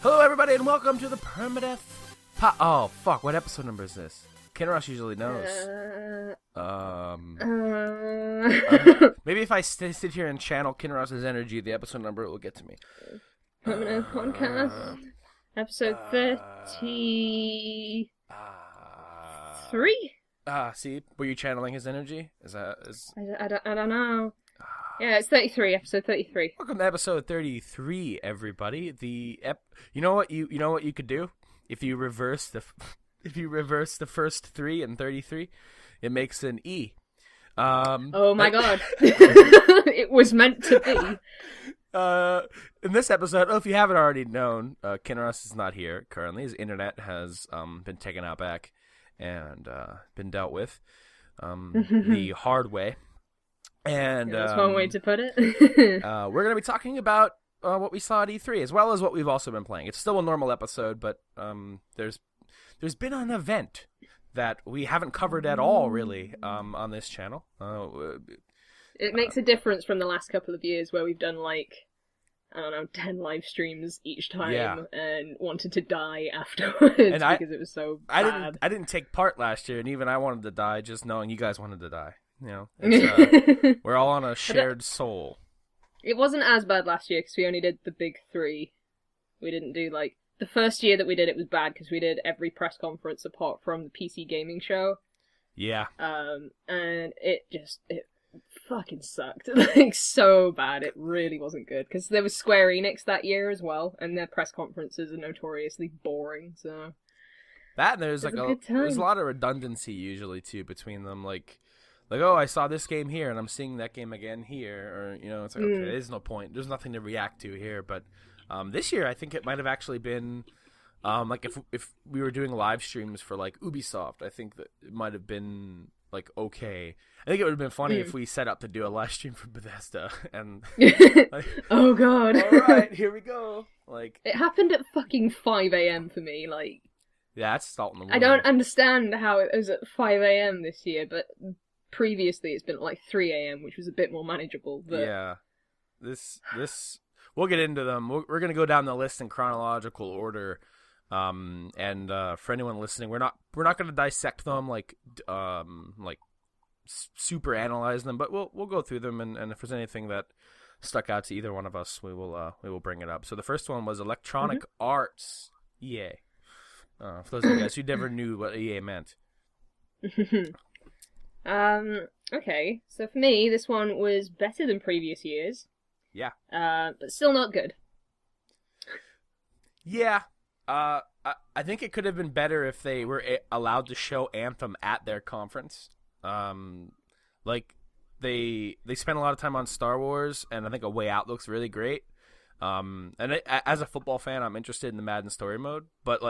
Hello, everybody, and welcome to the Permadeath Oh, fuck, what episode number is this? Kinross usually knows. Maybe if I sit here and channel Kinross's energy, the episode number will get to me. Permadeath podcast, episode 33. See, were you channeling his energy? I don't know. Yeah, it's 33, episode 33. Welcome to episode 33, everybody. You know what you could do? If you reverse the first 3 and 33, it makes an E. Oh my god. It was meant to be. In this episode, if you haven't already known, Kinross is not here currently. His internet has been taken out back and been dealt with the hard way. And that's one way to put it. we're going to be talking about what we saw at E3, as well as what we've also been playing. It's still a normal episode, but there's been an event that we haven't covered at all, really, on this channel. It makes a difference from the last couple of years where we've done, 10 live streams each time and wanted to die afterwards because it was so bad. I didn't take part last year, and even I wanted to die just knowing you guys wanted to die. You know, we're all on a shared soul. It wasn't as bad last year because we only did the big 3. We didn't do, the first year that we did it was bad because we did every press conference apart from the PC gaming show. Yeah. And it fucking sucked. So bad. It really wasn't good. Because there was Square Enix that year as well, and their press conferences are notoriously boring, so... That, and there's a lot of redundancy usually, too, between them, oh, I saw this game here, and I'm seeing that game again here, or, it's okay, there's no point. There's nothing to react to here, but this year, I think it might have actually been, if we were doing live streams for, Ubisoft, I think that it might have been, okay. I think it would have been funny if we set up to do a live stream for Bethesda, and... oh, God. All right, here we go. It happened at fucking 5 a.m. for me, Yeah, that's salt in the wound. I don't understand how it was at 5 a.m. this year, but... Previously, it's been at 3 a.m., which was a bit more manageable. But... Yeah, this we'll get into them. We're gonna go down the list in chronological order. And for anyone listening, we're not gonna dissect them super analyze them, but we'll go through them, and if there's anything that stuck out to either one of us, we will bring it up. So the first one was Electronic Arts, EA. For those of you guys who never knew what EA meant. Okay, so for me, this one was better than previous years. Yeah. But still not good. Yeah. I think it could have been better if they were allowed to show Anthem at their conference. They spent a lot of time on Star Wars, and I think A Way Out looks really great. As a football fan, I'm interested in the Madden story mode, but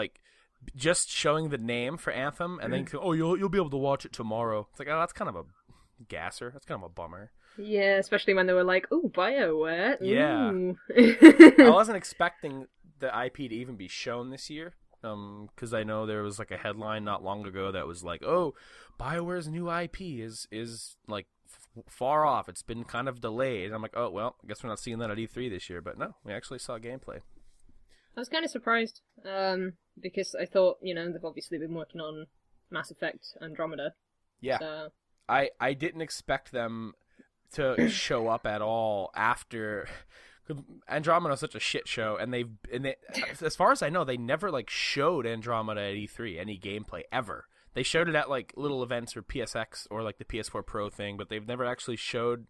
just showing the name for Anthem and then you'll be able to watch it tomorrow. It's that's kind of a gasser. That's kind of a bummer. Yeah, especially when they were BioWare. Yeah. I wasn't expecting the IP to even be shown this year. Because I know there was a headline not long ago that was BioWare's new IP is far off. It's been kind of delayed. And I'm oh well, I guess we're not seeing that at E3 this year. But no, we actually saw gameplay. I was kind of surprised, because I thought, they've obviously been working on Mass Effect Andromeda. Yeah. So... I didn't expect them to show up at all after... Andromeda is such a shit show, and they, as far as I know, they never, showed Andromeda at E3, any gameplay, ever. They showed it at, little events or PSX or, the PS4 Pro thing, but they've never actually showed...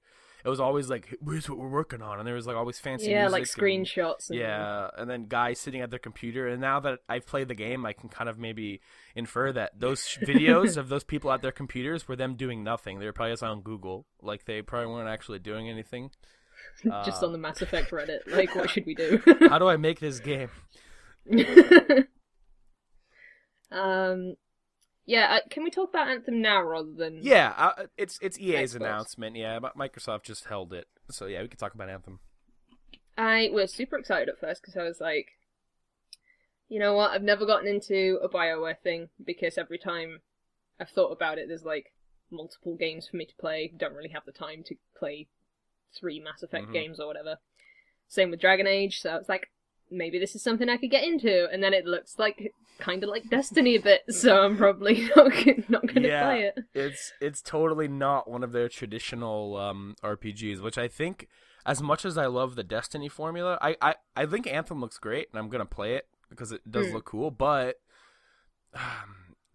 It was always here's what we're working on, and there was always fancy music. Screenshots. And then guys sitting at their computer. And now that I've played the game, I can kind of maybe infer that those videos of those people at their computers were them doing nothing. They were probably just on Google. They probably weren't actually doing anything. Just on the Mass Effect Reddit. What should we do? How do I make this game? Yeah, can we talk about Anthem now rather than... Yeah, it's EA's Xbox announcement, yeah, but Microsoft just held it. So yeah, we can talk about Anthem. I was super excited at first because I was you know what, I've never gotten into a BioWare thing because every time I've thought about it, there's multiple games for me to play. Don't really have the time to play 3 Mass Effect games or whatever. Same with Dragon Age, so it's maybe this is something I could get into, and then it looks like kind of like Destiny a bit, so I'm probably not gonna play it. It's totally not one of their traditional RPGs, which I think, as much as I love the Destiny formula, I think Anthem looks great, and I'm gonna play it because it does look cool, but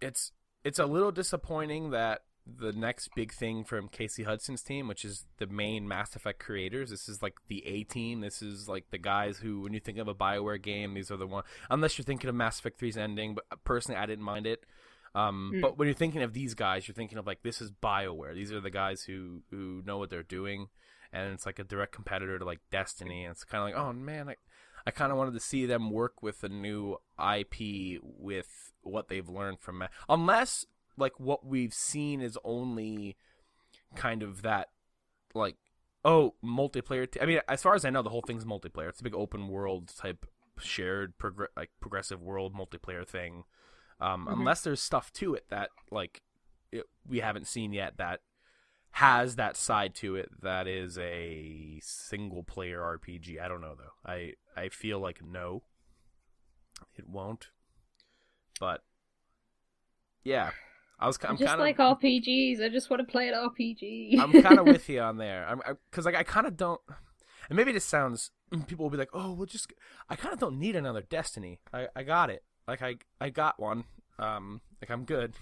it's a little disappointing that the next big thing from Casey Hudson's team, which is the main Mass Effect creators, this is like the A team. This is like the guys who, when you think of a BioWare game, these are the one. Unless you're thinking of Mass Effect 3's ending, but personally, I didn't mind it. But when you're thinking of these guys, you're thinking of like, this is BioWare. These are the guys who know what they're doing, and it's like a direct competitor to like Destiny. And it's kind of like, oh man, I kind of wanted to see them work with a new IP with what they've learned from unless like what we've seen is only kind of that like, oh, multiplayer. I mean, as far as I know, the whole thing's multiplayer. It's a big open world type shared progressive world multiplayer thing. Unless there's stuff to it that like we haven't seen yet that has that side to it that is a single player RPG. I don't know though. I feel like no, it won't. But yeah. I'm kind of like RPGs. I just want to play an RPG. I'm kind of with you on there. Because like I kind of don't. And maybe this sounds. People will be like, "Oh, I kind of don't need another Destiny. I got it. Like I got one. Like I'm good.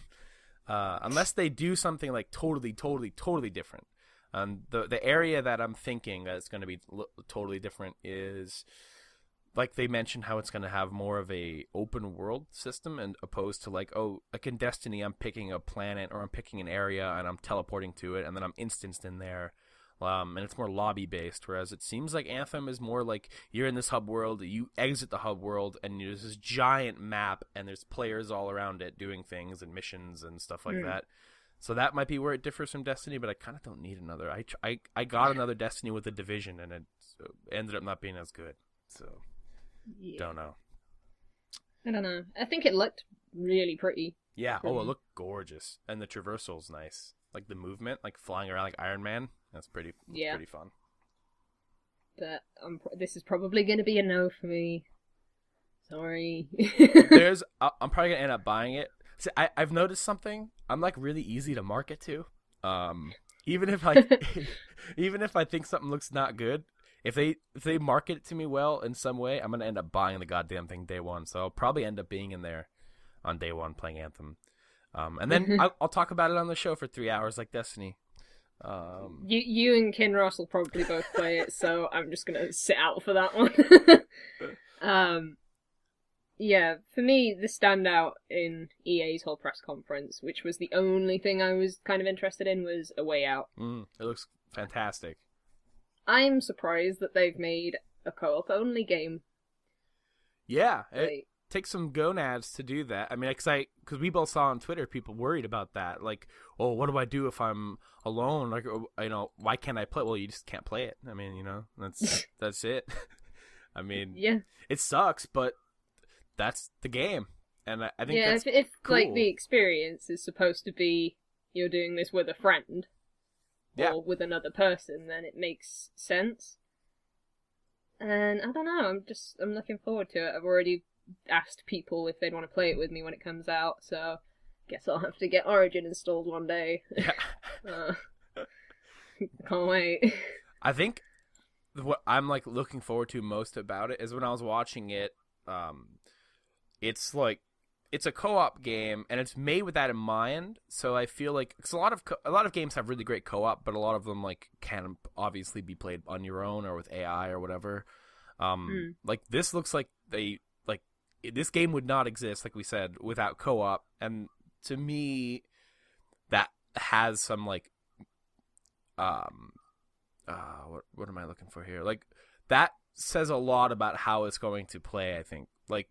Unless they do something like totally different. The area that I'm thinking that's going to be totally different is, like they mentioned, how it's going to have more of a open world system, and opposed to like, oh, like in Destiny, I'm picking a planet or I'm picking an area and I'm teleporting to it and then I'm instanced in there. And it's more lobby based, whereas it seems like Anthem is more like you're in this hub world, you exit the hub world, and there's this giant map and there's players all around it doing things and missions and stuff like that. So that might be where it differs from Destiny, but I kind of don't need another. I got another Destiny with a Division, and it ended up not being as good. So don't know. I don't know. I think it looked really pretty. Yeah. Oh, it looked gorgeous, and the traversal's nice. Like the movement, like flying around like Iron Man. That's pretty fun. But this is probably going to be a no for me. Sorry. I'm probably going to end up buying it. See, I've noticed something. I'm like really easy to market to. Even if I think something looks not good, if they market it to me well in some way, I'm going to end up buying the goddamn thing day one. So I'll probably end up being in there on day one playing Anthem. And then I'll talk about it on the show for 3 hours like Destiny. You and Kinross will probably both play it, so I'm just gonna sit out for that one. Yeah, for me, the standout in EA's whole press conference, which was the only thing I was kind of interested in, was A Way Out. It looks fantastic. I'm surprised that they've made a co-op only game. Yeah, it takes some gonads to do that. I mean, because we both saw on Twitter people worried about that. Like, oh, what do I do if I'm alone? Like, why can't I play? Well, you just can't play it. I mean, that's it. I mean, yeah, it sucks, but that's the game, and I think that's if cool. Like the experience is supposed to be you're doing this with a friend or with another person, then it makes sense. And I don't know. I'm looking forward to it. I've already asked people if they'd want to play it with me when it comes out, so guess I'll have to get Origin installed one day. Yeah. Can't wait. I think what I'm like looking forward to most about it is when I was watching it. It's like it's a co-op game, and it's made with that in mind. So I feel like because a lot of games have really great co-op, but a lot of them like can obviously be played on your own or with AI or whatever. Like this looks like this game would not exist, like we said, without co-op, and to me, that has some like, what am I looking for here? Like that says a lot about how it's going to play. I think like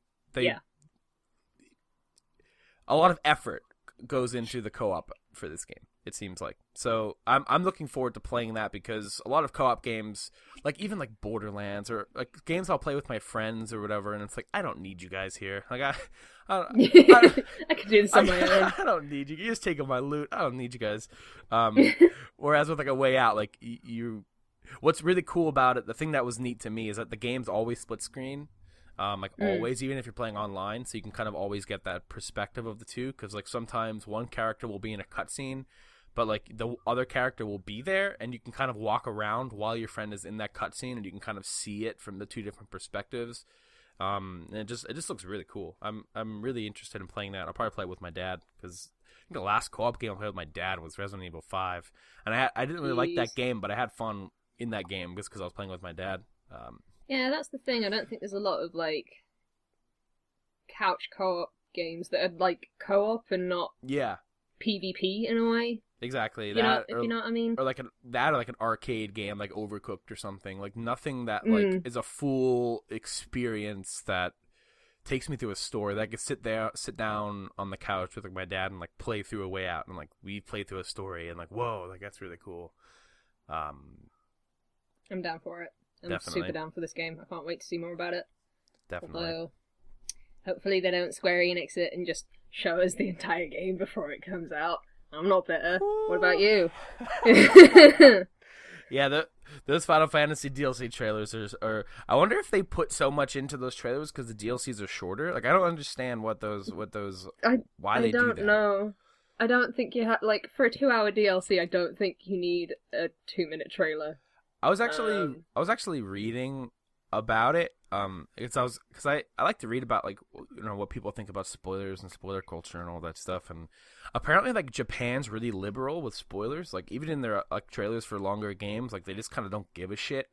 a lot of effort goes into the co-op for this game. It seems like. So I'm looking forward to playing that because a lot of co-op games, like even like Borderlands or like games I'll play with my friends or whatever, and it's like I don't need you guys here. Like I can do this on my own. I don't need you. You just take all my loot. I don't need you guys. Whereas with like A Way Out, like what's really cool about it, the thing that was neat to me is that the game's always split screen. like always, even if you're playing online, so you can kind of always get that perspective of the two, because like sometimes one character will be in a cutscene, but like the other character will be there, and you can kind of walk around while your friend is in that cutscene, and you can kind of see it from the two different perspectives. And it just looks really cool. I'm really interested in playing that. I'll probably play it with my dad, because I think the last co-op game I played with my dad was Resident Evil 5, and I didn't really like that game, but I had fun in that game just because I was playing with my dad. Yeah, that's the thing. I don't think there's a lot of like couch co-op games that are like co-op and not PvP in a way. Exactly. If you know what I mean? Or like an arcade game like Overcooked or something. Like nothing that like is a full experience that takes me through a story that I could sit down on the couch with like my dad and like play through a way out, and like we play through a story and like, whoa, like that's really cool. I'm down for it. I'm definitely super down for this game. I can't wait to see more about it. Definitely. Although, hopefully they don't Square Enix it and just show us the entire game before it comes out. I'm not bitter. What about you? Yeah, those Final Fantasy DLC trailers are. I wonder if they put so much into those trailers because the DLCs are shorter. Like I don't understand why they do that. I don't know. I don't think you have like for a 2-hour DLC. I don't think you need a 2-minute trailer. I was actually reading about it. Because I like to read about like what people think about spoilers and spoiler culture and all that stuff, and apparently like Japan's really liberal with spoilers. Like even in their like trailers for longer games, like they just kind of don't give a shit.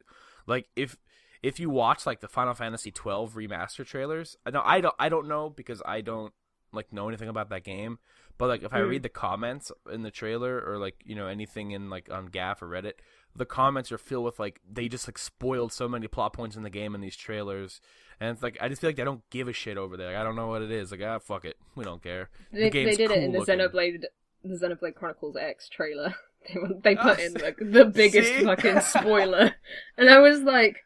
Like if you watch like the Final Fantasy 12 remaster trailers, I don't know because I don't like know anything about that game. But like if I read the comments in the trailer or like anything in like on GAF or Reddit, the comments are filled with like they just like spoiled so many plot points in the game in these trailers, and it's like I just feel like they don't give a shit over there. Like, I don't know what it is. Like fuck it, we don't care. They did cool it in the looking. Xenoblade Chronicles X trailer. They put in like the biggest fucking spoiler, and I was like,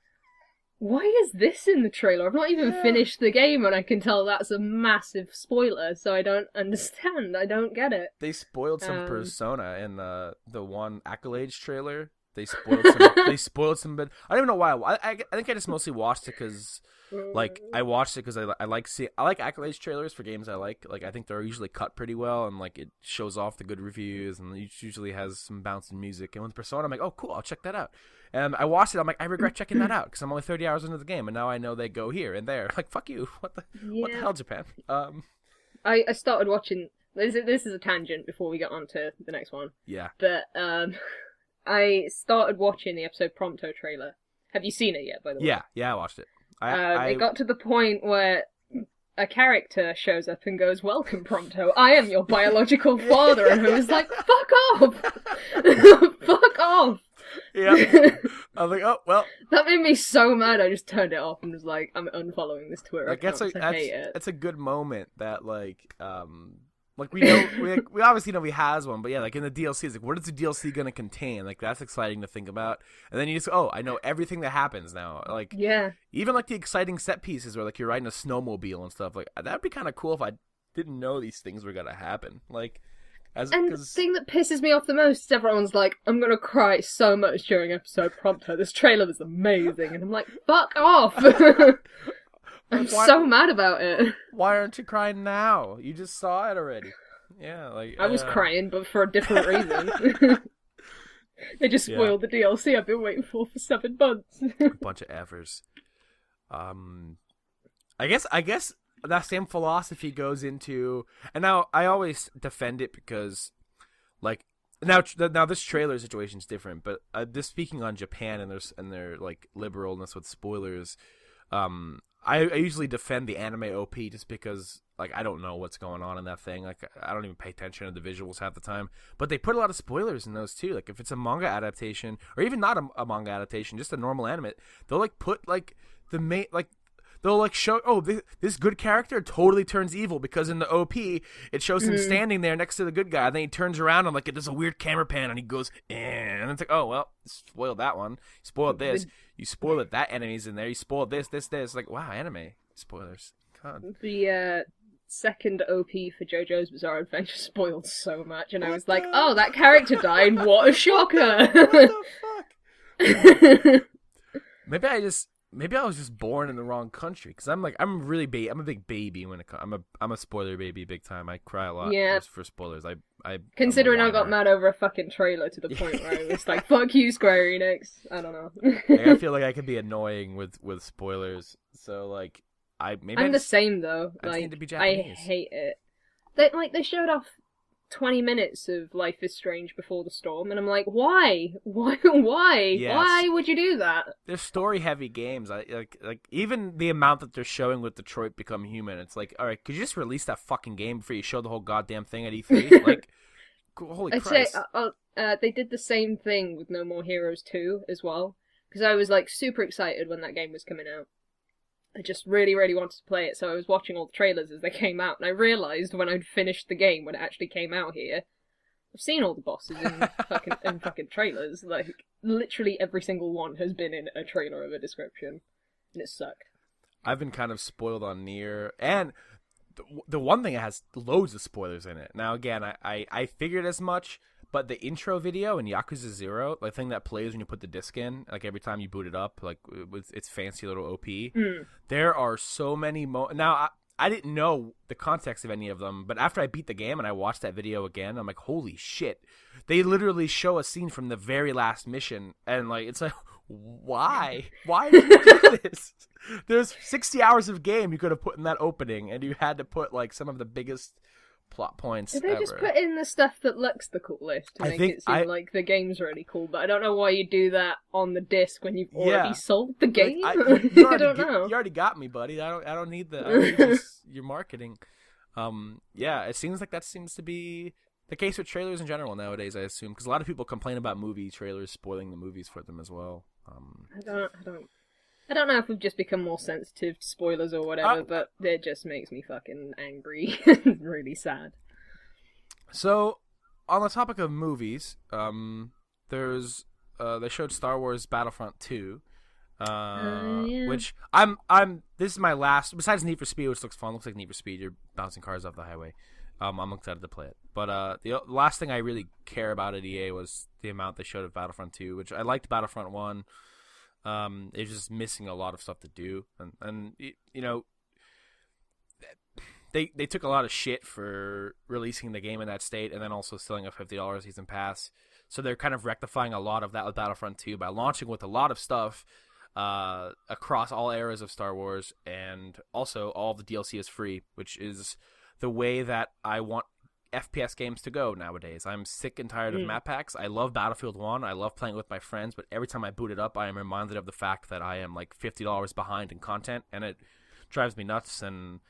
why is this in the trailer? I've not even finished the game and I can tell that's a massive spoiler, so I don't understand. I don't get it. They spoiled some Persona in the one Accolades trailer. They spoiled some bit. I don't even know why. I think I just mostly watched it because like I watched it because I like Accolades trailers for games I like. Like I think they're usually cut pretty well and like it shows off the good reviews and it usually has some bouncing music. And with Persona, I'm like, oh cool, I'll check that out. And I watched it. I'm like, I regret checking that out because I'm only 30 hours into the game and now I know they go here and there. Like fuck you. What the hell, Japan? I started watching. This is a tangent before we get on to the next one. Yeah. But I started watching the episode Prompto trailer. Have you seen it yet, by the way? Yeah, I watched it. It got to the point where a character shows up and goes, "Welcome, Prompto. I am your biological father." And I was like, "Fuck off! Fuck off!" Yeah. I was like, oh, well. That made me so mad, I just turned it off and was like, I'm unfollowing this Twitter account. I hate it. It's a good moment that, like we know, we obviously know he has one, but yeah, like in the DLC, it's like, what is the DLC going to contain? Like, that's exciting to think about. And then you just, I know everything that happens now. Like, yeah. Even like the exciting set pieces where like you're riding a snowmobile and stuff, like, that'd be kind of cool if I didn't know these things were going to happen. Like, the thing that pisses me off the most is everyone's like, I'm going to cry so much during episode Prompto. This trailer was amazing. And I'm like, fuck off! I'm so mad about it. Why aren't you crying now? You just saw it already. Yeah, like I was crying, but for a different reason. They just spoiled the DLC I've been waiting for 7 months. A bunch of effers. I guess that same philosophy goes into, and now I always defend it because, like, now this trailer situation is different, but this speaking on Japan and their like liberalness with spoilers. I usually defend the anime OP just because, like, I don't know what's going on in that thing. Like, I don't even pay attention to the visuals half the time. But they put a lot of spoilers in those, too. Like, if it's a manga adaptation, or even not a manga adaptation, just a normal anime, they'll, like, put, like, the main, like, they'll, like, show, this good character totally turns evil because in the OP, it shows him standing there next to the good guy. And then he turns around and, like, it does a weird camera pan and he goes, and it's like, oh, well, spoiled that one. Spoiled this. You spoiled it. That enemy's in there. You spoiled this. Like, wow, anime spoilers. God. The second OP for JoJo's Bizarre Adventure spoiled so much, and I was like, oh, that character died. What a shocker! What the fuck? Maybe I just maybe I was just born in the wrong country, because I'm a big baby when it comes. I'm a spoiler baby, big time. I cry a lot for spoilers. Considering I got mad over a fucking trailer to the point where I was like, "Fuck you, Square Enix." I don't know. Like, I feel like I could be annoying with spoilers, so like I'm the same though. I like need to be Japanese. I hate it. They showed off 20 minutes of Life is Strange Before the Storm, and I'm like, why? Yes. Why would you do that? They're story-heavy games. Like even the amount that they're showing with Detroit Become Human, it's like, all right, could you just release that fucking game before you show the whole goddamn thing at E3? Like, holy Christ. I'd say they did the same thing with No More Heroes 2 as well, because I was like super excited when that game was coming out. I just really, really wanted to play it, so I was watching all the trailers as they came out, and I realised when I'd finished the game, when it actually came out here, I've seen all the bosses in fucking trailers. Like, literally every single one has been in a trailer of a description, and it sucked. I've been kind of spoiled on Nier, and the one thing, it has loads of spoilers in it. Now, again, I figured as much, but the intro video in Yakuza 0, the thing that plays when you put the disc in, like every time you boot it up, like with its fancy little OP, there are so many Now, I didn't know the context of any of them, but after I beat the game and I watched that video again, I'm like, holy shit. They literally show a scene from the very last mission, and like, it's like, why? Why did you do this? There's 60 hours of game you could have put in that opening, and you had to put like some of the biggest plot points Did they just put in the stuff that looks the coolest to make it seem like the game's really cool? But I don't know why you do that on the disc when you've already sold the game. Like, I don't know. You already got me, buddy. I don't need your marketing. It seems like that seems to be the case with trailers in general nowadays, I assume, because a lot of people complain about movie trailers spoiling the movies for them as well. I don't know if we've just become more sensitive to spoilers or whatever, but it just makes me fucking angry and really sad. So, on the topic of movies, there's they showed Star Wars Battlefront 2, which this is my last, besides Need for Speed, which looks fun. Looks like Need for Speed, you're bouncing cars off the highway. I'm excited to play it. But the last thing I really care about at EA was the amount they showed of Battlefront 2, which I liked Battlefront 1. It's just missing a lot of stuff to do, and you know, they took a lot of shit for releasing the game in that state, and then also selling a $50 season pass. So they're kind of rectifying a lot of that with Battlefront 2 by launching with a lot of stuff across all eras of Star Wars, and also all of the DLC is free, which is the way that I want FPS games to go nowadays. I'm sick and tired of map packs. I love Battlefield 1. I love playing with my friends, but every time I boot it up, I am reminded of the fact that I am like $50 behind in content, and it drives me nuts, and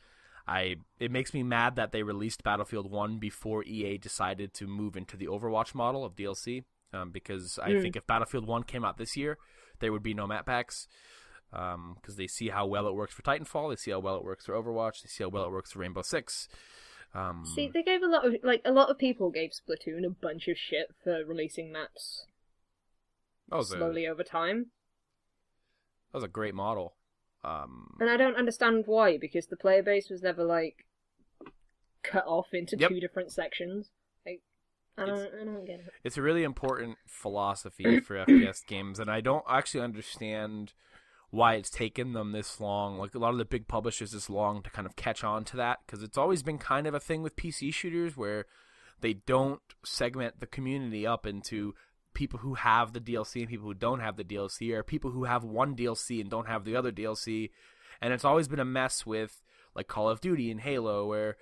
it makes me mad that they released Battlefield 1 before EA decided to move into the Overwatch model of DLC, because I think if Battlefield 1 came out this year, there would be no map packs, because they see how well it works for Titanfall, they see how well it works for Overwatch, they see how well it works for Rainbow Six. See, they gave a lot of people gave Splatoon a bunch of shit for releasing maps slowly over time. That was a great model. And I don't understand why, because the player base was never like cut off into two different sections. Like, I don't get it. It's a really important philosophy for FPS games, and I don't actually understand why it's taken them this long, like a lot of the big publishers, this long to kind of catch on to that, because it's always been kind of a thing with PC shooters where they don't segment the community up into people who have the DLC and people who don't have the DLC, or people who have one DLC and don't have the other DLC. And it's always been a mess with like Call of Duty and Halo, where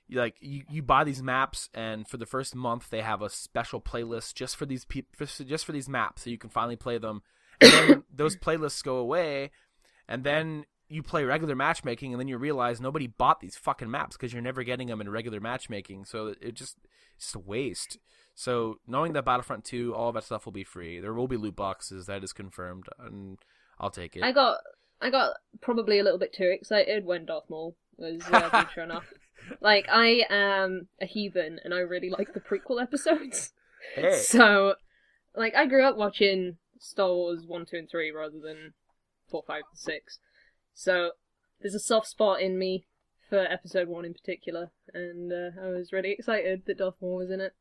you buy these maps, and for the first month they have a special playlist just for these maps, so you can finally play them. And then those playlists go away, and then you play regular matchmaking, and then you realize nobody bought these fucking maps because you're never getting them in regular matchmaking. So it's just a waste. So knowing that Battlefront 2, all of that stuff will be free. There will be loot boxes, that is confirmed, and I'll take it. I got probably a little bit too excited when Darth Maul was being shown off. Like, I am a heathen, and I really like the prequel episodes. Hey. So, like, I grew up watching Star Wars 1, 2, and 3 rather than 4, 5, and 6. So there's a soft spot in me for episode 1 in particular, and I was really excited that Darth Maul was in it.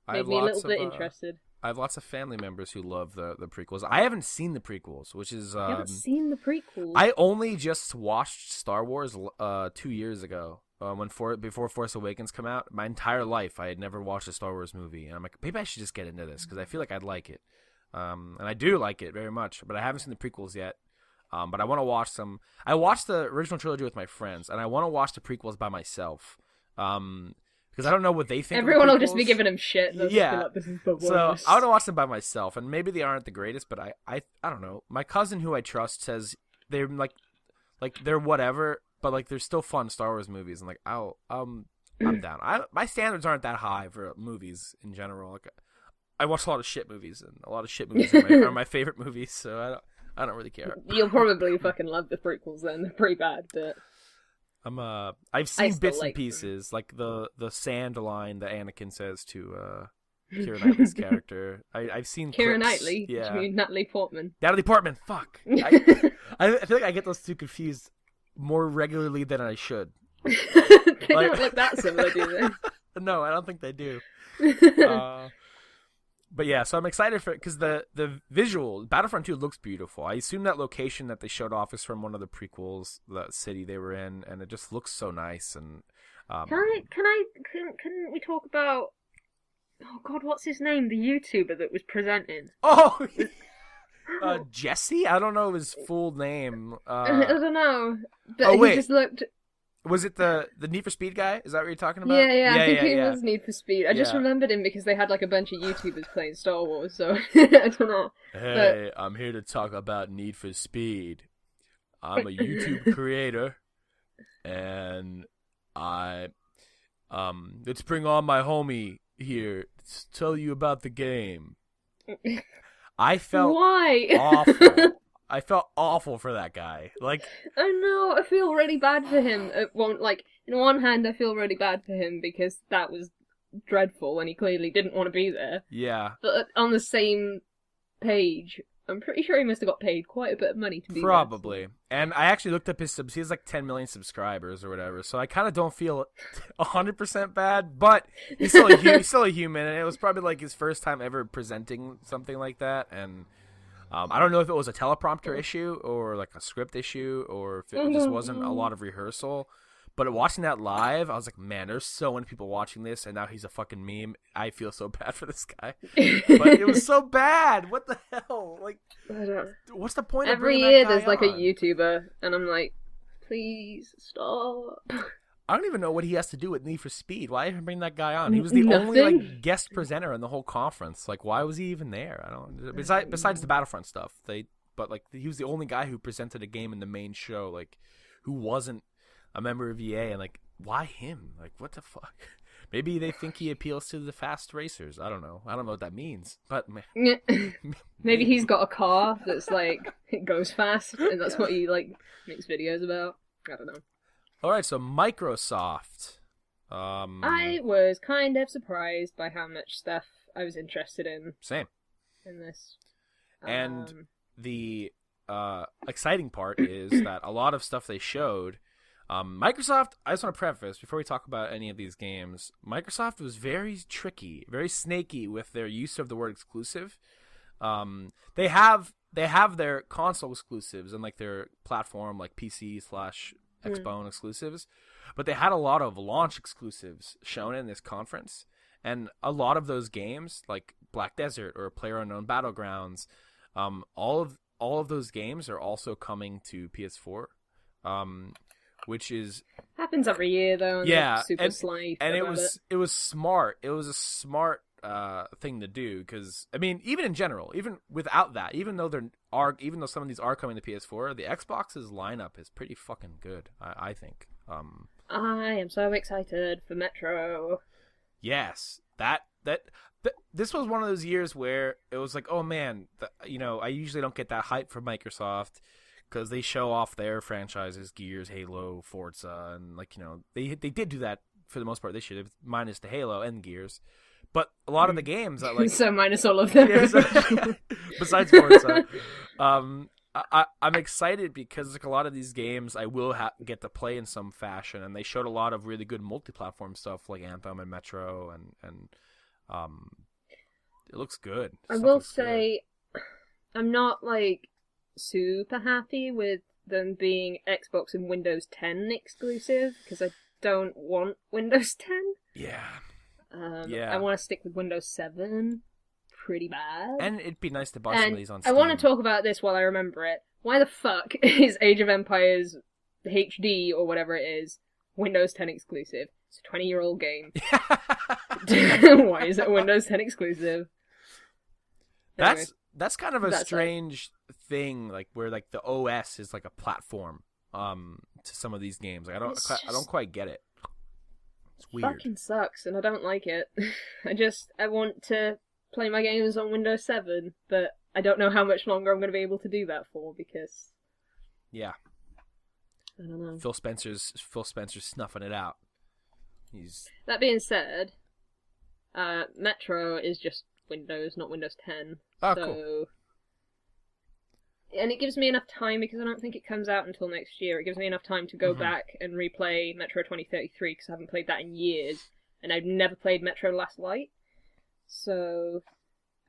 Made me a little bit interested. I have lots of family members who love the prequels. I haven't seen the prequels, which is You haven't seen the prequels? I only just watched Star Wars 2 years ago. Before Force Awakens come out. My entire life I had never watched a Star Wars movie, and I'm like, maybe I should just get into this because I feel like I'd like it. And I do like it very much, but I haven't seen the prequels yet. But I want to watch some. I watched the original trilogy with my friends, and I want to watch the prequels by myself. Because I don't know what they think. Everyone will just be giving him shit. They'll Yeah. just be like, this is the worst. So I want to watch them by myself, and maybe they aren't the greatest, but I don't know. My cousin, who I trust, says they're like they're whatever, but like they're still fun Star Wars movies. And like I'm down. My standards aren't that high for movies in general. Like I watch a lot of shit movies, and a lot of shit movies are my favorite movies. So I don't really care. You'll probably fucking love the prequels then. They're pretty bad, but I've seen bits like and pieces, like the sand line that Anakin says to Keira Knightley's character. I've seen Keira clips. Knightley? Yeah. Do you mean Natalie Portman? Natalie Portman. Fuck. I feel like I get those two confused more regularly than I should. They don't look that similar, do they? No, I don't think they do. But yeah, so I'm excited for it because the visual Battlefront 2 looks beautiful. I assume that location that they showed off is from one of the prequels, the city they were in, and it just looks so nice. And can we talk about? Oh God, what's his name? The YouTuber that was presenting. Oh, Jesse? I don't know his full name. I don't know, but oh, wait. he just looked. Was it the Need for Speed guy? Is that what you're talking about? Yeah, I think he was Need for Speed. I just remembered him because they had like a bunch of YouTubers playing Star Wars, so I don't know. Hey, I'm here to talk about Need for Speed. I'm a YouTube creator, and let's bring on my homie here to tell you about the game. I felt awful. I felt awful for that guy. Like, I know, I feel really bad for him. In one hand, I feel really bad for him because that was dreadful and he clearly didn't want to be there. Yeah. But on the same page, I'm pretty sure he must have got paid quite a bit of money to be Probably. there. And I actually looked up his subs. He has like 10 million subscribers or whatever. So I kind of don't feel 100% bad, but he's still a human, and it was probably like his first time ever presenting something like that. And I don't know if it was a teleprompter issue or like a script issue or if it just wasn't a lot of rehearsal. But watching that live, I was like, man, there's so many people watching this, and now he's a fucking meme. I feel so bad for this guy. But it was so bad. What the hell? Like, what's the point of bringing that guy Every year there's like a on? YouTuber, and I'm like, please stop. I don't even know what he has to do with Need for Speed. Why even bring that guy on? He was the only like guest presenter in the whole conference. Like, why was he even there? I don't. Besides the Battlefront stuff, he was the only guy who presented a game in the main show. Like, who wasn't a member of EA, and like, why him? Like, what the fuck? Maybe they think he appeals to the fast racers. I don't know. I don't know what that means. But maybe he's got a car that's like it goes fast, and that's what he like makes videos about. I don't know. All right, so Microsoft. I was kind of surprised by how much stuff I was interested in. Same. In this. And the exciting part is that a lot of stuff they showed. Microsoft, I just want to preface before we talk about any of these games, Microsoft was very tricky, very snaky with their use of the word exclusive. They have their console exclusives and like their platform, like PC/Xbone exclusives, but they had a lot of launch exclusives shown in this conference, and a lot of those games, like Black Desert or PlayerUnknown Battlegrounds, all of those games are also coming to PS4. Which is happens every year though. And yeah, super sly. And it was smart. It was a smart thing to do because I mean, even in general, even without that, even though some of these are coming to PS4, the Xbox's lineup is pretty fucking good. I think. I am so excited for Metro. Yes, this was one of those years where it was like, oh man, I usually don't get that hype from Microsoft. Because they show off their franchises, Gears, Halo, Forza, and they did do that for the most part this year, minus the Halo and Gears. But a lot of the games that so minus all of them. Besides Forza, I'm excited because like a lot of these games I will get to play in some fashion, and they showed a lot of really good multi-platform stuff like Anthem and Metro and It looks good. I will say, I'm not like super happy with them being Xbox and Windows 10 exclusive because I don't want Windows 10. Yeah. I want to stick with Windows 7 pretty bad. And it'd be nice to buy some of these on Steam. I want to talk about this while I remember it. Why the fuck is Age of Empires HD or whatever it is Windows 10 exclusive? It's a 20-year-old game. Why is it Windows 10 exclusive? Anyway, that's kind of a strange thing, like where like the OS is like a platform to some of these games. Like I don't quite get it. It's weird. Fucking sucks, and I don't like it. I want to play my games on Windows 7, but I don't know how much longer I'm going to be able to do that for because. Yeah. I don't know. Phil Spencer's snuffing it out. That being said, Metro is just Windows, not Windows 10. Oh, cool. And it gives me enough time, because I don't think it comes out until next year, it gives me enough time to go back and replay Metro 2033, because I haven't played that in years, and I've never played Metro Last Light, so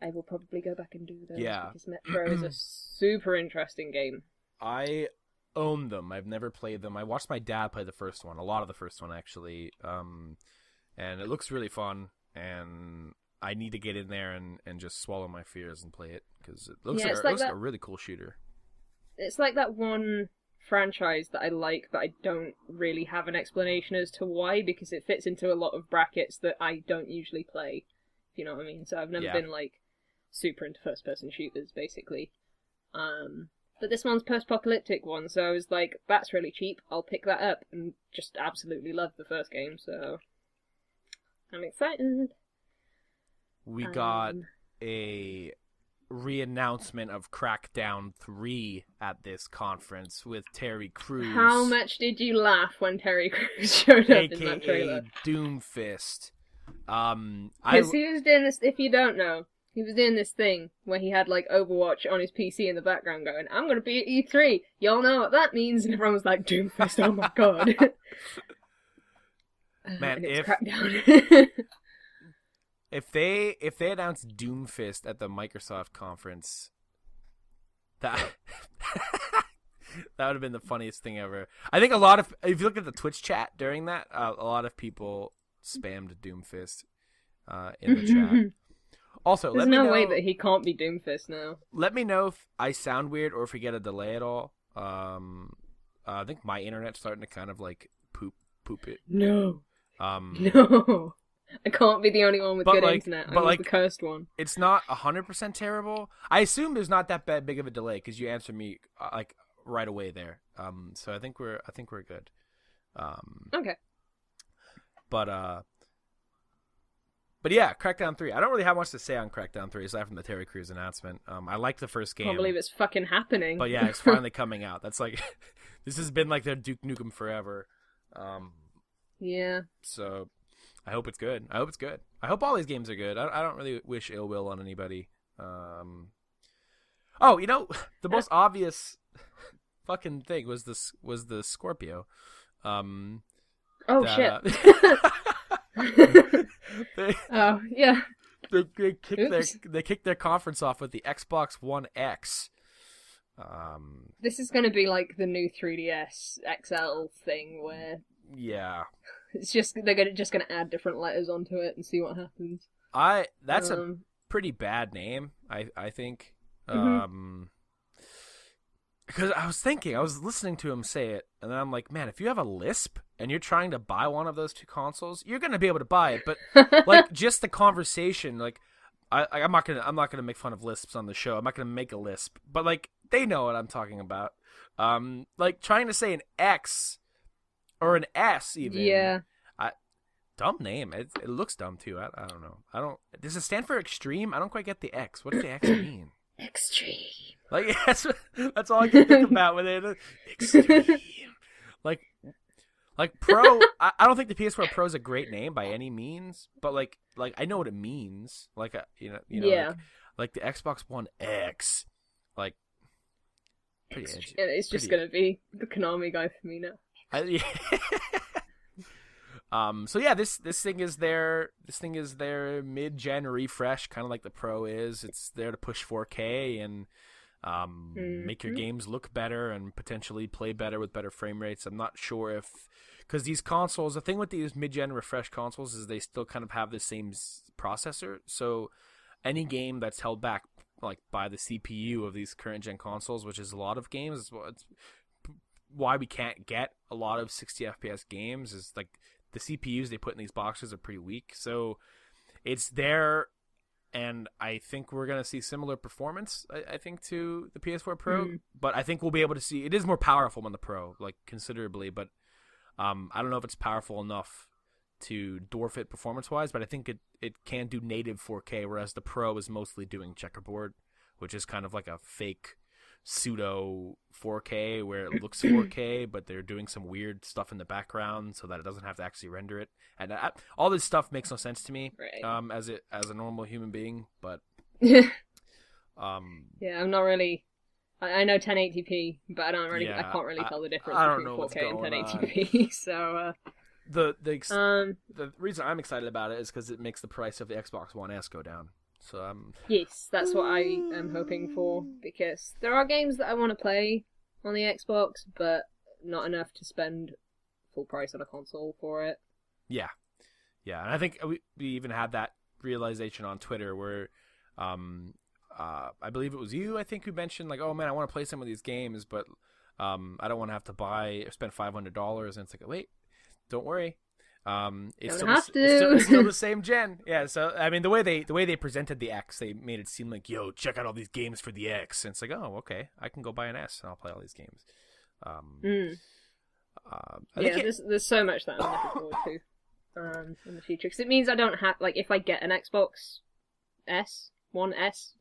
I will probably go back and do those, because Metro is a super interesting game. I own them. I've never played them. I watched my dad play the first one, a lot of the first one, actually, and it looks really fun, and I need to get in there and just swallow my fears and play it, because it looks like a really cool shooter. It's like that one franchise that I like, but I don't really have an explanation as to why, because it fits into a lot of brackets that I don't usually play, if you know what I mean. So I've never been like super into first-person shooters, basically. But this one's post-apocalyptic one, so I was like, that's really cheap, I'll pick that up, and just absolutely love the first game, so I'm excited. We got a re-announcement of Crackdown 3 at this conference with Terry Crews. How much did you laugh when Terry Crews showed up in that trailer? Doomfist. Because he was doing this, if you don't know, he was doing this thing where he had like Overwatch on his PC in the background going, I'm gonna be at E3, y'all know what that means, and everyone was like, Doomfist, oh my god. Man, If they announced Doomfist at the Microsoft conference, that would have been the funniest thing ever. I think if you look at the Twitch chat during that, a lot of people spammed Doomfist in the chat. Also, there's no way that he can't be Doomfist now. Let me know if I sound weird or if we get a delay at all. I think my internet's starting to kind of like poop it. No. No. I can't be the only one with good internet. I'm the cursed one. It's not 100% terrible. I assume there's not that big of a delay because you answered me like right away there. So I think we're good. Okay. But yeah, Crackdown 3. I don't really have much to say on Crackdown 3 aside from the Terry Crews announcement. I liked the first game. I can't believe it's fucking happening. But yeah, it's finally coming out. That's like this has been like their Duke Nukem forever. Yeah. So I hope it's good. I hope all these games are good. I don't really wish ill will on anybody. Oh, you know, the most obvious fucking thing was the Scorpio. Shit. Yeah. They kicked their conference off with the Xbox One X. This is going to be like the new 3DS XL thing where it's just they're just going to add different letters onto it and see what happens. That's a pretty bad name, I think. Because I was listening to him say it, and then I'm like, man, if you have a Lisp and you're trying to buy one of those two consoles, you're gonna be able to buy it. But like, just the conversation, like, I'm not gonna make fun of Lisps on the show. I'm not gonna make a Lisp, but like, they know what I'm talking about. Like trying to say an X or an S even. Yeah. Dumb name. It looks dumb too. I don't know. Does it stand for extreme? I don't quite get the X. What does the X mean? Extreme. Like that's all I can think about with it. Extreme. Like Pro. I don't think the PS4 Pro is a great name by any means, but like I know what it means. Like yeah. Like the Xbox One X. Like pretty edgy. It's just gonna be the Konami guy for me now. So yeah, this thing is their mid-gen refresh, kind of like the Pro is. It's there to push 4K and make your games look better and potentially play better with better frame rates. I'm not sure if, because these consoles, the thing with these mid-gen refresh consoles is they still kind of have the same processor. So any game that's held back like by the CPU of these current gen consoles, which is a lot of games, it's why we can't get a lot of 60 FPS games, is like the CPUs they put in these boxes are pretty weak. So it's there, and I think we're going to see similar performance, I think, to the PS4 Pro. But I think we'll be able to see, it is more powerful on the Pro, like considerably, but I don't know if it's powerful enough to dwarf it performance-wise, but I think it can do native 4K, whereas the Pro is mostly doing checkerboard, which is kind of like a fake pseudo 4K where it looks 4K, but they're doing some weird stuff in the background so that it doesn't have to actually render it. And all this stuff makes no sense to me, right, as a normal human being. But yeah, I'm not really. I know 1080p, but I don't really. Yeah, I can't really tell the difference between 4K and 1080p. So the reason I'm excited about it is because it makes the price of the Xbox One S go down. So yes, that's what I am hoping for, because there are games that I want to play on the Xbox, but not enough to spend full price on a console for it. Yeah, and I think we even had that realization on Twitter where, I believe it was you, I think, who mentioned like, oh man, I want to play some of these games, but I don't want to have to buy or spend $500, and it's like, wait, don't worry. It's still the same gen. Yeah, so I mean the way they presented the X, they made it seem like, yo, check out all these games for the X, and it's like, oh, okay, I can go buy an S and I'll play all these games. There's so much that I'm looking forward to in the future, because it means I don't have, like, if I get an Xbox One S,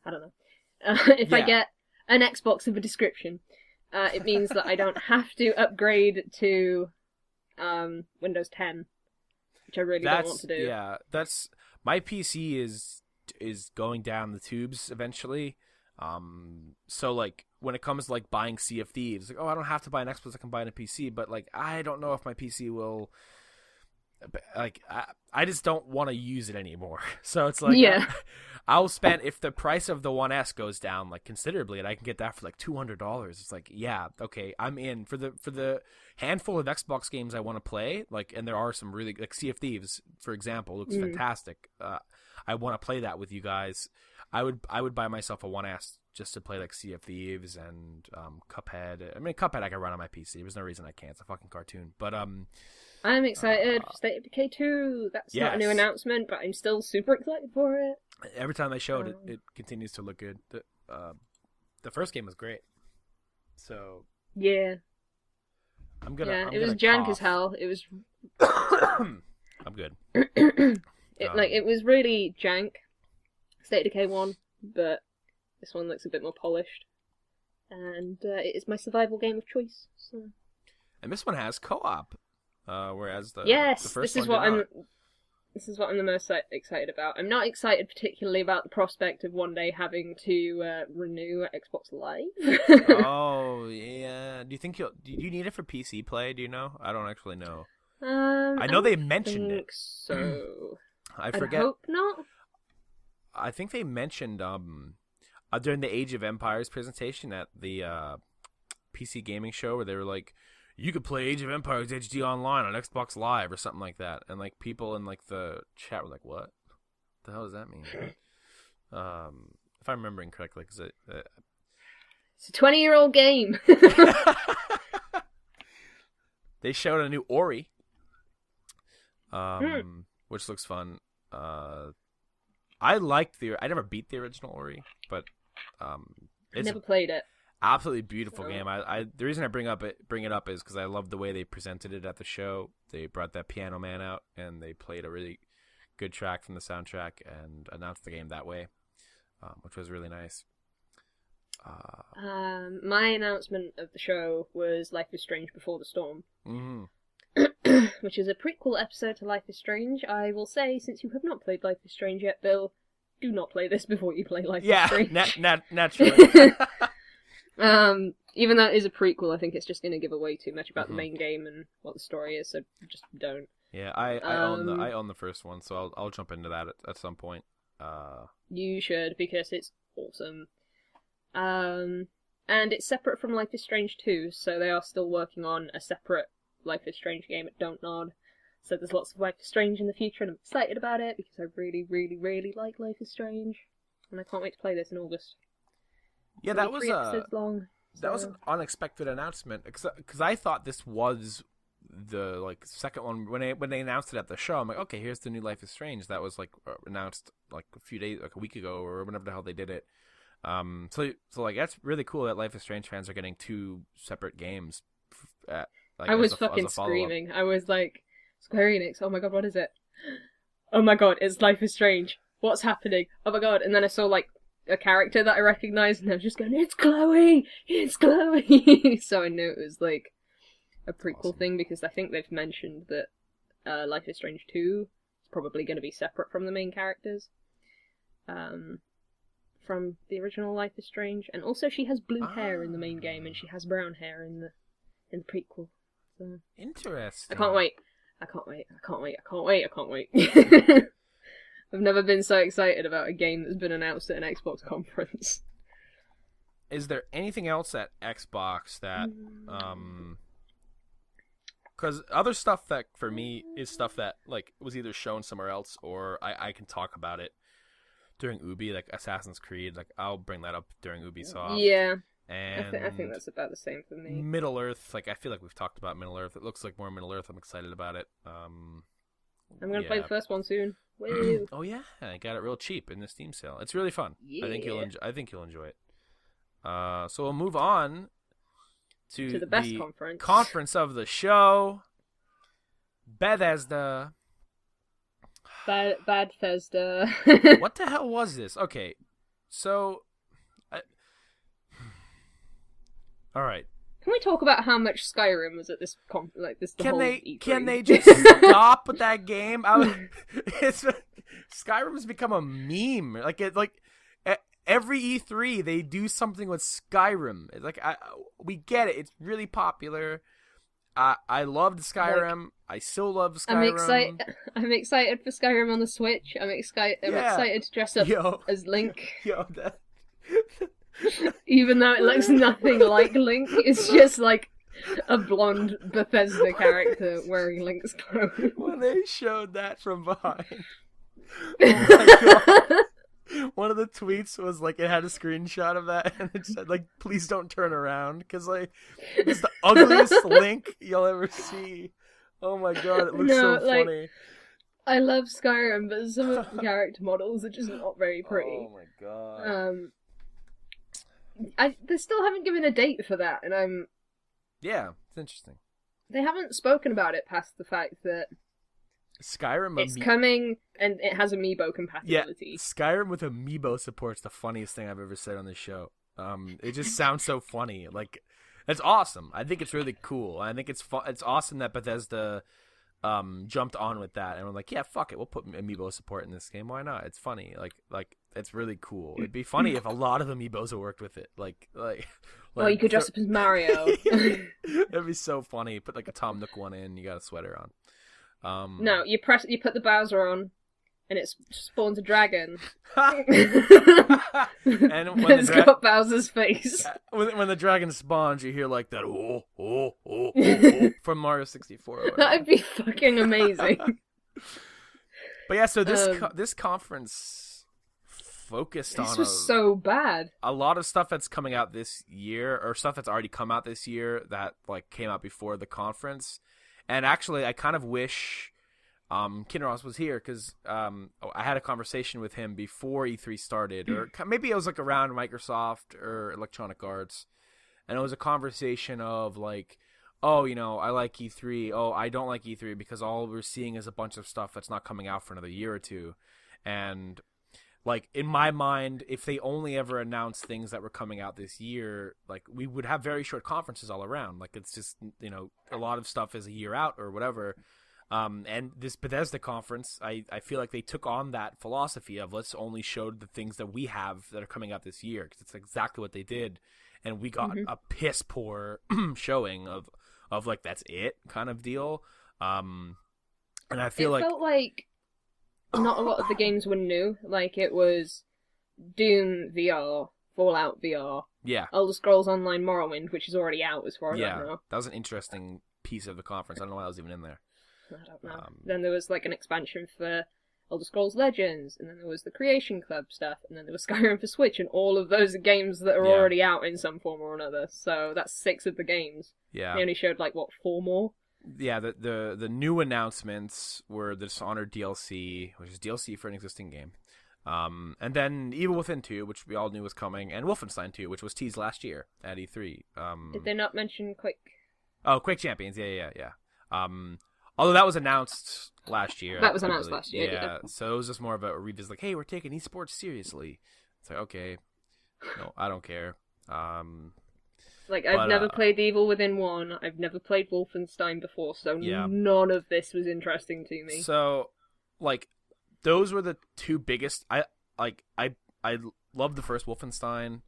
I don't know, if I get an Xbox of a description, it means that I don't have to upgrade to Windows 10, which I really don't want to do. Yeah, that's my PC is going down the tubes eventually. So like when it comes to like buying Sea of Thieves, like, oh, I don't have to buy an Xbox, I can buy a PC, but like I don't know if my PC will, like, I just don't want to use it anymore. So it's like, I'll spend, if the price of the One S goes down like considerably and I can get that for like $200, it's like, yeah, okay, I'm in for the handful of Xbox games I want to play. Like, and there are some really, like Sea of Thieves, for example, looks fantastic. I want to play that with you guys. I would buy myself a One S just to play like Sea of Thieves and Cuphead. I mean, Cuphead I can run on my PC. There's no reason I can't. It's a fucking cartoon. But I'm excited for State of Decay 2. That's not a new announcement, but I'm still super excited for it. Every time they show it, it continues to look good. The first game was great. So yeah, I'm gonna. It was jank as hell. It was. I'm good. It was really jank. State of Decay 1, but this one looks a bit more polished, and it is my survival game of choice. So. And this one has co-op. Whereas the first this is what I'm the most excited about. I'm not excited particularly about the prospect of one day having to renew Xbox Live. Oh yeah. Do you need it for PC play? Do you know? I don't actually know. I know they mentioned it. So I forget. I hope not. I think they mentioned during the Age of Empires presentation at the PC gaming show, where they were like, you could play Age of Empires HD online on Xbox Live or something like that. And like people in like the chat were like, what the hell does that mean? If I'm remembering correctly, because it's a 20-year-old game. They showed a new Ori, which looks fun. I never beat the original Ori, but I never played it. Absolutely beautiful game. The reason I bring it up is because I love the way they presented it at the show. They brought that Piano Man out and they played a really good track from the soundtrack and announced the game that way, which was really nice. My announcement of the show was Life is Strange Before the Storm, which is a prequel episode to Life is Strange. I will say, since you have not played Life is Strange yet, Bill, do not play this before you play Life is Strange. Naturally. Even though it is a prequel, I think it's just going to give away too much about the main game and what the story is, so just don't. Yeah, I own the first one, so I'll jump into that at some point. You should, because it's awesome. And it's separate from Life is Strange 2, so they are still working on a separate Life is Strange game at Don't Nod. So there's lots of Life is Strange in the future, and I'm excited about it, because I really, really, really like Life is Strange. And I can't wait to play this in August. Yeah, that was 3 episodes long. That was an unexpected announcement, because I thought this was the second one when they announced it at the show. I'm like, okay, here's the new Life is Strange that was announced a week ago or whenever the hell they did it. So that's really cool that Life is Strange fans are getting 2 separate games. I was fucking screaming. I was like, Square Enix, oh my god, what is it? Oh my god, it's Life is Strange. What's happening? Oh my god. And then I saw a character that I recognised, and I was just going, it's Chloe! It's Chloe! So I knew it was a prequel thing, because I think they've mentioned that Life is Strange 2 is probably going to be separate from the main characters. From the original Life is Strange. And also she has blue hair in the main game, and she has brown hair in the prequel. So interesting. I can't wait. I've never been so excited about a game that's been announced at an Xbox conference. Is there anything else at Xbox that because other stuff that for me is stuff that was either shown somewhere else or I can talk about it during Ubi, like Assassin's Creed, I'll bring that up during Ubisoft. Yeah. And I think that's about the same for me. Middle Earth, I feel like we've talked about Middle Earth. It looks like more Middle Earth. I'm excited about it. I'm gonna play the first one soon. Oh yeah, I got it real cheap in the Steam sale. It's really fun. Yeah. I think you'll enjoy it. So we'll move on to the best conference of the show. Bethesda. Bethesda. What the hell was this? Okay, so all right. Can we talk about how much Skyrim was at this E3? Can they just stop with that game? Skyrim's become a meme. Every E3 they do something with Skyrim. We get it. It's really popular. I loved Skyrim. I still love Skyrim. I'm excited for Skyrim on the Switch. I'm excited to dress up as Link. Even though it looks nothing like Link, it's just a blonde Bethesda character wearing Link's clothes. When they showed that from behind, oh my god! One of the tweets was it had a screenshot of that, and it said "Please don't turn around," because it's the ugliest Link you'll ever see. Oh my god, it looks so funny. I love Skyrim, but some of the character models are just not very pretty. Oh my god. They still haven't given a date for that, and yeah, it's interesting. They haven't spoken about it past the fact that Skyrim it's coming and it has amiibo compatibility. Yeah, Skyrim with amiibo support's the funniest thing I've ever said on this show. It just sounds so funny. It's awesome. I think it's really cool. I think it's it's awesome that Bethesda jumped on with that, and we're like, yeah, fuck it, we'll put amiibo support in this game. Why not? It's funny. It's really cool. It'd be funny if a lot of amiibos worked with it. You could dress up as Mario. That'd be so funny. Put a Tom Nook one in. You got a sweater on. No, you put the Bowser on, and it spawns a dragon. And when it's got Bowser's face. When the dragon spawns, you hear that oh from Mario 64. That'd be fucking amazing. But yeah, so this conference focused on. This was so bad. A lot of stuff that's coming out this year, or stuff that's already come out this year that came out before the conference. And actually, I kind of wish Kinross was here, because I had a conversation with him before E3 started, or maybe it was around Microsoft or Electronic Arts, and it was a conversation of oh, I like E3. Oh, I don't like E3 because all we're seeing is a bunch of stuff that's not coming out for another year or two. And in my mind, if they only ever announced things that were coming out this year, we would have very short conferences all around. It's just, a lot of stuff is a year out or whatever. And this Bethesda conference, I feel like they took on that philosophy of let's only show the things that we have that are coming out this year, because it's exactly what they did. And we got a piss poor showing of that's it kind of deal. And I feel it felt like not a lot of the games were new. Like, it was Doom VR, Fallout VR, yeah, Elder Scrolls Online Morrowind, which is already out as far as I know. that was an interesting piece of the conference. I don't know why that was even in there. I don't know. Then there was like an expansion for Elder Scrolls Legends, and then there was the Creation Club stuff, and then there was Skyrim for Switch, and all of those are games that are already out in some form or another. So that's 6 of the games. Yeah. They only showed like, what, 4 more? Yeah, the new announcements were the Dishonored DLC, which is DLC for an existing game. And then Evil Within 2, which we all knew was coming, and Wolfenstein 2, which was teased last year at E3. Did they not mention Quake? Oh, Quake Champions, yeah. Although that was announced last year. That was announced last year. Yeah, so it was just more of a revisit, like, hey, we're taking esports seriously. It's like, okay, no, I don't care. I've never played Evil Within 1, I've never played Wolfenstein before, so none of this was interesting to me. So, like, those were the 2 biggest. I loved the first Wolfenstein.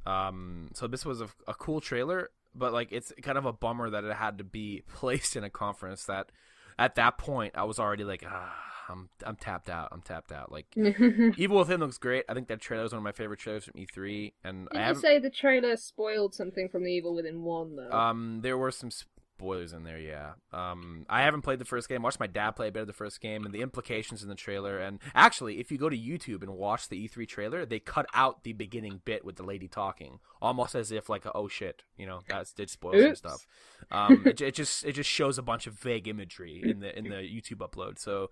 So this was a cool trailer, but like it's kind of a bummer that it had to be placed in a conference that at that point I was already like, I'm tapped out. Like, Evil Within looks great. I think that trailer was one of my favorite trailers from E3. And Did you say the trailer spoiled something from the Evil Within 1 though? There were some spoilers in there, yeah. I haven't played the first game. Watched my dad play a bit of the first game, and the implications in the trailer. And actually, if you go to YouTube and watch the E3 trailer, they cut out the beginning bit with the lady talking, almost as if like, oh shit, that did spoil some stuff. It just shows a bunch of vague imagery in the YouTube upload. So,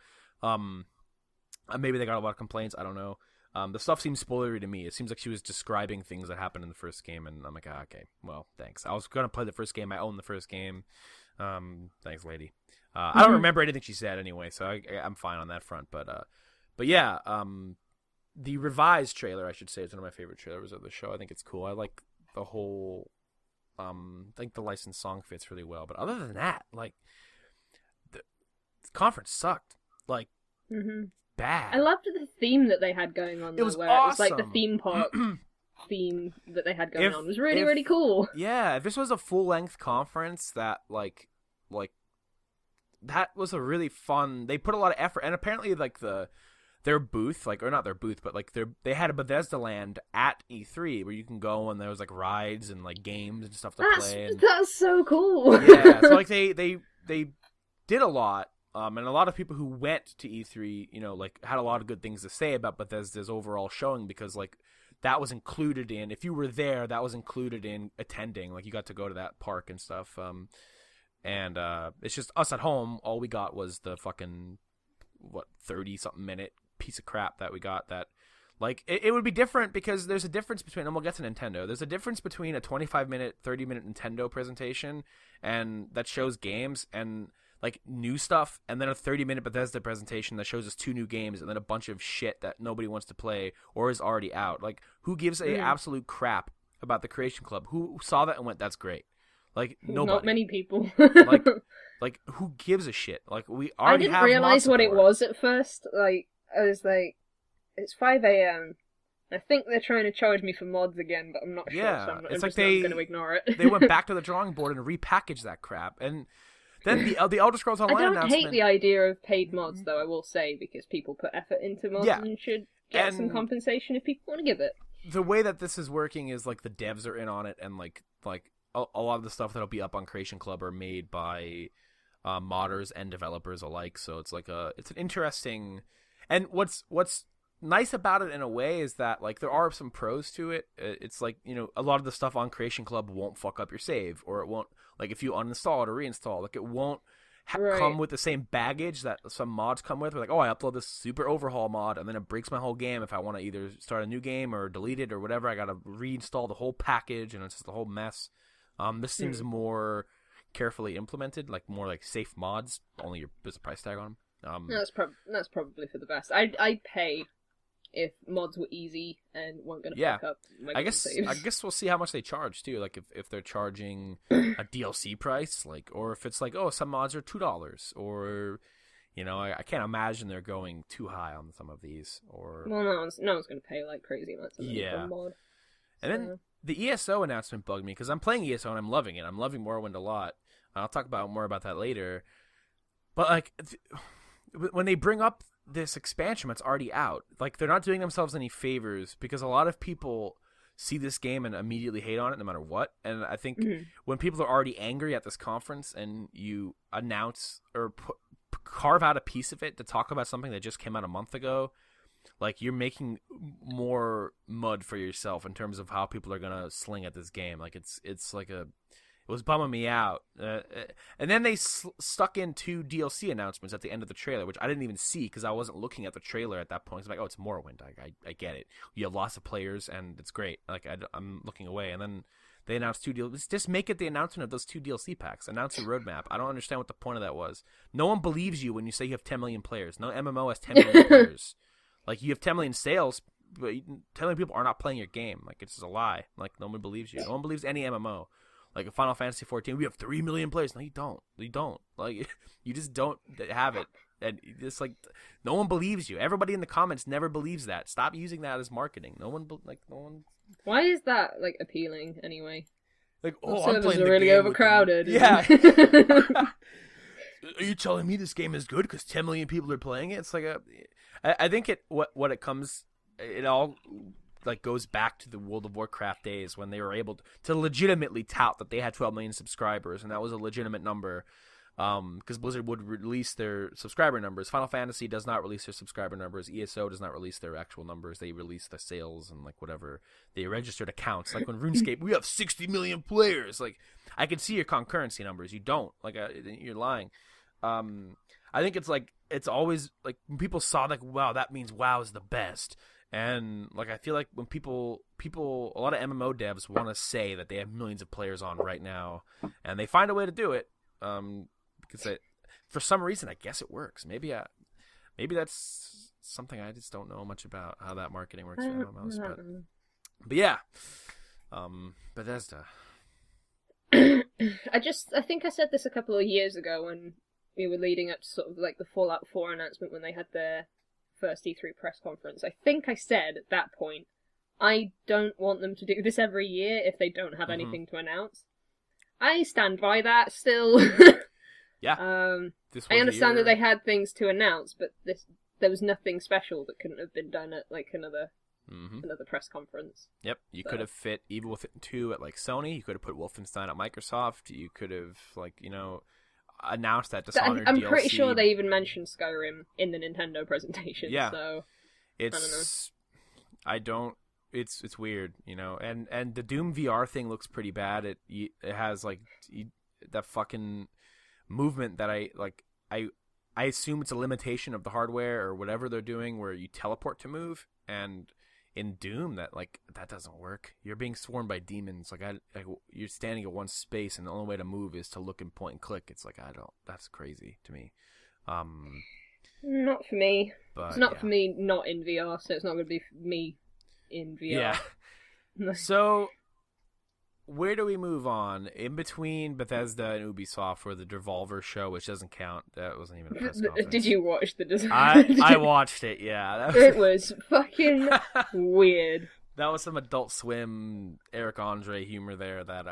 maybe they got a lot of complaints. I don't know. The stuff seems spoilery to me. It seems like she was describing things that happened in the first game, and I'm like, okay, well, thanks. I was going to play the first game. I own the first game. Thanks, lady. I don't remember anything she said anyway, so I'm fine on that front. But yeah, the revised trailer, I should say, is one of my favorite trailers of the show. I think it's cool. I like the whole, I think the licensed song fits really well. But other than that, like, the conference sucked. Like, bad. I loved the theme that they had going on. It was where awesome. It was like the theme park theme that they had going on. It was really, really cool. Yeah, if this was a full-length conference that, like, that was a really fun... They put a lot of effort, and apparently, like, their booth, like, or not their booth, but, like, they had a Bethesda land at E3 where you can go and there was, like, rides and, like, games and stuff to play. That's so cool. Yeah, so, like, they did a lot. And a lot of people who went to E3, like, had a lot of good things to say about Bethesda's overall showing because, like, that was included in, if you were there, that was included in attending. Like, you got to go to that park and stuff. And it's just us at home. All we got was the fucking, 30-something minute piece of crap that we got that, like, it would be different because there's a difference between, and we'll get to Nintendo, there's a difference between a 25-minute, 30-minute Nintendo presentation and that shows games and, like, new stuff, and then a 30-minute Bethesda presentation that shows us 2 new games and then a bunch of shit that nobody wants to play or is already out. Like, who gives a absolute crap about the Creation Club? Who saw that and went, that's great? Like, nobody. Not many people. like, who gives a shit? Like, we already have I didn't realize what it was at first. Like, I was like, it's 5 a.m. I think they're trying to charge me for mods again, but I'm not sure, so I'm just not going to ignore it. They went back to the drawing board and repackaged that crap, and... Then the Elder Scrolls Online announcement... I don't hate the idea of paid mods, though, I will say, because people put effort into mods and should get some compensation if people want to give it. The way that this is working is, like, the devs are in on it, and, like a lot of the stuff that'll be up on Creation Club are made by modders and developers alike, so it's like it's an interesting... And what's nice about it in a way is that, like, there are some pros to it. It's like, a lot of the stuff on Creation Club won't fuck up your save, or it won't, like, if you uninstall it or reinstall, like, it won't come with the same baggage that some mods come with. We're like, oh, I upload this super overhaul mod, and then it breaks my whole game if I want to either start a new game or delete it or whatever. I gotta reinstall the whole package, and it's just a whole mess. This seems more carefully implemented, like more like safe mods. Only there's a price tag on them. That's probably for the best. I'd pay if mods were easy and weren't going to fuck up my saves. I guess we'll see how much they charge too. Like if they're charging a DLC price, like, or if it's like, oh, some mods are $2, or I can't imagine they're going too high on some of these. Or well, no one's going to pay like crazy amounts of money for a mod. And then the ESO announcement bugged me because I'm playing ESO and I'm loving it. I'm loving Morrowind a lot. I'll talk more about that later. But like, when they bring up this expansion that's already out, like they're not doing themselves any favors, because a lot of people see this game and immediately hate on it no matter what. And I think when people are already angry at this conference and you announce or carve out a piece of it to talk about something that just came out a month ago, like you're making more mud for yourself in terms of how people are gonna sling at this game. Like it's like it was bumming me out. And then they stuck in 2 DLC announcements at the end of the trailer, which I didn't even see because I wasn't looking at the trailer at that point. I'm like, oh, it's Morrowind. I get it. You have lots of players, and it's great. Like I'm looking away. And then they announced 2 DLCs. Just make it the announcement of those 2 DLC packs. Announce your roadmap. I don't understand what the point of that was. No one believes you when you say you have 10 million players. No MMO has 10 million players. Like, you have 10 million sales, but 10 million people are not playing your game. Like, it's just a lie. Like, no one believes you. No one believes any MMO. Like, in Final Fantasy 14, we have 3 million players. No, you don't. You don't. Like, you just don't have it. And it's like, no one believes you. Everybody in the comments never believes that. Stop using that as marketing. No one. Why is that, like, appealing, anyway? Like, the servers are really overcrowded. Yeah. Are you telling me this game is good because 10 million people are playing it? It's like I think it all like goes back to the World of Warcraft days when they were able to legitimately tout that they had 12 million subscribers, and that was a legitimate number. Because Blizzard would release their subscriber numbers. Final Fantasy does not release their subscriber numbers. ESO does not release their actual numbers. They release the sales and like whatever they registered accounts. Like when RuneScape, we have 60 million players. Like I can see your concurrency numbers. You don't. Like you're lying. I think it's always like when people saw like, wow, that means WoW is the best. And like I feel like when people a lot of MMO devs want to say that they have millions of players on right now, and they find a way to do it. Because for some reason, I guess it works. Maybe that's something I just don't know much about how that marketing works for MMOs. But yeah, Bethesda. I think I said this a couple of years ago when we were leading up to sort of like the Fallout 4 announcement when they had their first E3 press conference. I think I said at that point, I don't want them to do this every year if they don't have anything to announce. I stand by that still. Yeah. I understand that they had things to announce, but there was nothing special that couldn't have been done at like another press conference. Yep. You could have fit Evil Within 2 at like Sony. You could have put Wolfenstein at Microsoft. You could have announced that Dishonored I'm DLC. pretty sure they even mentioned Skyrim in the Nintendo presentation. Yeah. So I don't know. It's weird, and the Doom VR thing looks pretty bad. It has like that fucking movement that I assume it's a limitation of the hardware or whatever they're doing where you teleport to move, and in Doom that doesn't work. You're being swarmed by demons. You're standing at one space and the only way to move is to look and point and click. It's like that's crazy to me. Not for me. But, it's not for me not in VR, so it's not going to be for me in VR. Yeah. So, where do we move on? In between Bethesda and Ubisoft for the Devolver show, which doesn't count. That wasn't even a press conference. Did you watch the I watched it, yeah. It was fucking weird. That was some Adult Swim, Eric Andre humor there that...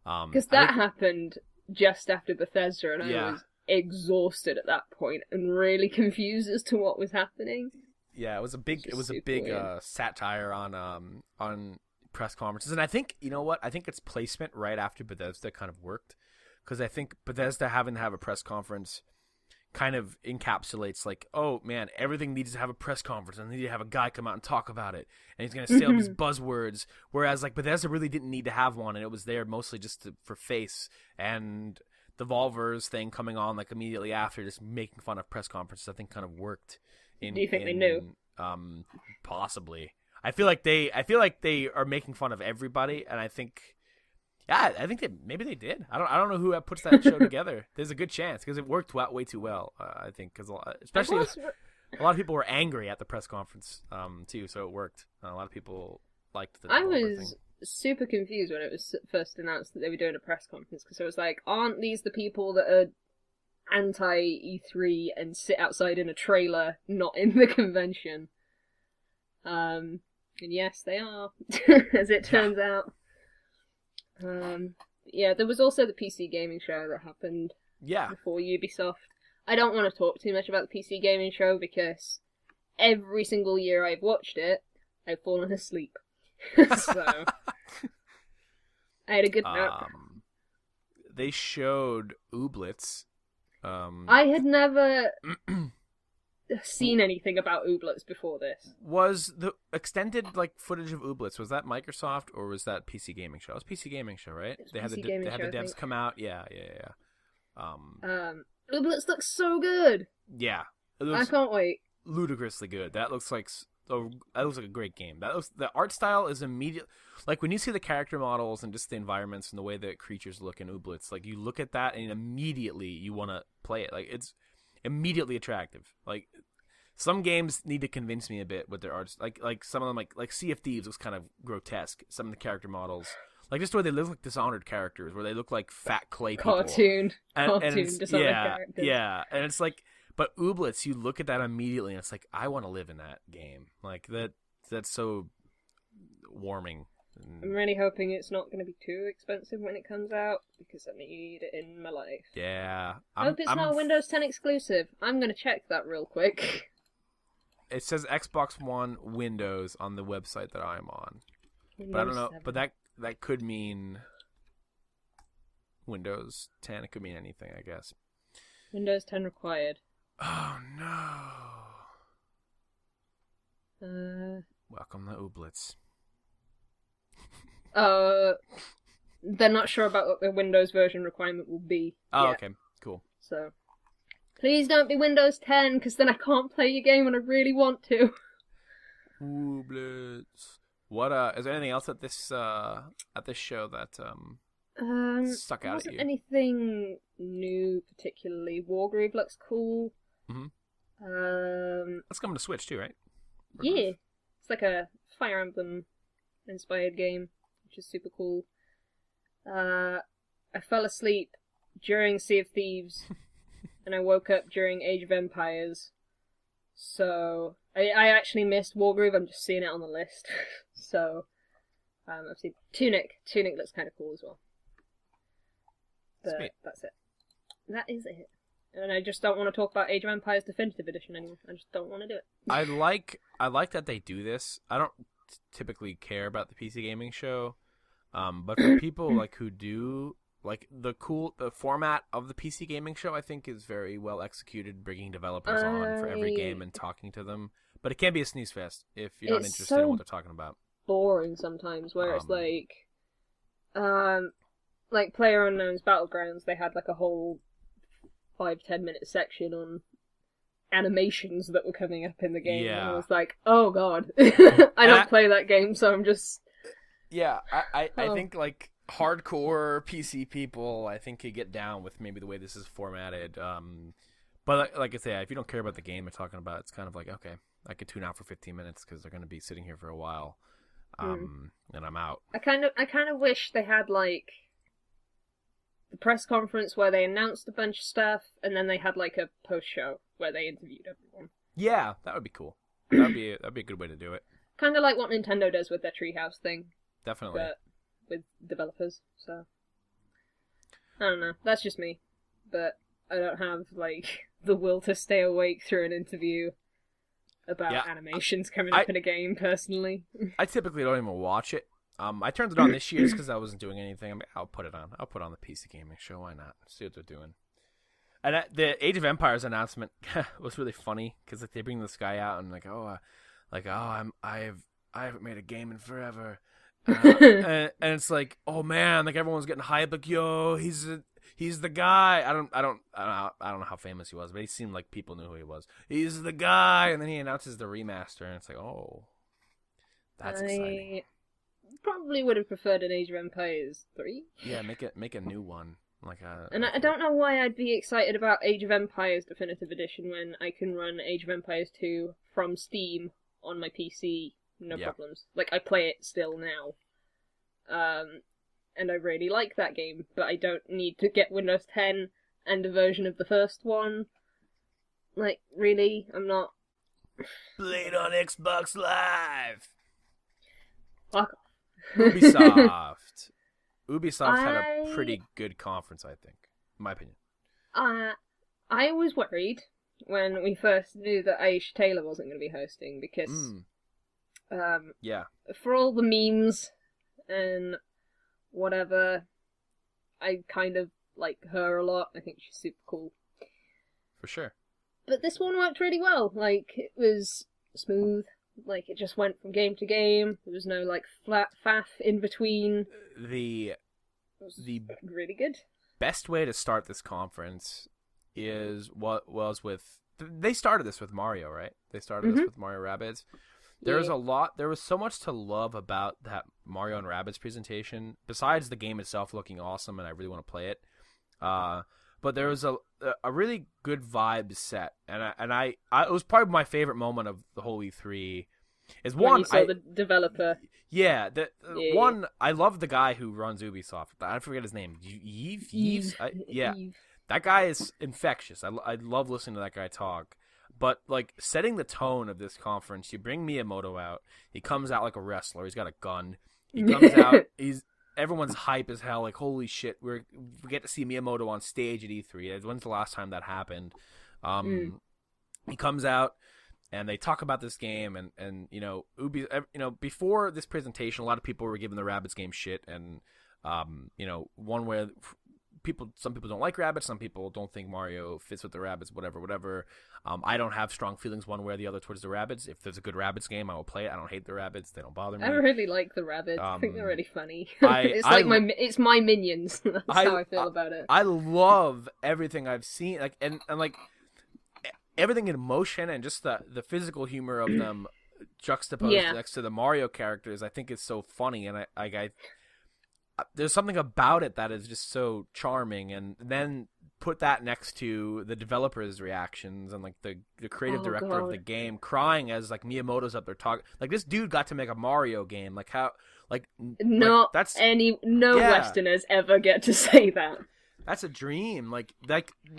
Because that happened just after Bethesda, and I was exhausted at that point and really confused as to what was happening. Yeah, it was a big satire on press conferences, and I think I think its placement right after Bethesda kind of worked, because I think Bethesda having to have a press conference kind of encapsulates like, oh man, everything needs to have a press conference and they need to have a guy come out and talk about it, and he's gonna say all these buzzwords, whereas like Bethesda really didn't need to have one, and it was there mostly just for face, and Devolver's thing coming on like immediately after, just making fun of press conferences, I think kind of worked. Do you think they knew? Possibly. I feel like they are making fun of everybody, and I think maybe they did. I don't know who puts that show together. There's a good chance because it worked way too well. I think because especially a lot of people were angry at the press conference too, so it worked. A lot of people liked the. I was super confused when it was first announced that they were doing a press conference, because I was like, aren't these the people that are anti-E3 and sit outside in a trailer, not in the convention? And yes, they are, as it turns out. Yeah, there was also the PC gaming show that happened before Ubisoft. I don't want to talk too much about the PC gaming show because every single year I've watched it, I've fallen asleep. So I had a good nap. They showed Ooblets. I had never seen anything about Ooblets before this. Was the extended footage of Ooblets, was that Microsoft or was that PC Gaming Show? It was PC Gaming Show, right? They had the devs come out. Yeah. Ooblets looks so good. Yeah, I can't wait. Ludicrously good. That looks like a great game. The art style is immediate. Like when you see the character models and just the environments and the way that creatures look in Ooblets, like you look at that and immediately you want to play it. Like it's immediately attractive. Like some games need to convince me a bit with their arts. Like some of them, like Sea of Thieves looks kind of grotesque. Some of the character models, like just the way they look like Dishonored characters, where they look like fat clay people. Cartoon Dishonored characters. Yeah, and it's like, but Ooblets, you look at that immediately, and it's like I want to live in that game. Like that's so warming. I'm really hoping it's not going to be too expensive when it comes out, because I need it in my life. Yeah. I hope it's not a Windows 10 exclusive. I'm going to check that real quick. It says Xbox One Windows on the website that I'm on. But I don't know. 7. But that could mean Windows 10. It could mean anything, I guess. Windows 10 required. Oh, no. Uh... Welcome to Ooblets. They're not sure about what the Windows version requirement will be. Oh, yet. okay. Cool. So, please don't be Windows 10, because then I can't play your game and I really want to. Ooblets. What, is there anything else at this show that, stuck out at you? Wasn't anything new particularly. Wargroove looks cool. Mm-hmm. That's coming to Switch too, right? Yeah. It's like a Fire Emblem inspired game, which is super cool. I fell asleep during Sea of Thieves, and I woke up during Age of Empires. So I actually missed Wargroove. I'm just seeing it on the list. So I've seen Tunic. Tunic looks kind of cool as well. But Sweet. That's it. That is it. And I just don't want to talk about Age of Empires Definitive Edition anymore. I just don't want to do it. I like that they do this. I don't typically care about the PC gaming show, but for people like who do, like the format of the PC gaming show, I think is very well executed, bringing developers on for every game and talking to them. But it can be a snooze fest if you're not interested in what they're talking about. Boring sometimes, where it's like PlayerUnknown's Battlegrounds, they had like a whole 5-10 minute section on animations that were coming up in the game, and I was like, oh god. I don't play that game, so I'm just... Yeah, I think like hardcore PC people, I think could get down with maybe the way this is formatted. But like I say, if you don't care about the game they're talking about, it's kind of like, okay, I could tune out for 15 minutes because they're going to be sitting here for a while, and I'm out. I kind of wish they had like the press conference where they announced a bunch of stuff, and then they had like a post show where they interviewed everyone. Yeah, that would be cool. That'd be a good way to do it. Kind of like what Nintendo does with their Treehouse thing. Definitely. But with developers, so I don't know. That's just me, but I don't have like the will to stay awake through an interview about animations coming up in a game. Personally, I typically don't even watch it. I turned it on this year just because I wasn't doing anything. I mean, I'll put it on. I'll put on the PC gaming show. Why not? See what they're doing. And the Age of Empires announcement was really funny because like, they bring this guy out and I haven't made a game in forever, and it's like, oh man, like everyone's getting hyped, like yo, he's the guy. I don't know how famous he was, but he seemed like people knew who he was. He's the guy, and then he announces the remaster, and it's like, oh, that's exciting. Probably would have preferred an Age of Empires 3. Yeah, make a new one. And I don't know why I'd be excited about Age of Empires Definitive Edition when I can run Age of Empires 2 from Steam on my PC, no problems. Like, I play it still now. And I really like that game, but I don't need to get Windows 10 and a version of the first one. Like, really? I'm not... Play it on Xbox Live! Fuck off. Ubisoft had a pretty good conference, I think, in my opinion. I was worried when we first knew that Aisha Taylor wasn't going to be hosting because, yeah, for all the memes and whatever, I kind of like her a lot. I think she's super cool. for sure. But this one worked really well. Like, it was smooth. Like, it just went from game to game. There was no, like, flat faff in between. The really good. best way to start this conference is what was with... They started this with Mario, right? They started this with Mario Rabbids. There was so much to love about that Mario and Rabbids presentation, besides the game itself looking awesome, and I really want to play it. But there was a really good vibe set, and I it was probably my favorite moment of the whole E3. Is when one you saw the developer. Yeah, one I love the guy who runs Ubisoft. I forget his name. Yves. That guy is infectious. I love listening to that guy talk. But like setting the tone of this conference, you bring Miyamoto out. He comes out like a wrestler. He's got a gun. He comes out. Everyone's hype as hell. Like, holy shit, we get to see Miyamoto on stage at E3. When's the last time that happened? He comes out, and they talk about this game, and before this presentation, a lot of people were giving the Rabbids game shit, and one where some people don't like Rabbids, some people don't think Mario fits with the Rabbids, whatever. I don't have strong feelings one way or the other towards the Rabbids. If there's a good Rabbids game, I will play it. I don't hate the Rabbids; they don't bother me. I really like the Rabbids. I think they're really funny. It's my minions. That's how I feel about it. I love everything I've seen, like and like everything in motion and just the physical humor of them juxtaposed next to the Mario characters. I think it's so funny, and I there's something about it that is just so charming, and then put that next to the developers' reactions and like the creative director of the game crying as like Miyamoto's up there talking. Like, this dude got to make a Mario game. Like, how Westerners ever get to say that. That's a dream. Like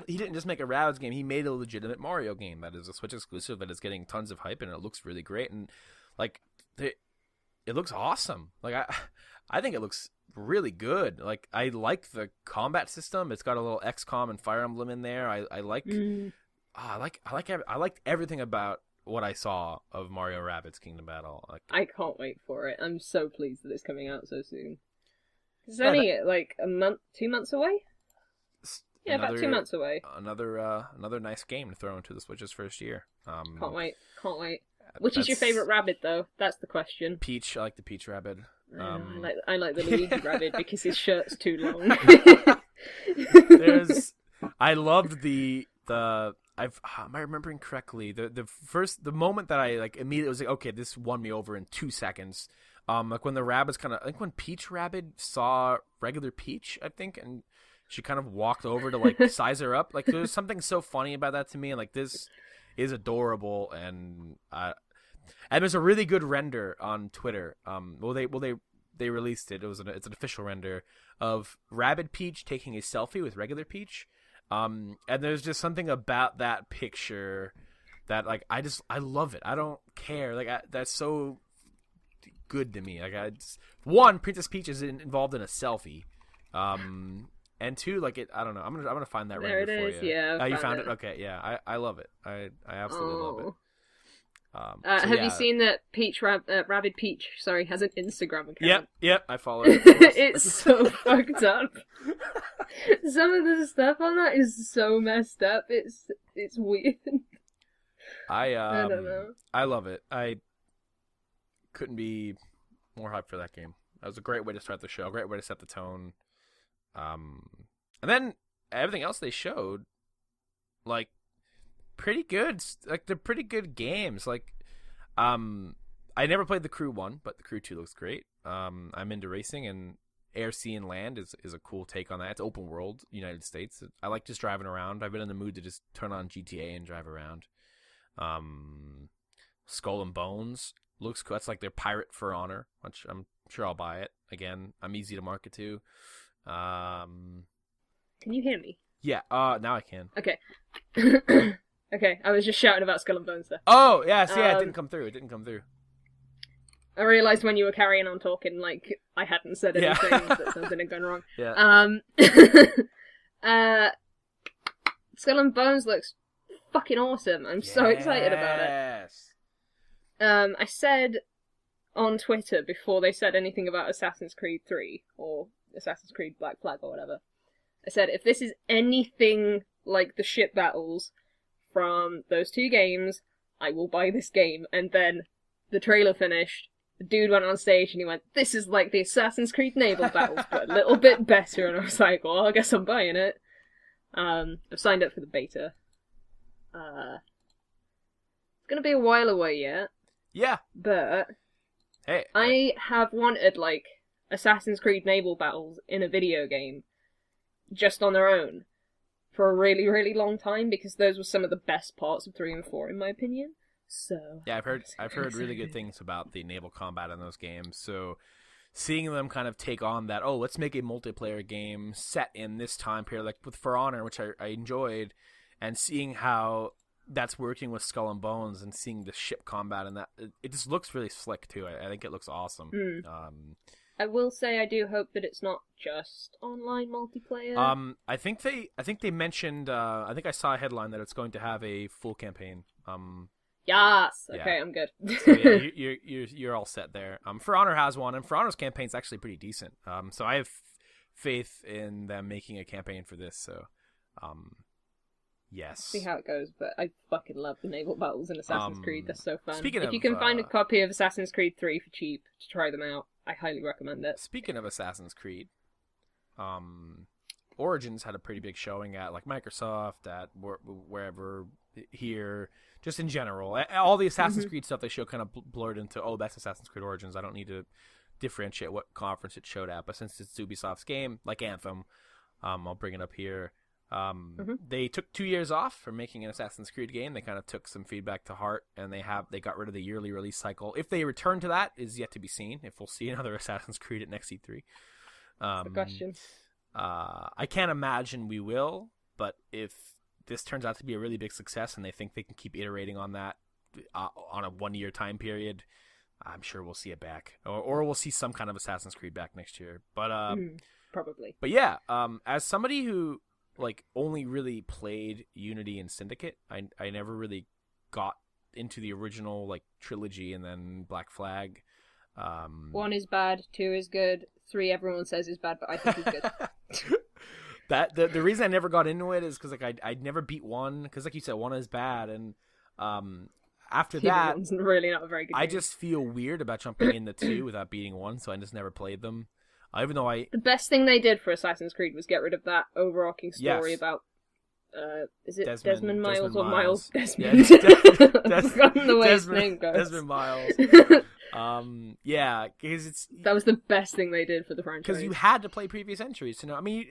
he didn't just make a Rabbids game; he made a legitimate Mario game that is a Switch exclusive that is getting tons of hype and it looks really great, and like it looks awesome. Like I think it looks really good. Like, I like the combat system. It's got a little XCOM and Fire Emblem in there. I liked everything about what I saw of Mario Rabbids Kingdom Battle. Like, I can't wait for it. I'm so pleased that it's coming out so soon. It's only like a month, 2 months away. Yeah, about 2 months away. Another nice game to throw into the Switch's first year. Can't wait. Which is your favorite Rabbid, though? That's the question. Peach. I like the Peach Rabbid. I like the Luigi Rabbid because his shirt's too long. I loved am I remembering correctly? The moment that I like immediately was like, okay, this won me over in 2 seconds. Like when the Rabbids I think when Peach Rabbid saw regular Peach, I think, and she kind of walked over to like size her up. Like, there's something so funny about that to me, and like, this is adorable, and there's a really good render on Twitter. They released it. It's an official render of Rabbid Peach taking a selfie with regular Peach. And there's just something about that picture that like I love it. I don't care. Like, that's so good to me. Like, one, Princess Peach is involved in a selfie. And two, like, I don't know. I'm gonna find that render for you. Yeah. You found it? Okay, yeah. I love it. I absolutely love it. Have you seen that Rabbid Peach, has an Instagram account? Yep, I follow it. It's so fucked up. Some of the stuff on that is so messed up. It's weird. I don't know. I love it. I couldn't be more hyped for that game. That was a great way to start the show. A great way to set the tone. And then everything else they showed, like, pretty good. Like, they're pretty good games. Like, I never played the Crew 1, but the Crew 2 looks great. I'm into racing, and Air, Sea, and Land is a cool take on that. It's open world, United States. I like just driving around. I've been in the mood to just turn on GTA and drive around. Skull and Bones looks cool. That's like their Pirate for Honor, which I'm sure I'll buy it. Again, I'm easy to market to. Can you hear me? Yeah, now I can. Okay. Okay, I was just shouting about Skull and Bones there. Oh, yeah, it didn't come through. I realised when you were carrying on talking, like, I hadn't said anything, that something had gone wrong. Yeah. Skull and Bones looks fucking awesome. I'm so excited about it. Yes. I said on Twitter before they said anything about Assassin's Creed 3 or Assassin's Creed Black Flag or whatever. I said, if this is anything like the ship battles from those two games, I will buy this game. And then the trailer finished, the dude went on stage and he went, this is like the Assassin's Creed naval battles, but a little bit better. And I was like, well, I guess I'm buying it. I've signed up for the beta. It's gonna be a while away yet. Yeah. But hey, I have wanted, like, Assassin's Creed naval battles in a video game just on their own for a really, really long time, because those were some of the best parts of 3 and 4, in my opinion. So yeah, I've heard really good things about the naval combat in those games. So seeing them kind of take on that, oh, let's make a multiplayer game set in this time period, like with For Honor, which I enjoyed, and seeing how that's working with Skull and Bones and seeing the ship combat and that, it just looks really slick too. I think it looks awesome. I will say I do hope that it's not just online multiplayer. I think they mentioned. I think I saw a headline that it's going to have a full campaign. Yes. Yeah. Okay, I'm good. So yeah, you're all set there. For Honor has one, and For Honor's campaign's actually pretty decent. So I have faith in them making a campaign for this. So, yes. See how it goes, but I fucking love the naval battles in Assassin's Creed. They're so fun. If you can find a copy of Assassin's Creed 3 for cheap to try them out, I highly recommend it. Speaking of Assassin's Creed, Origins had a pretty big showing at like Microsoft, at wherever here, just in general. All the Assassin's Creed stuff they show kind of blurred into, oh, that's Assassin's Creed Origins. I don't need to differentiate what conference it showed at, but since it's Ubisoft's game, like Anthem, I'll bring it up here. They took 2 years off from making an Assassin's Creed game. They kind of took some feedback to heart, and they got rid of the yearly release cycle. If they return to that is yet to be seen. If we'll see another Assassin's Creed at next E3, that's the question. I can't imagine we will, but if this turns out to be a really big success and they think they can keep iterating on that on a 1 year time period, I'm sure we'll see it back, or we'll see some kind of Assassin's Creed back next year. But probably. But yeah, as somebody who like only really played Unity and Syndicate, I never really got into the original like trilogy and then Black Flag. 1 is bad, 2 is good, 3 everyone says is bad, but I think is good. That the reason I never got into it is because like I'd never beat 1, because like you said, 1 is bad, and after that, one's really not a very good game. I just feel weird about jumping into 2 without beating 1, so I just never played them. Even though the best thing they did for Assassin's Creed was get rid of that overarching story about is it Desmond Miles or Miles Desmond? Yeah, I've forgotten the way his name goes. Desmond Miles. Yeah, because that was the best thing they did for the franchise. Because you had to play previous entries to know. I mean,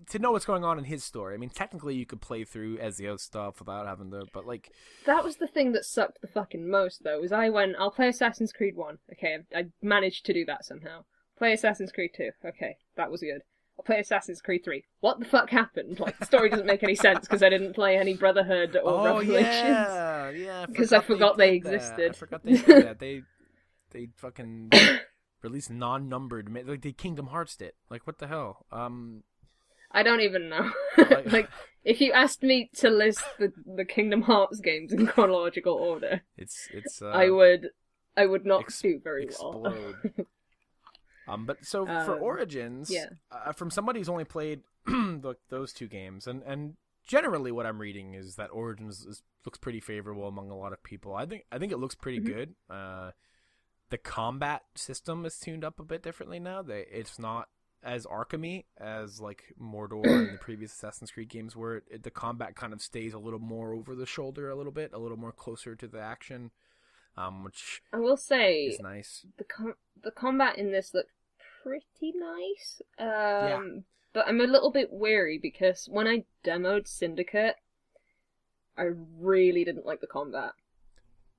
to know what's going on in his story. I mean, technically you could play through Ezio's stuff without having to, but like that was the thing that sucked the fucking most, though. Was I went, I'll play Assassin's Creed 1. Okay, I managed to do that somehow. Play Assassin's Creed 2. Okay, that was good. I'll play Assassin's Creed 3. What the fuck happened? Like, the story doesn't make any sense because I didn't play any Brotherhood or Revelations. Yeah. Because I forgot they existed. I forgot they did that. They fucking released non-numbered, like they Kingdom Hearts it. Like, what the hell? I don't even know. Like, if you asked me to list the Kingdom Hearts games in chronological order, it's I would not do very well. But so for Origins, from somebody who's only played those 2 games, and generally what I'm reading is that Origins looks pretty favorable among a lot of people. I think it looks pretty good. The combat system is tuned up a bit differently now. It's not as Arkham-y as like Mordor and the previous Assassin's Creed games, where the combat kind of stays a little more over the shoulder, a little more closer to the action. Which I will say is nice. The combat in this looked pretty nice. But I'm a little bit wary because when I demoed Syndicate, I really didn't like the combat.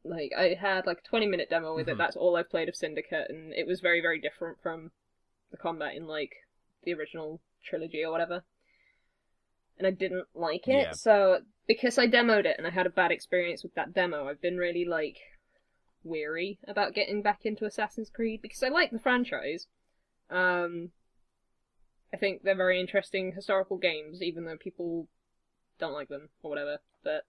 Like, I had like a 20-minute demo with it. That's all I've played of Syndicate, and it was very, very different from the combat in like the original trilogy or whatever. And I didn't like it. Yeah. So because I demoed it and I had a bad experience with that demo, I've been really like weary about getting back into Assassin's Creed because I like the franchise. I think they're very interesting historical games, even though people don't like them or whatever. But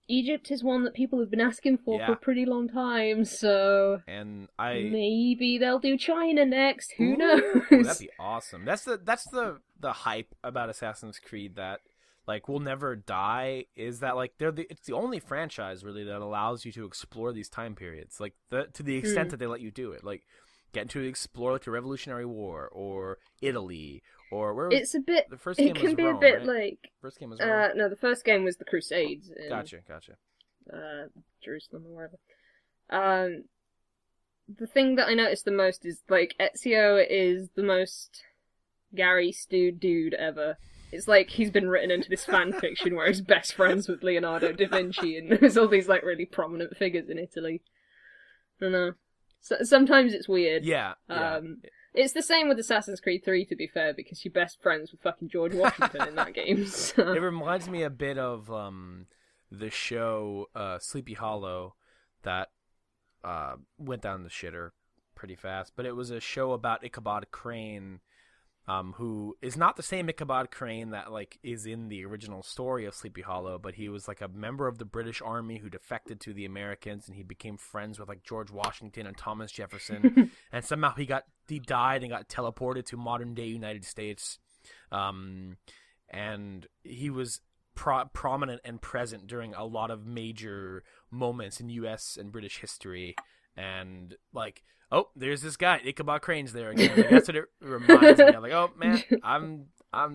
Egypt is one that people have been asking for a pretty long time, so maybe they'll do China next. Who knows? That'd be awesome. That's the hype about Assassin's Creed that like will never die. Is that like it's the only franchise really that allows you to explore these time periods, like to the extent that they let you do it, like get to explore like the Revolutionary War or Italy. Or where was, it's a bit. The first game it can was be Rome, a bit right? like. First game was Rome. No, the first game was the Crusades. In, Gotcha. Jerusalem or wherever. The thing that I noticed the most is like Ezio is the most Gary stewed dude ever. It's like he's been written into this fan fiction where he's best friends with Leonardo da Vinci, and there's all these like really prominent figures in Italy. I don't know. So, sometimes it's weird. Yeah. It's the same with Assassin's Creed 3, to be fair, because you're best friends with fucking George Washington in that game. So. It reminds me a bit of the show Sleepy Hollow that went down the shitter pretty fast. But it was a show about Ichabod Crane, who is not the same Ichabod Crane that like is in the original story of Sleepy Hollow, but he was like a member of the British Army who defected to the Americans, and he became friends with like George Washington and Thomas Jefferson, and somehow he died and got teleported to modern day United States, and he was prominent and present during a lot of major moments in U.S. and British history, and like. Oh, there's this guy, Ichabod Crane's there again. Like, that's what it reminds me of. Like, oh man, I'm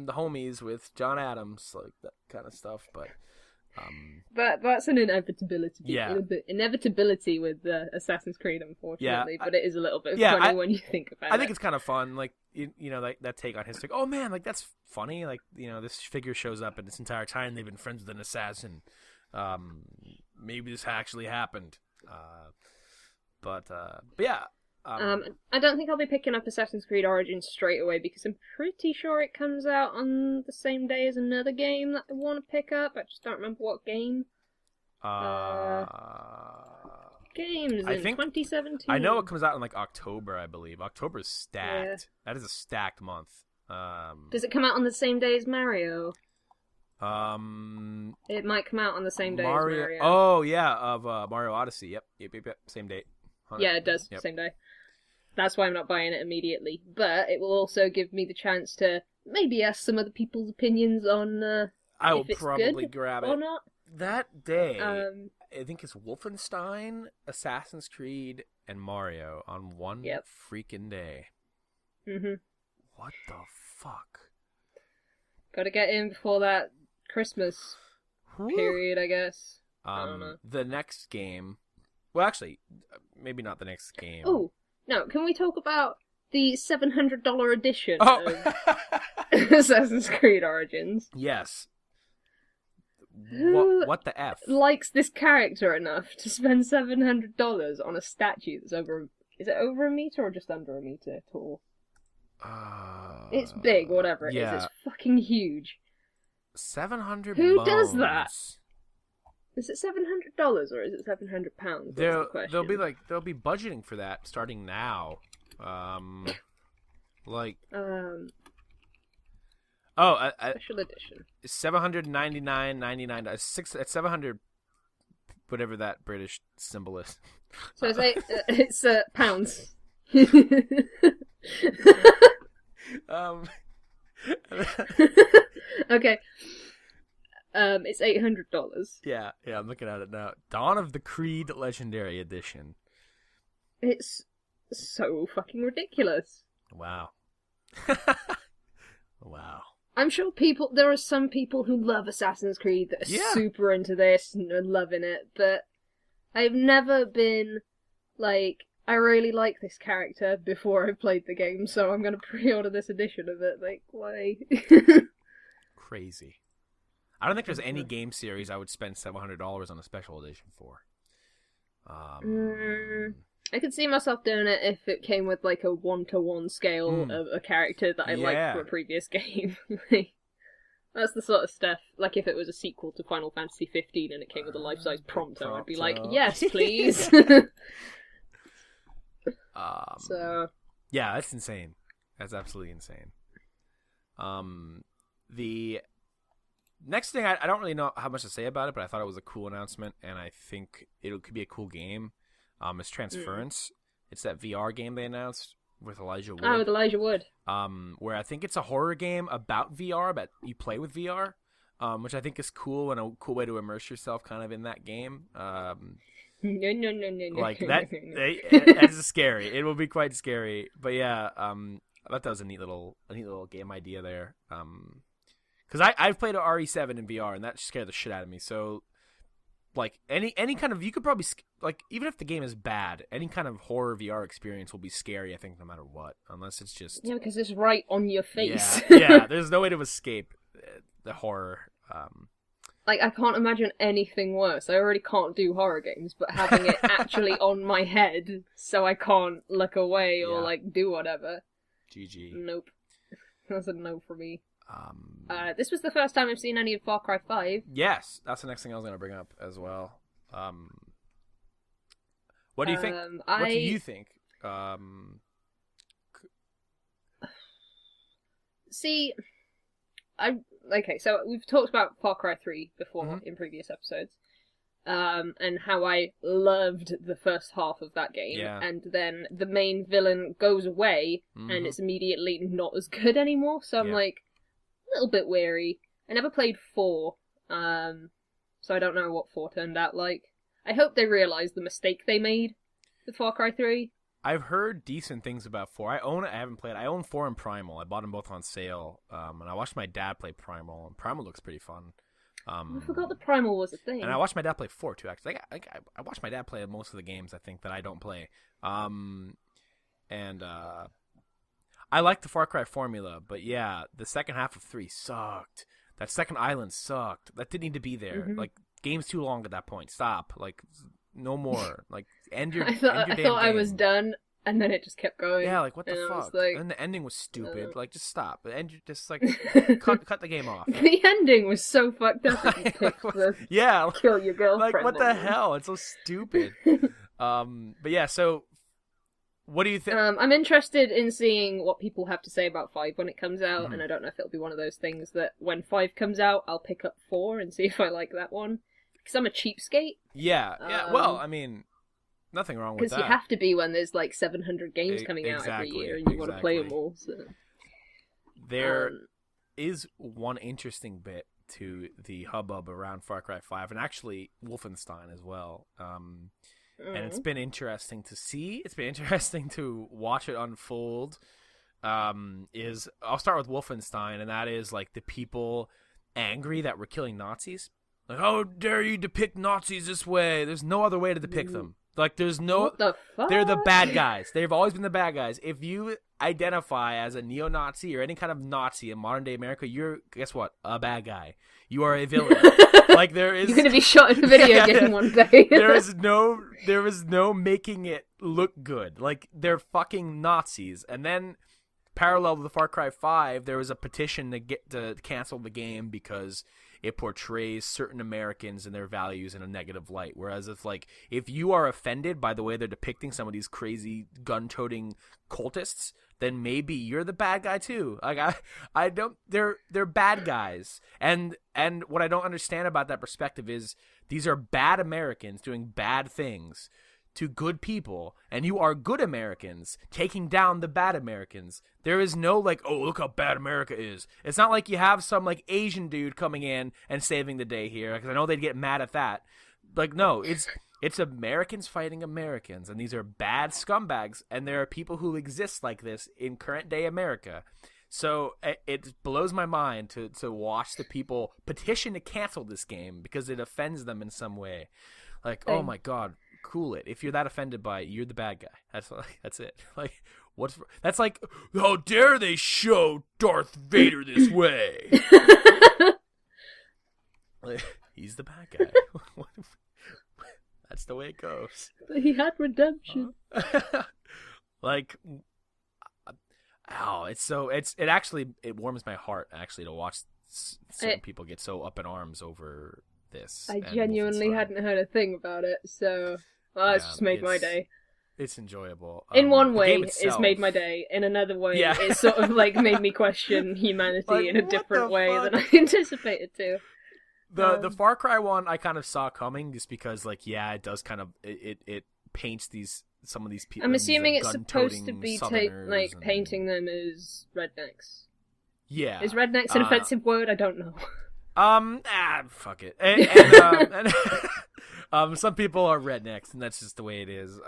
the homies with John Adams, like that kind of stuff. But that's an inevitability. Yeah. Inevitability with Assassin's Creed, unfortunately. But it is a little bit funny when you think about it. I think it's kind of fun, like you know, like that take on history. Like, oh man, like that's funny. Like you know, this figure shows up, and this entire time they've been friends with an assassin. Maybe this actually happened. But yeah. I don't think I'll be picking up Assassin's Creed Origins straight away because I'm pretty sure it comes out on the same day as another game that I want to pick up. I just don't remember what game. Games in 2017. I know it comes out in like October, I believe. October is stacked. Yeah. That is a stacked month. Does it come out on the same day as Mario? It might come out on the same day as Mario. Oh yeah, of Mario Odyssey. Yep. Same date. Yeah, it does. Yep. Same day. That's why I'm not buying it immediately. But it will also give me the chance to maybe ask some other people's opinions on I will if it's probably good grab it or not. That day. I think it's Wolfenstein, Assassin's Creed, and Mario on one freaking day. Mhm. What the fuck? Got to get in before that Christmas period, I guess. I don't know. The next game. Well, actually, maybe not the next game. Oh, no. Can we talk about the $700 edition of Assassin's Creed Origins? Yes. Who what the F? Likes this character enough to spend $700 on a statue that's over... Is it over a meter or just under a meter tall? It's big, whatever it is. It's fucking huge. 700 Who bones. does that? Is it $700 or is it £700? They'll be budgeting for that starting now. Special edition. $799.99. It's 700, whatever that British symbol is. So it's pounds. Okay. It's $800. Yeah, I'm looking at it now. Dawn of the Creed Legendary Edition. It's so fucking ridiculous. Wow. Wow. I'm sure there are some people who love Assassin's Creed that are super into this and are loving it, but I've never been like, I really like this character before I played the game, so I'm gonna pre-order this edition of it. Like, why? Crazy. I don't think there's any game series I would spend $700 on a special edition for. I could see myself doing it if it came with like a 1-to-1 scale of a character that I liked from a previous game. That's the sort of stuff. Like if it was a sequel to Final Fantasy 15 and it came with a life-size Prompto, I'd be like, yes, please. So yeah, that's insane. That's absolutely insane. next thing, I don't really know how much to say about it, but I thought it was a cool announcement, and I think it could be a cool game. Is Transference. It's that VR game they announced with Elijah Wood. Oh, with Elijah Wood. Where I think it's a horror game about VR, but you play with VR, which I think is cool and a cool way to immerse yourself kind of in that game. No. Like that, it's scary. It will be quite scary. But yeah, I thought that was a neat little game idea there. Because I've played an RE7 in VR, and that scared the shit out of me. So, like any kind of, you could probably like, even if the game is bad, any kind of horror VR experience will be scary. I think no matter what, unless it's just because it's right on your face. Yeah. There's no way to escape the horror. Like, I can't imagine anything worse. I already can't do horror games, but having it actually on my head, so I can't look away or like do whatever. GG. Nope. That's a no for me. This was the first time I've seen any of Far Cry 5. Yes, that's the next thing I was going to bring up as well. What do you think? What do you think? See, okay, so we've talked about Far Cry 3 before in previous episodes, and how I loved the first half of that game, and then the main villain goes away, and it's immediately not as good anymore, so I'm like, a little bit wary. I never played 4, so I don't know what 4 turned out like. I hope they realised the mistake they made with Far Cry 3. I've heard decent things about 4. I own it. I haven't played. I own 4 and Primal. I bought them both on sale, and I watched my dad play Primal, and Primal looks pretty fun. I forgot the Primal was a thing. And I watched my dad play 4 too. Actually, I watched my dad play most of the games I think that I don't play. I like the Far Cry formula, but yeah, the second half of 3 sucked. That second island sucked. That didn't need to be there. Like, game's too long at that point. Stop. Like, no more. Like, end your. I thought I was done, and then it just kept going. Yeah, like what the fuck? Like, and the ending was stupid. Like, just stop. Just like cut the game off. The ending was so fucked up. If you picked the kill your girlfriend. Like, what the hell? It's so stupid. But yeah, so. What do you think? I'm interested in seeing what people have to say about 5 when it comes out, and I don't know if it'll be one of those things that when 5 comes out, I'll pick up 4 and see if I like that one. Because I'm a cheapskate. Yeah. Well, I mean, nothing wrong with that. Because you have to be when there's like 700 games coming out every year, and you want to play them all. So. There is one interesting bit to the hubbub around Far Cry 5, and actually Wolfenstein as well. And it's been interesting to see. It's been interesting to watch it unfold. I'll start with Wolfenstein, and that is like the people angry that we're killing Nazis. Like, how dare you depict Nazis this way? There's no other way to depict them. Like, there's no. What the fuck? They're the bad guys. They've always been the bad guys. If you identify as a neo-Nazi or any kind of Nazi in modern day America, you're, guess what? A bad guy. You are a villain. Like, there is. You're gonna be shot in a video game one day. there is no making it look good. Like, they're fucking Nazis. And then, parallel to the Far Cry 5, there was a petition to cancel the game because it portrays certain Americans and their values in a negative light. Whereas if you are offended by the way they're depicting some of these crazy gun-toting cultists, then maybe you're the bad guy too. Like, I don't. They're bad guys, and what I don't understand about that perspective is these are bad Americans doing bad things to good people, and you are good Americans taking down the bad Americans. There is no like, oh, look how bad America is. It's not like you have some like Asian dude coming in and saving the day here, because I know they'd get mad at that. Like, no, it's Americans fighting Americans, and these are bad scumbags, and there are people who exist like this in current day America. So it blows my mind to watch the people petition to cancel this game because it offends them in some way. Like, oh my god, cool it. If you're that offended by it, you're the bad guy. That's it. Like, that's like, how dare they show Darth Vader this way? Like, he's the bad guy. That's the way it goes. But he had redemption. Like, oh, it warms my heart actually to watch certain people get so up in arms over this. I genuinely hadn't heard a thing about it, so it's just made my day. It's enjoyable. In one the way, game it's itself, made my day. In another way, Yeah. it's sort of like made me question humanity Like, in a what different the way fuck? than I anticipated to. The Far Cry one I kind of saw coming just because like it does kind of it paints some of these people. I'm assuming these, it's like, supposed to gun-toting be Southerners and- painting them as rednecks. Yeah. Is rednecks an offensive word? I don't know. Fuck it. And some people are rednecks, and that's just the way it is.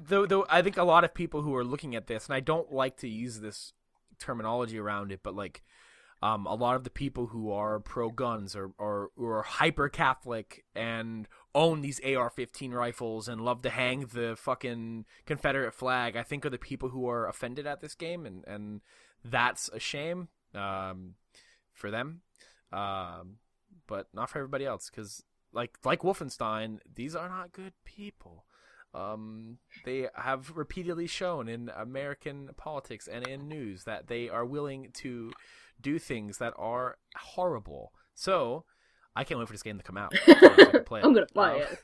Though I think a lot of people who are looking at this, and I don't like to use this terminology around it, but like, a lot of the people who are pro guns or who are hyper Catholic and own these AR-15 rifles and love to hang the fucking Confederate flag, I think are the people who are offended at this game, and that's a shame for them. But not for everybody else, because like Wolfenstein, these are not good people. They have repeatedly shown in American politics and in news that they are willing to do things that are horrible. So I can't wait for this game to come out. So I can play it. I'm gonna play it.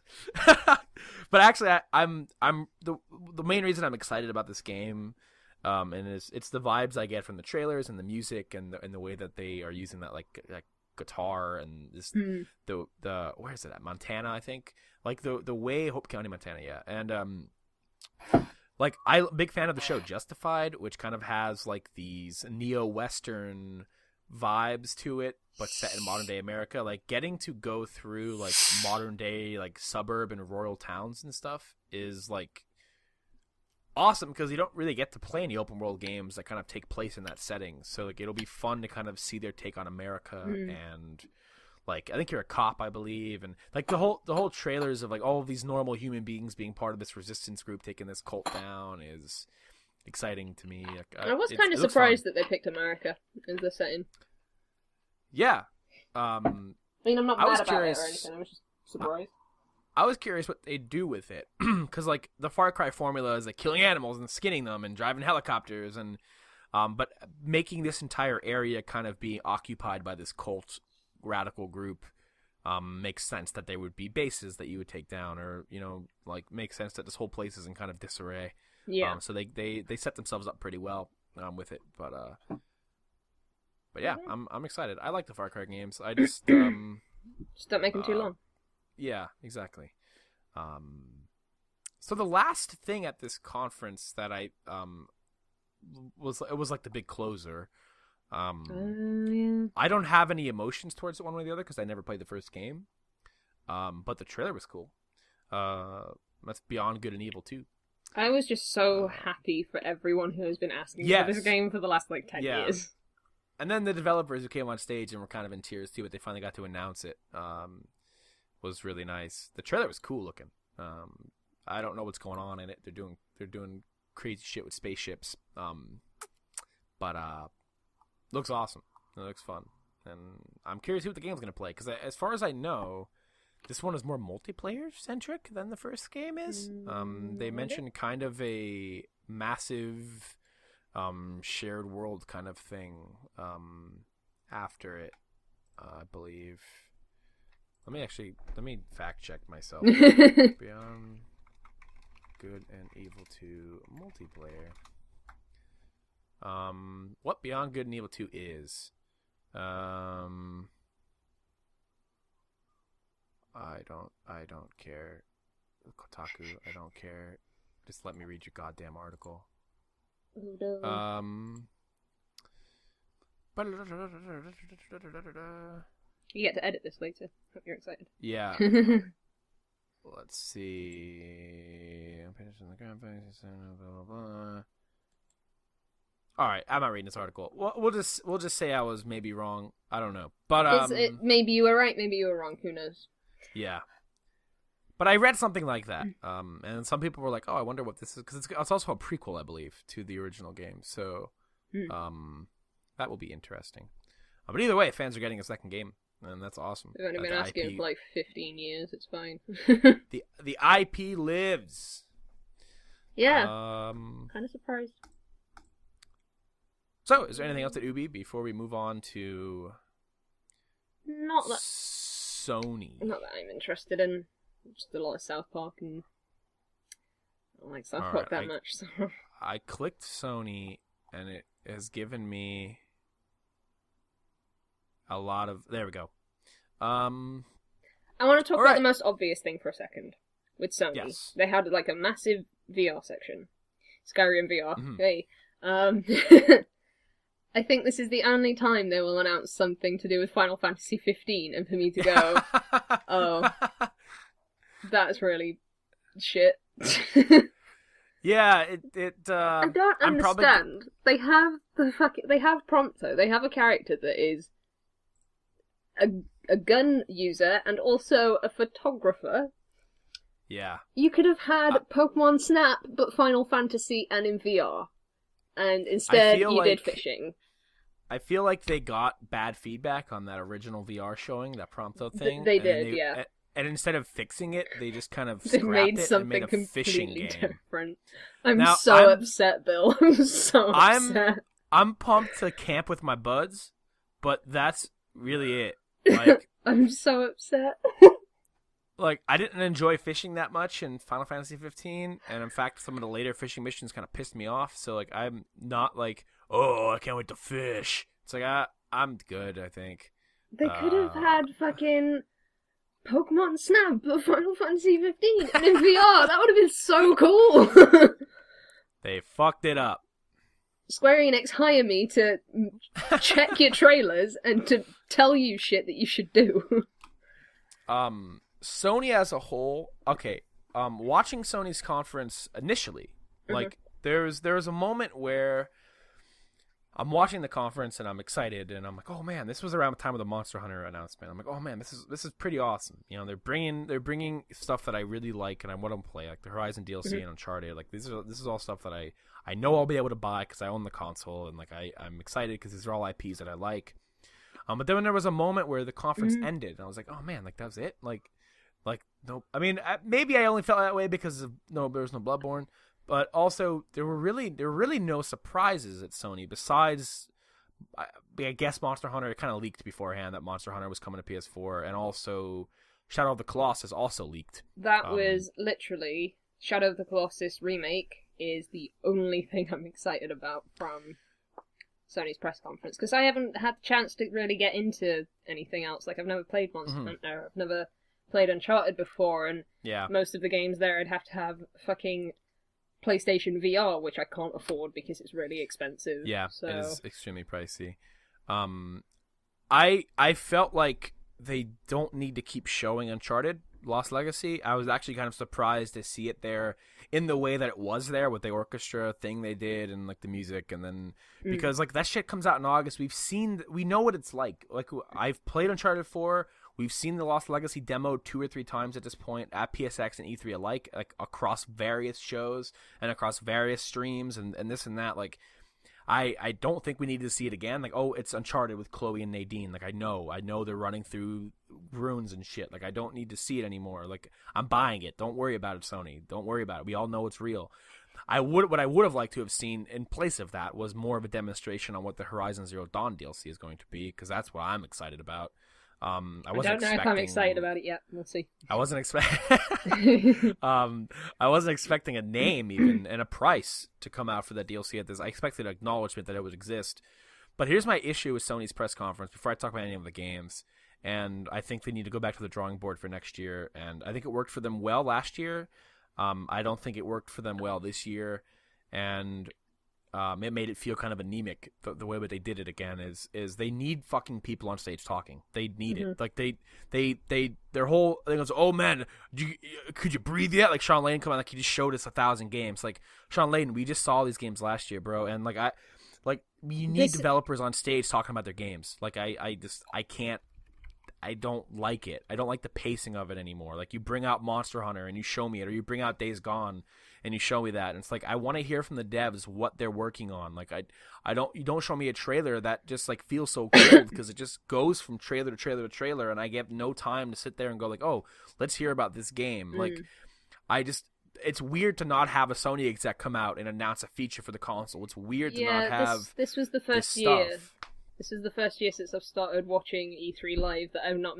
But actually, I'm the main reason I'm excited about this game. And it's the vibes I get from the trailers and the music and the way that they are using that like guitar and this the where is it at Montana, I think, like the way Hope County, Montana, yeah. And like I'm a big fan of the show Justified, which kind of has like these neo-western vibes to it, but set in modern day America. Like getting to go through like modern day like suburb and rural towns and stuff is like awesome, because you don't really get to play any open world games that kind of take place in that setting. So like it'll be fun to kind of see their take on America. And like I think you're a cop, I believe, and like the whole trailers of like all of these normal human beings being part of this resistance group taking this cult down is exciting to me. Like, I was kind of surprised that they picked America as the setting. Yeah. I mean, I'm not mad about it or anything. I was just surprised. I was curious what they do with it, because like the Far Cry formula is like killing animals and skinning them and driving helicopters, and but making this entire area kind of be occupied by this cult radical group makes sense that there would be bases that you would take down, or like makes sense that this whole place is in kind of disarray. Yeah. So they set themselves up pretty well with it, but yeah, I'm excited. I like the Far Cry games. I just just don't make them too long. Yeah, exactly. So the last thing at this conference that I was like the big closer. Yeah. I don't have any emotions towards it one way or the other because I never played the first game. But the trailer was cool. That's Beyond Good and Evil 2. I was just so happy for everyone who has been asking for this game for the last 10 years. And then the developers who came on stage and were kind of in tears too, but they finally got to announce it. Was really nice. The trailer was cool looking. I don't know what's going on in it. They're doing crazy shit with spaceships. But looks awesome. It looks fun, and I'm curious who the game's gonna play, because as far as I know, this one is more multiplayer centric than the first game is. They mentioned kind of a massive shared world kind of thing after it, I believe. Let me fact check myself. Beyond Good and Evil 2 multiplayer. What Beyond Good and Evil 2 is. I don't care. Kotaku, I don't care. Just let me read your goddamn article. You get to edit this later. Hope you're excited. Yeah. Let's see. All right, I'm not reading this article. We'll just say I was maybe wrong. I don't know, but maybe you were right, maybe you were wrong. Who knows? Yeah. But I read something like that, and some people were like, "Oh, I wonder what this is," because it's also a prequel, I believe, to the original game. So, that will be interesting. But either way, fans are getting a second game, and that's awesome. They've only been asking for 15 years. It's fine. the IP lives. Yeah. Kind of surprised. So, is there anything else at Ubi before we move on to Not that Sony? Not that I'm interested in. Just a lot of South Park and I don't like Cyberpunk that much. So. I clicked Sony, and it has given me a lot of... There we go. I want to talk about the most obvious thing for a second. With Sony. Yes. They had like a massive VR section. Skyrim VR. Mm-hmm. Hey. I think this is the only time they will announce something to do with Final Fantasy 15 and for me to go, oh, that's really shit. Yeah, I don't understand. They have Prompto. They have a character that is a gun user and also a photographer. Yeah. You could have had Pokemon Snap, but Final Fantasy and in VR. And instead you did fishing. I feel like they got bad feedback on that original VR showing, that Prompto thing. They did, yeah. And instead of fixing it, they just kind of they scrapped made it something and made a fishing completely game. Different. I'm upset, Bill. I'm so upset. I'm pumped to camp with my buds, but that's really it. Like, I'm so upset. Like, I didn't enjoy fishing that much in Final Fantasy 15, and in fact, some of the later fishing missions kind of pissed me off, so, like, I'm not like, oh, I can't wait to fish. It's like, I'm good, I think. They could have had fucking Pokemon Snap or Final Fantasy 15 and in VR. That would have been so cool. They fucked it up. Square Enix hire me to check your trailers and to tell you shit that you should do. Sony as a whole, okay, watching Sony's conference initially, like, there's a moment where I'm watching the conference and I'm excited and I'm like, oh man, this was around the time of the Monster Hunter announcement. I'm like, oh man, this is pretty awesome. You know, they're bringing stuff that I really like and I want to play, like the Horizon DLC and Uncharted. Like, this is all stuff that I know I'll be able to buy because I own the console, and like I'm excited because these are all IPs that I like. But then when there was a moment where the conference ended, and I was like, oh man, like that was it, like no. I mean, maybe I only felt that way because there was no Bloodborne. But also, there were really no surprises at Sony besides, I guess, Monster Hunter. It kind of leaked beforehand that Monster Hunter was coming to PS4, and also Shadow of the Colossus also leaked. That was literally Shadow of the Colossus remake is the only thing I'm excited about from Sony's press conference, because I haven't had the chance to really get into anything else. Like, I've never played Monster Hunter, I've never played Uncharted before, and most of the games there I'd have to have fucking PlayStation VR, which I can't afford because it's really expensive. Yeah, so. It is extremely pricey. I felt like they don't need to keep showing Uncharted Lost Legacy. I was actually kind of surprised to see it there in the way that it was there with the orchestra thing they did and like the music, and then because like that shit comes out in August. We know what it's like. Like, I've played Uncharted 4. We've seen the Lost Legacy demo 2 or 3 times at this point at PSX and E3 alike, like across various shows and across various streams and this and that. Like, I don't think we need to see it again. Like, oh, it's Uncharted with Chloe and Nadine. Like, I know they're running through ruins and shit. Like, I don't need to see it anymore. Like, I'm buying it. Don't worry about it, Sony. Don't worry about it. We all know it's real. What I would have liked to have seen in place of that was more of a demonstration on what the Horizon Zero Dawn DLC is going to be, because that's what I'm excited about. I don't know if I'm excited about it yet. We'll see. I wasn't expecting a name even and a price to come out for that DLC at this. I expected acknowledgement that it would exist. But here's my issue with Sony's press conference before I talk about any of the games. And I think they need to go back to the drawing board for next year. And I think it worked for them well last year. I don't think it worked for them well this year. And it made it feel kind of anemic. The way that they did it again is they need fucking people on stage talking. They need it. Like their whole thing was, oh man, could you breathe yet? Like Sean Layden come out, like he just showed us 1,000 games. Like, Sean Layden, we just saw these games last year, bro. And you need developers on stage talking about their games. Like I can't. I don't like it. I don't like the pacing of it anymore. Like, you bring out Monster Hunter and you show me it, or you bring out Days Gone and you show me that. And it's like, I want to hear from the devs what they're working on. Like, you don't show me a trailer that just like feels so cold because it just goes from trailer to trailer to trailer, and I get no time to sit there and go like, oh, let's hear about this game. Like, it's weird to not have a Sony exec come out and announce a feature for the console. It's weird to not have this was the first year. This is the first year since I've started watching E3 live that I've not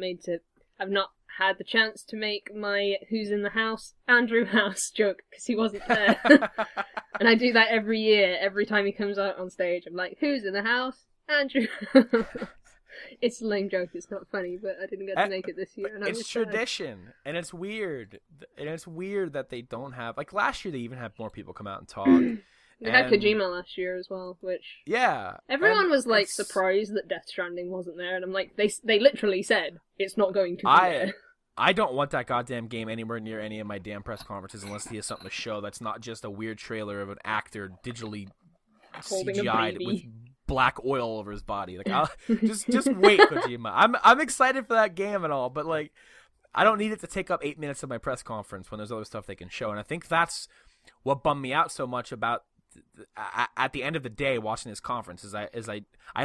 had the chance to make my "Who's in the House?" Andrew House joke because he wasn't there. And I do that every year. Every time he comes out on stage, I'm like, "Who's in the house?" Andrew. It's a lame joke. It's not funny, but I didn't get to make it this year. And it's tradition, and it's weird. And it's weird that they don't have, like, last year they even had more people come out and talk. We had Kojima last year as well, which everyone was like surprised that Death Stranding wasn't there, and I'm like, they literally said it's not going to be there. I don't want that goddamn game anywhere near any of my damn press conferences unless he has something to show that's not just a weird trailer of an actor digitally Holding CGI'd with black oil all over his body. Like, just wait, Kojima. I'm excited for that game and all, but like, I don't need it to take up 8 minutes of my press conference when there's other stuff they can show. And I think that's what bummed me out so much about at the end of the day watching this conference is I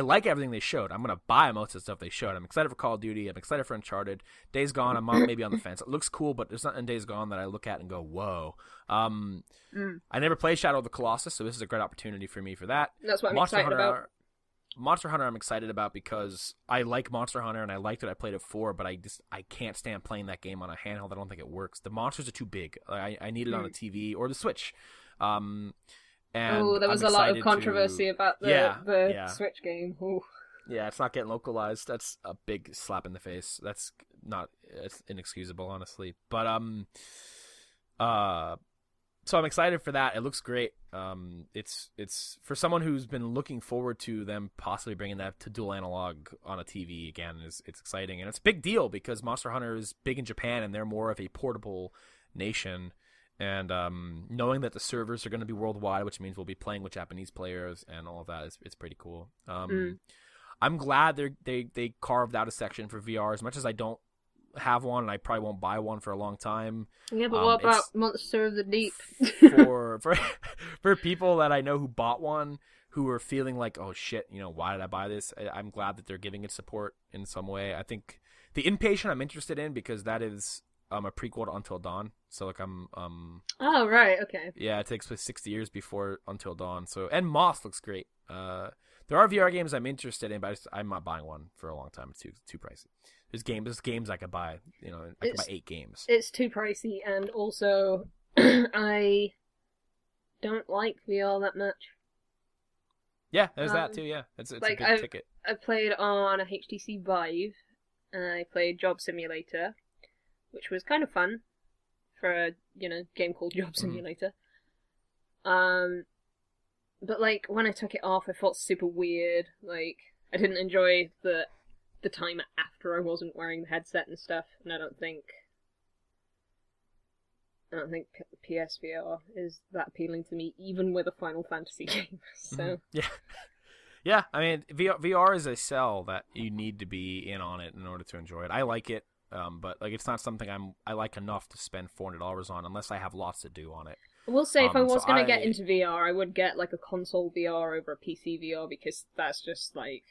like everything they showed. I'm gonna buy most of the stuff they showed. I'm excited for Call of Duty. I'm excited for Uncharted. Days Gone, I'm maybe on the fence. It looks cool, but there's nothing in Days Gone that I look at and go, whoa. I never played Shadow of the Colossus, so this is a great opportunity for me for that. That's what I'm excited about. Monster Hunter I'm excited about because I like Monster Hunter and I liked it. I played it 4, but I can't stand playing that game on a handheld. I don't think it works. The monsters are too big. I need it on a TV or the Switch. And there was a lot of controversy about the Switch game. Ooh. Yeah, it's not getting localized. That's a big slap in the face. It's inexcusable, honestly. But so I'm excited for that. It looks great. It's for someone who's been looking forward to them possibly bringing that to dual analog on a TV again. It's exciting, and it's a big deal because Monster Hunter is big in Japan and they're more of a portable nation. And knowing that the servers are going to be worldwide, which means we'll be playing with Japanese players and all of that, it's pretty cool. I'm glad they carved out a section for VR. As much as I don't have one, and I probably won't buy one for a long time. Yeah, but what about Monster of the Deep? for people that I know who bought one, who are feeling like, oh shit, why did I buy this? I'm glad that they're giving it support in some way. I think the Inpatient I'm interested in because that is a prequel to Until Dawn. So like Oh right, okay. Yeah, it takes place 60 years before Until Dawn. So and Moss looks great. There are VR games I'm interested in, but I'm not buying one for a long time. It's too pricey. There's games I could buy. I could buy 8 games. It's too pricey, and also I don't like VR that much. Yeah, there's that too. Yeah, it's like a big ticket. I played on a HTC Vive, and I played Job Simulator, which was kind of fun for a game called Job Simulator. But like when I took it off, I felt super weird. Like I didn't enjoy the time after I wasn't wearing the headset and stuff, and I don't think PSVR is that appealing to me, even with a Final Fantasy game. So yeah. I mean, VR is a sell that you need to be in on it in order to enjoy it. I like it. But like it's not something I like enough to spend $400 on unless I have lots to do on it. I will say if I was going to get into VR, I would get like a console VR over a PC VR because that's just like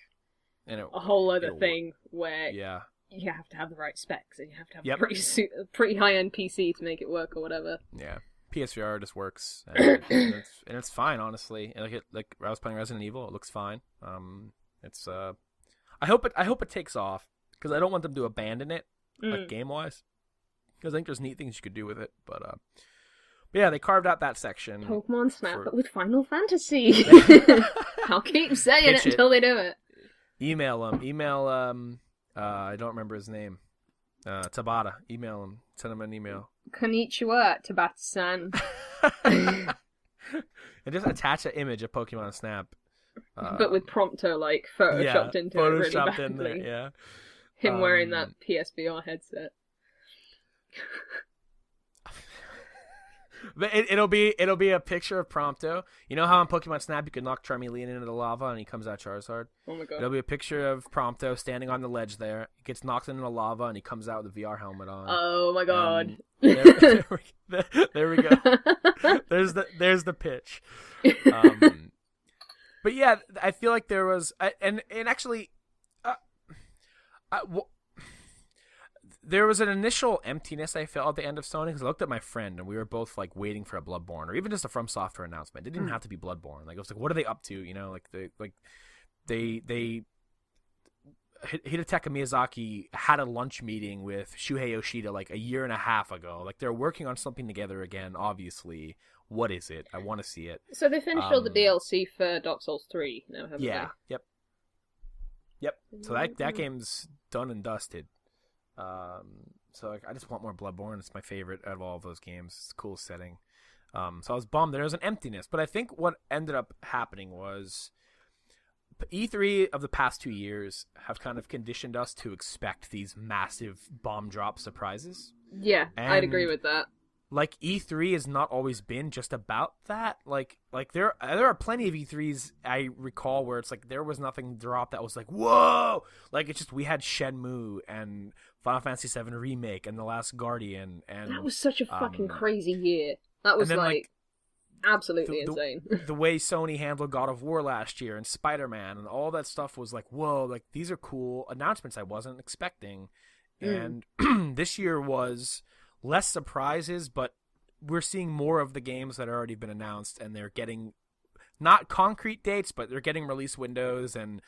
a whole other thing where you have to have the right specs and you have to have a pretty high-end PC to make it work or whatever. Yeah, PSVR just works and it's fine, honestly. And like I was playing Resident Evil, it looks fine. I hope it takes off because I don't want them to abandon it. Like game-wise, because I think there's neat things you could do with it, but yeah, they carved out that section. Pokemon Snap, but with Final Fantasy. I'll keep saying it until they do it. Email I don't remember his name. Tabata. Email him. Send him an email. Konnichiwa, Tabata-san. And just attach an image of Pokemon Snap. But with Prompto like photoshopped into it really badly. In there, yeah. Him wearing that PSVR headset. But it'll be a picture of Prompto. You know how on Pokemon Snap you can knock Charmeleon into the lava and he comes out Charizard? Oh my god. It'll be a picture of Prompto standing on the ledge there. He gets knocked into the lava and he comes out with a VR helmet on. Oh my god. There we go. There's the pitch. But yeah, I feel like there was and actually there was an initial emptiness I felt at the end of Sony because I looked at my friend and we were both like waiting for a Bloodborne or even just a From Software announcement. It didn't have to be Bloodborne. Like I was like, what are they up to? Hidetaka Miyazaki had a lunch meeting with Shuhei Yoshida like a year and a half ago. Like they're working on something together again. Obviously, what is it? I want to see it. So they finished all the DLC for Dark Souls 3 now, haven't yeah. they? Yep. So that game's done and dusted. So I just want more Bloodborne. It's my favorite out of all of those games. It's a cool setting. So I was bummed there was an emptiness. But I think what ended up happening was E3 of the past 2 years have kind of conditioned us to expect these massive bomb drop surprises. Yeah, I'd agree with that. Like E3 has not always been just about that. Like there are plenty of E3s I recall where it's like there was nothing dropped that was like whoa. Like it's just we had Shenmue and Final Fantasy VII Remake and The Last Guardian and that was such a fucking crazy year. That was like absolutely insane. The way Sony handled God of War last year and Spider-Man and all that stuff was like whoa. Like these are cool announcements I wasn't expecting, and this year was less surprises, but we're seeing more of the games that have already been announced, and they're getting not concrete dates, but they're getting release windows, and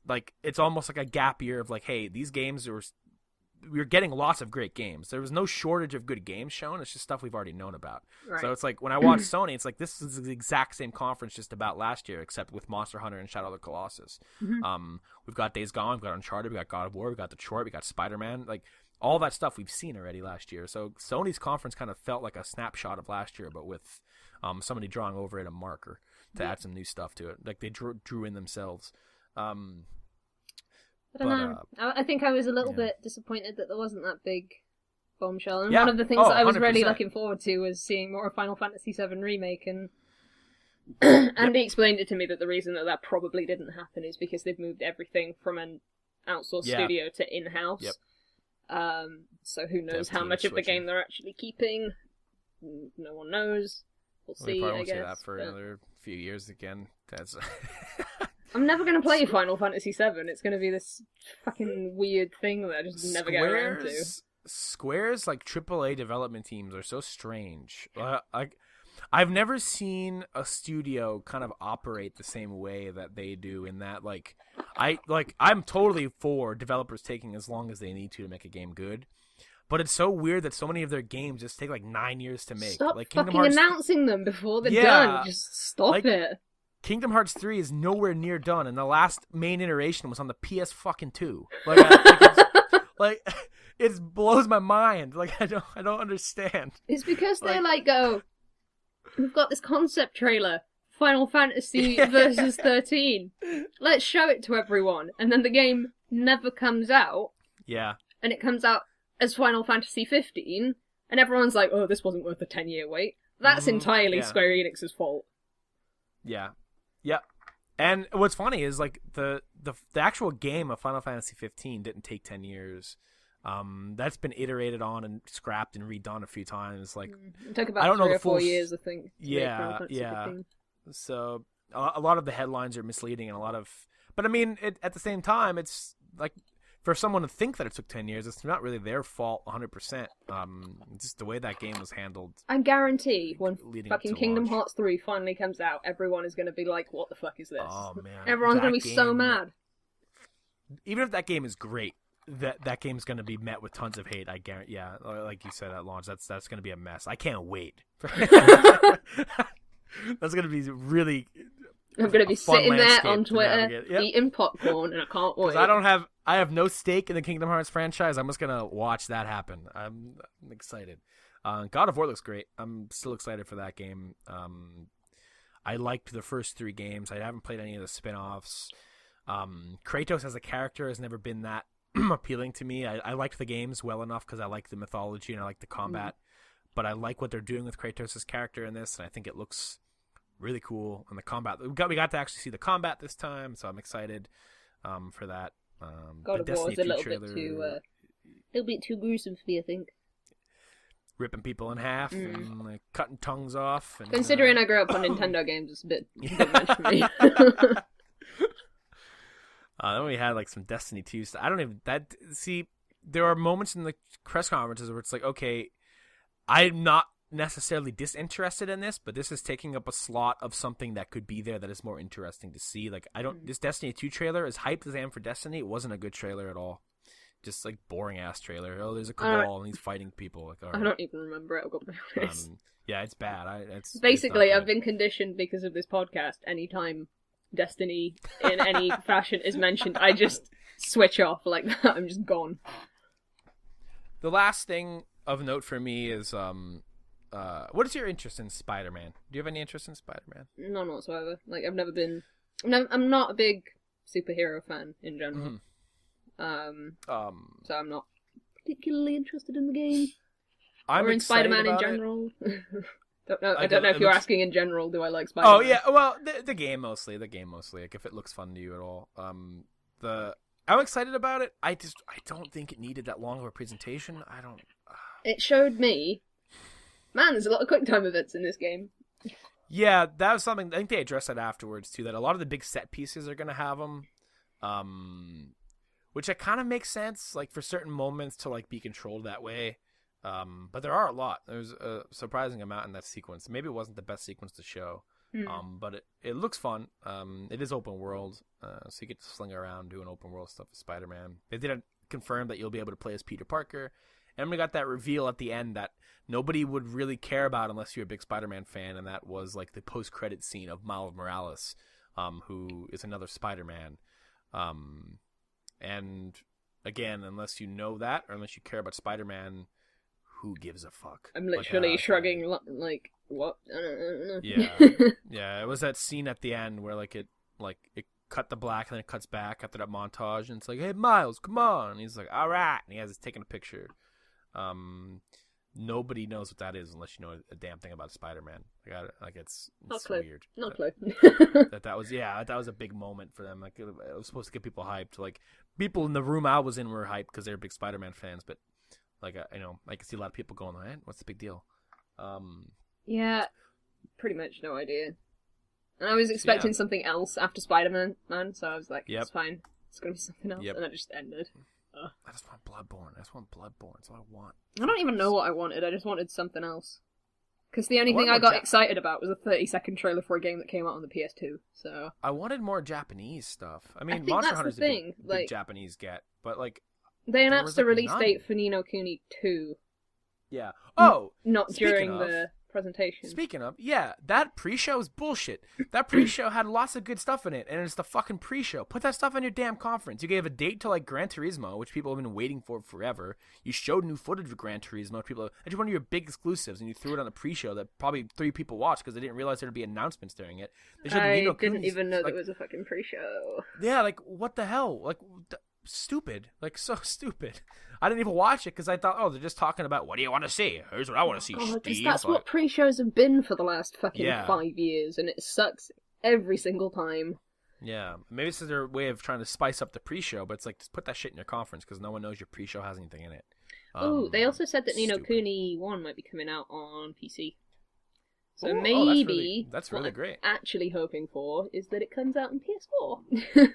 like it's almost like a gap year of like, hey, these games we're getting lots of great games. There was no shortage of good games shown. It's just stuff we've already known about. Right. So it's like when I watch Sony, it's like this is the exact same conference just about last year, except with Monster Hunter and Shadow of the Colossus. We've got Days Gone, we've got Uncharted, we've got God of War, we've got Detroit, we got Spider-Man, like all that stuff we've seen already last year. So Sony's conference kind of felt like a snapshot of last year, but with somebody drawing over it a marker to add some new stuff to it. Like they drew in themselves. I don't know. I think I was a little bit disappointed that there wasn't that big bombshell. And one of the things that I was 100%. Really looking forward to was seeing more of Final Fantasy VII Remake. And Andy explained it to me that the reason that probably didn't happen is because they've moved everything from an outsourced studio to in-house. Yep. So who knows how much of the game they're actually keeping? No one knows. We'll see. Probably I won't guess see that for another few years again. That's. I'm never going to play Final Fantasy VII. It's going to be this fucking weird thing that I just never get around to. Square's like AAA development teams are so strange. I've never seen a studio kind of operate the same way that they do. In that, I'm totally for developers taking as long as they need to make a game good. But it's so weird that so many of their games just take like 9 years to make. Stop like fucking announcing them before they're done. Just stop it. Kingdom Hearts 3 is nowhere near done, and the last main iteration was on the PS fucking 2. It blows my mind. Like I don't understand. It's because they go, we've got this concept trailer, Final Fantasy versus 13. Let's show it to everyone, and then the game never comes out. Yeah. And it comes out as Final Fantasy 15, and everyone's like, oh, this wasn't worth a 10-year wait. That's entirely Square Enix's fault. Yeah. Yep. And what's funny is like the actual game of Final Fantasy 15 didn't take 10 years. That's been iterated on and scrapped and redone a few times. Like it took about 3 or 4 years, I think. Yeah. 15. So a lot of the headlines are misleading and but I mean, at the same time, it's like for someone to think that it took 10 years, it's not really their fault 100%. Just the way that game was handled. I guarantee when fucking Kingdom Hearts 3 finally comes out, everyone is going to be like, what the fuck is this? Oh, man. Everyone's going to be so mad. Even if that game is great, that game's going to be met with tons of hate, I guarantee. Yeah, like you said at launch, that's going to be a mess. I can't wait. That's going to be really... I'm going to be sitting there on Twitter, eating popcorn, and I can't wait. I have no stake in the Kingdom Hearts franchise. I'm just going to watch that happen. I'm excited. God of War looks great. I'm still excited for that game. I liked the first 3 games. I haven't played any of the spin-offs. Kratos as a character has never been that appealing to me. I liked the games well enough because I like the mythology and I like the combat. But I like what they're doing with Kratos' character in this, and I think it looks really cool. And the combat, we got to actually see the combat this time, so I'm excited for that. God of War is a little bit too gruesome for me, I think. Ripping people in half and like, cutting tongues off. And, considering I grew up on Nintendo games, it's a bit much for me. Then we had like some Destiny 2 stuff. I don't even see. There are moments in the press conferences where it's like, okay, I'm not necessarily disinterested in this, but this is taking up a slot of something that could be there that is more interesting to see. Like, this Destiny 2 trailer, as hyped as I am for Destiny, it wasn't a good trailer at all. Just like boring ass trailer. Oh, there's a cabal and he's fighting people. Like, all right. I don't even remember it. I've got to be honest. Yeah, it's bad. Basically, I've been conditioned because of this podcast. Anytime Destiny in any fashion is mentioned, I just switch off like that. I'm just gone. The last thing of note for me is what is your interest in Spider-Man? Do you have any interest in Spider-Man? None whatsoever. Like, I'm not a big superhero fan in general. Mm-hmm. So I'm not particularly interested in the game. I'm or in Spider-Man in general. I don't know if you're asking in general, do I like Spider-Man? Oh yeah, well, the game mostly. Like, if it looks fun to you at all. I'm excited about it. I don't think it needed that long of a presentation. It showed me, man, there's a lot of quick time events in this game. Yeah, that was something. I think they addressed that afterwards too. That a lot of the big set pieces are going to have them. Which it kind of makes sense, like, for certain moments to, like, be controlled that way. But there are a lot. There's a surprising amount in that sequence. Maybe it wasn't the best sequence to show, but it looks fun. It is open world, so you get to sling around doing open world stuff with Spider-Man. They did confirm that you'll be able to play as Peter Parker, and we got that reveal at the end that nobody would really care about unless you're a big Spider-Man fan, and that was, like, the post-credit scene of Miles Morales, who is another Spider-Man. And again, unless you know that, or unless you care about Spider-Man, who gives a fuck? I'm literally shrugging, like, what? Yeah. It was that scene at the end where, like, it cut the black and then it cuts back after that montage, and it's like, hey, Miles, come on. And he's like, all right. And he has taking a picture. Nobody knows what that is unless you know a damn thing about Spider-Man. It's weird. Not clue. That was a big moment for them. Like, it was supposed to get people hyped. Like, people in the room I was in were hyped because they were big Spider-Man fans. But, like, I can see a lot of people going, "Man, what's the big deal?" Yeah, pretty much no idea. And I was expecting something else after Spider-Man, so I was like, it's fine. It's gonna be something else, and it just ended. I just want Bloodborne. That's all I want. I don't even know what I wanted. I just wanted something else. Because the only thing I got excited about was a 30-second trailer for a game that came out on the PS2. So I wanted more Japanese stuff. I mean, think Monster that's Hunter's the thing. a big Japanese get, but, like, they announced the release date for Ni no Kuni 2. Yeah. Oh, not during the presentation. Speaking of, that pre-show is bullshit. That pre-show had lots of good stuff in it, and it's the fucking pre-show. Put that stuff on your damn conference. You gave a date to, like, Gran Turismo, which people have been waiting for forever. You showed new footage of Gran Turismo, which people, that's one of your big exclusives, and you threw it on the pre-show that probably 3 people watched because they didn't realize there'd be announcements during it. I didn't even know there was a fucking pre-show. Yeah, like, what the hell? Like, stupid. Like, so stupid. I didn't even watch it because I thought, oh, they're just talking about, what do you want to see? Here's what I want to see, Steve. That's what pre-shows have been for the last fucking 5 years, and it sucks every single time. Yeah, maybe this is their way of trying to spice up the pre-show, but it's like, just put that shit in your conference because no one knows your pre-show has anything in it. They also said that Ni no Kuni 1 might be coming out on PC. So maybe that's really great. I'm actually hoping for is that it comes out on PS4.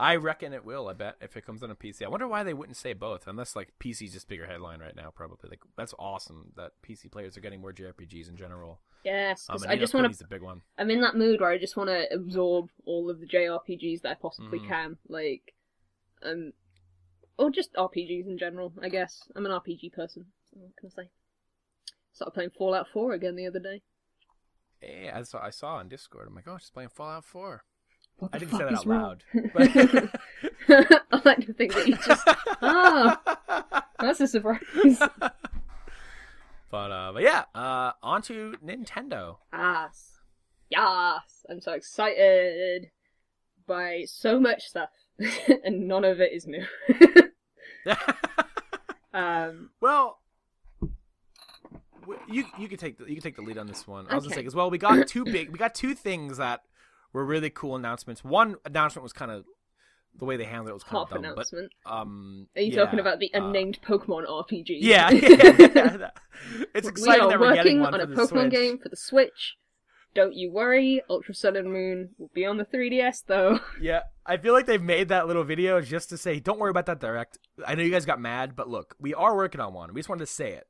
I reckon it will, I bet, if it comes on a PC. I wonder why they wouldn't say both, unless, like, PC's just bigger headline right now, probably. Like, that's awesome that PC players are getting more JRPGs in general. Yes, because I just want to... a big one. I'm in that mood where I just want to absorb all of the JRPGs that I possibly can. Like, or just RPGs in general, I guess. I'm an RPG person, so what can I say? Started playing Fallout 4 again the other day. Yeah, I saw on Discord. I'm like, oh, just playing Fallout 4. I didn't say that out loud. But... I like to think that you just... that's a surprise. But yeah, on to Nintendo. Yes, I'm so excited by so much stuff, and none of it is new. Well, you can take the lead on this one. I was gonna say, because we got two things that were really cool announcements. One announcement was kind of the way they handled it was kind of dumb. Announcement. But, are you talking about the unnamed Pokemon RPG? Yeah. It's exciting that we're getting one on for a the Pokemon Switch. game for the Switch. Don't you worry, Ultra Sun and Moon will be on the 3DS, though. Yeah, I feel like they've made that little video just to say, don't worry about that direct. I know you guys got mad, but look, we are working on one. We just wanted to say it.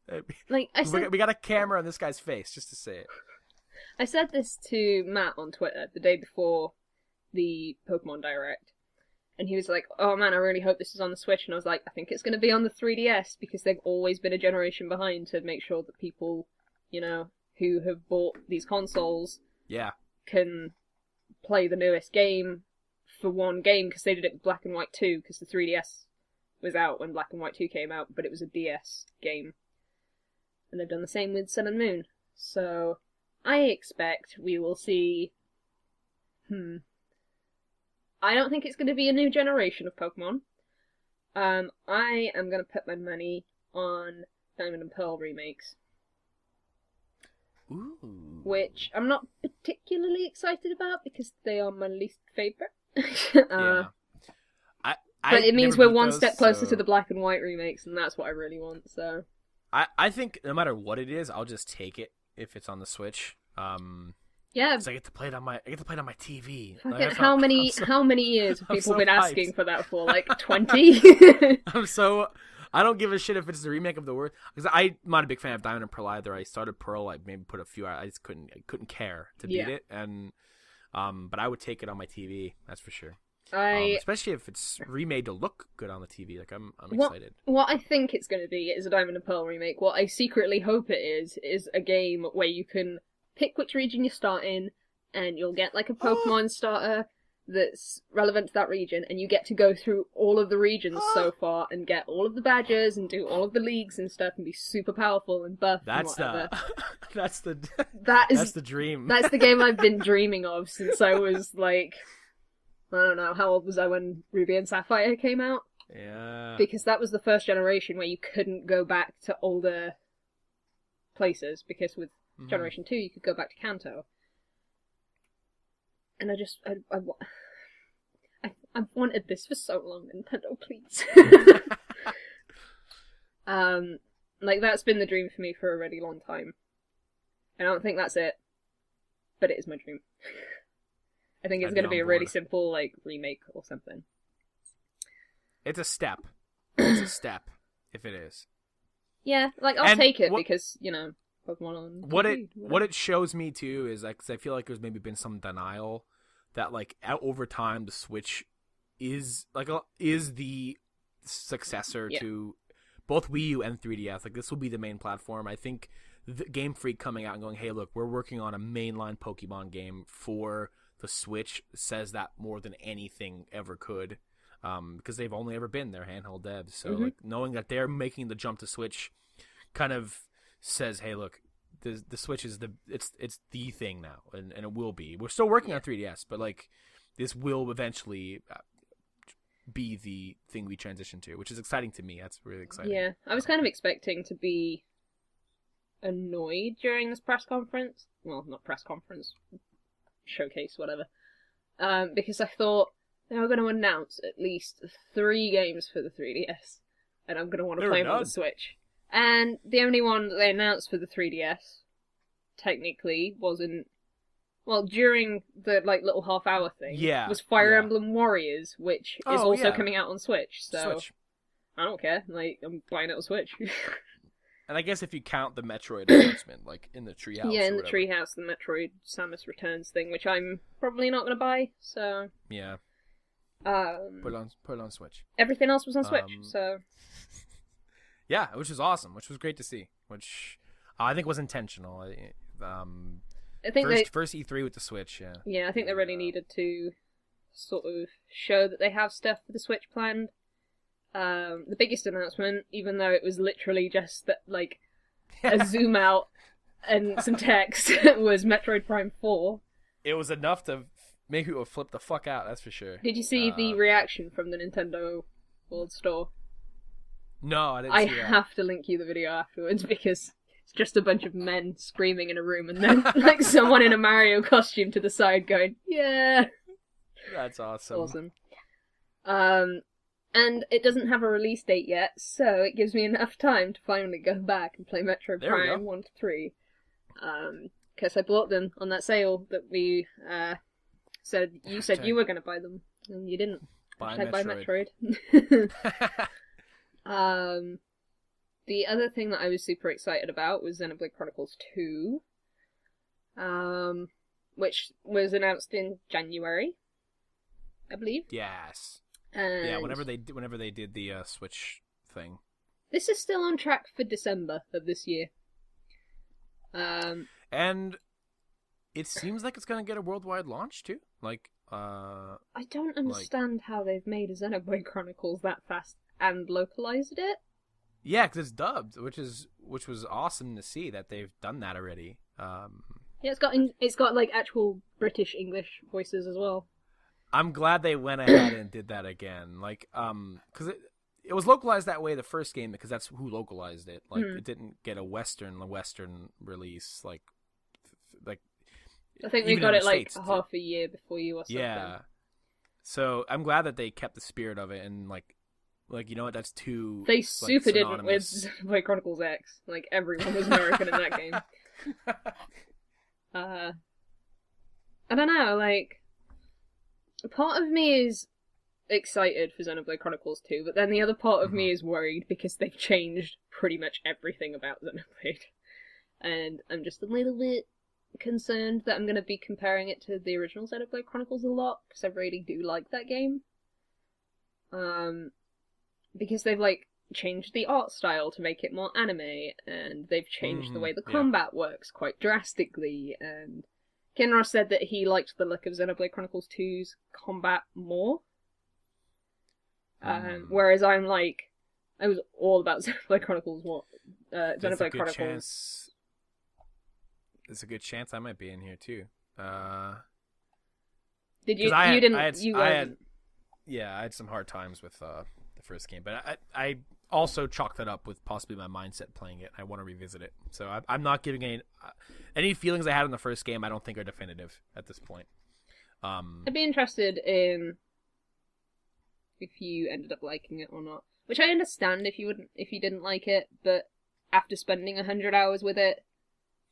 Like I said, we got a camera on this guy's face just to say it. I said this to Matt on Twitter the day before the Pokemon Direct, and he was like, oh man, I really hope this is on the Switch, and I was like, I think it's going to be on the 3DS, because they've always been a generation behind to make sure that people, you know, who have bought these consoles can play the newest game for one game, because they did it with Black and White 2, because the 3DS was out when Black and White 2 came out, but it was a DS game. And they've done the same with Sun and Moon. So, I expect we will see... I don't think it's going to be a new generation of Pokemon. I am going to put my money on Diamond and Pearl remakes. Ooh. Which I'm not particularly excited about because they are my least favourite. But it means we're one step closer to the Black and White remakes, and that's what I really want. So I think no matter what it is, I'll just take it if it's on the Switch. Yeah, because I get to play it on my TV. Like, how many years have people been asking for that for? Like 20? I don't give a shit if it's the remake of the word, because I'm not a big fan of Diamond and Pearl either. I started Pearl, I maybe put a few hours. I just couldn't care to beat it, and but I would take it on my TV. That's for sure. Especially if it's remade to look good on the TV. Like I'm excited. What I think it's going to be is a Diamond and Pearl remake. What I secretly hope it is a game where you can pick which region you start in, and you'll get like a Pokemon starter that's relevant to that region, and you get to go through all of the regions so far and get all of the badges and do all of the leagues and stuff and be super powerful and buff and whatever. That's the dream. That's the game I've been dreaming of since I was like, I don't know, how old was I when Ruby and Sapphire came out? Yeah. Because that was the first generation where you couldn't go back to older places, because with Generation 2 you could go back to Kanto. And I've wanted this for so long, Nintendo, please. Like, that's been the dream for me for a really long time. I don't think that's it, but it is my dream. I think it's going to be a really simple, like, remake or something. It's a step. It's a step, if it is. Yeah, like, I'll take it because, you know, Pokemon on TV, what it shows me too is like, 'cause I feel like there's maybe been some denial that like over time the Switch is the successor to both Wii U and 3DS. Like, this will be the main platform. I think the Game Freak coming out and going, hey, look, we're working on a mainline Pokemon game for the Switch says that more than anything ever could, because they've only ever been their handheld devs. So like, knowing that they're making the jump to Switch kind of says, hey, look, the Switch is it's the thing now, and it will be. We're still working on 3DS, but like, this will eventually be the thing we transition to, which is exciting to me. That's really exciting. Yeah, I was kind of expecting to be annoyed during this press conference. Well, not press conference, showcase, whatever. Because I thought they were going to announce at least 3 games for the 3DS, and I'm going to want to play them on the Switch. And the only one that they announced for the 3DS, technically, wasn't... Well, during the, like, little half-hour thing, was Fire Emblem Warriors, which is also coming out on Switch, so... I don't care. Like, I'm buying it on Switch. And I guess if you count the Metroid announcement, like, in the Treehouse. Yeah, in the Treehouse, the Metroid Samus Returns thing, which I'm probably not going to buy, so... Yeah. Put it on Switch. Everything else was on Switch, so... Yeah, which is awesome, which was great to see, which I think was intentional. I think first E3 with the Switch, yeah. Yeah, I think they really needed to sort of show that they have stuff for the Switch planned. The biggest announcement, even though it was literally just that, like, a zoom out and some text, was Metroid Prime 4. It was enough to make people flip the fuck out, that's for sure. Did you see the reaction from the Nintendo World Store? No, I didn't see that. I have to link you the video afterwards, because it's just a bunch of men screaming in a room, and then like someone in a Mario costume to the side going, yeah. That's awesome. And it doesn't have a release date yet, so it gives me enough time to finally go back and play Metroid Prime 1 to 3. because I bought them on that sale that we said you were going to buy them, and you didn't. Buy Metroid. The other thing that I was super excited about was Xenoblade Chronicles 2, which was announced in January, I believe. Yes. And yeah, whenever they did the Switch thing. This is still on track for December of this year. And it seems like it's going to get a worldwide launch too. Like, I don't understand how they've made a Xenoblade Chronicles that fast and localized it. Yeah, because it's dubbed, which was awesome to see that they've done that already. Yeah, it's got like actual British English voices as well. I'm glad they went ahead and did that again. Like, because it was localized that way the first game because that's who localized it. Like, it didn't get a Western release. Like I think we got it like half a year before you or something. Yeah. So I'm glad that they kept the spirit of it and like you know what? That's too. They super didn't with Xenoblade Chronicles X. Like everyone was American in that game. I don't know. Like, part of me is excited for Xenoblade Chronicles 2, but then the other part of me is worried because they've changed pretty much everything about Xenoblade, and I'm just a little bit concerned that I'm going to be comparing it to the original Xenoblade Chronicles a lot because I really do like that game. Because they've like changed the art style to make it more anime, and they've changed the way the combat works quite drastically, and Kinross said that he liked the look of Xenoblade Chronicles 2's combat more. Whereas I'm like, I was all about Xenoblade Chronicles 1. Xenoblade Chronicles. There's a good chance I might be in here too. Did you? I had some hard times with the first game, but I also chalked that up with possibly my mindset playing it. I want to revisit it, so I'm not giving any feelings I had in the first game. I don't think are definitive at this point. I'd be interested in if you ended up liking it or not, which I understand if you didn't like it, but after spending 100 hours with it,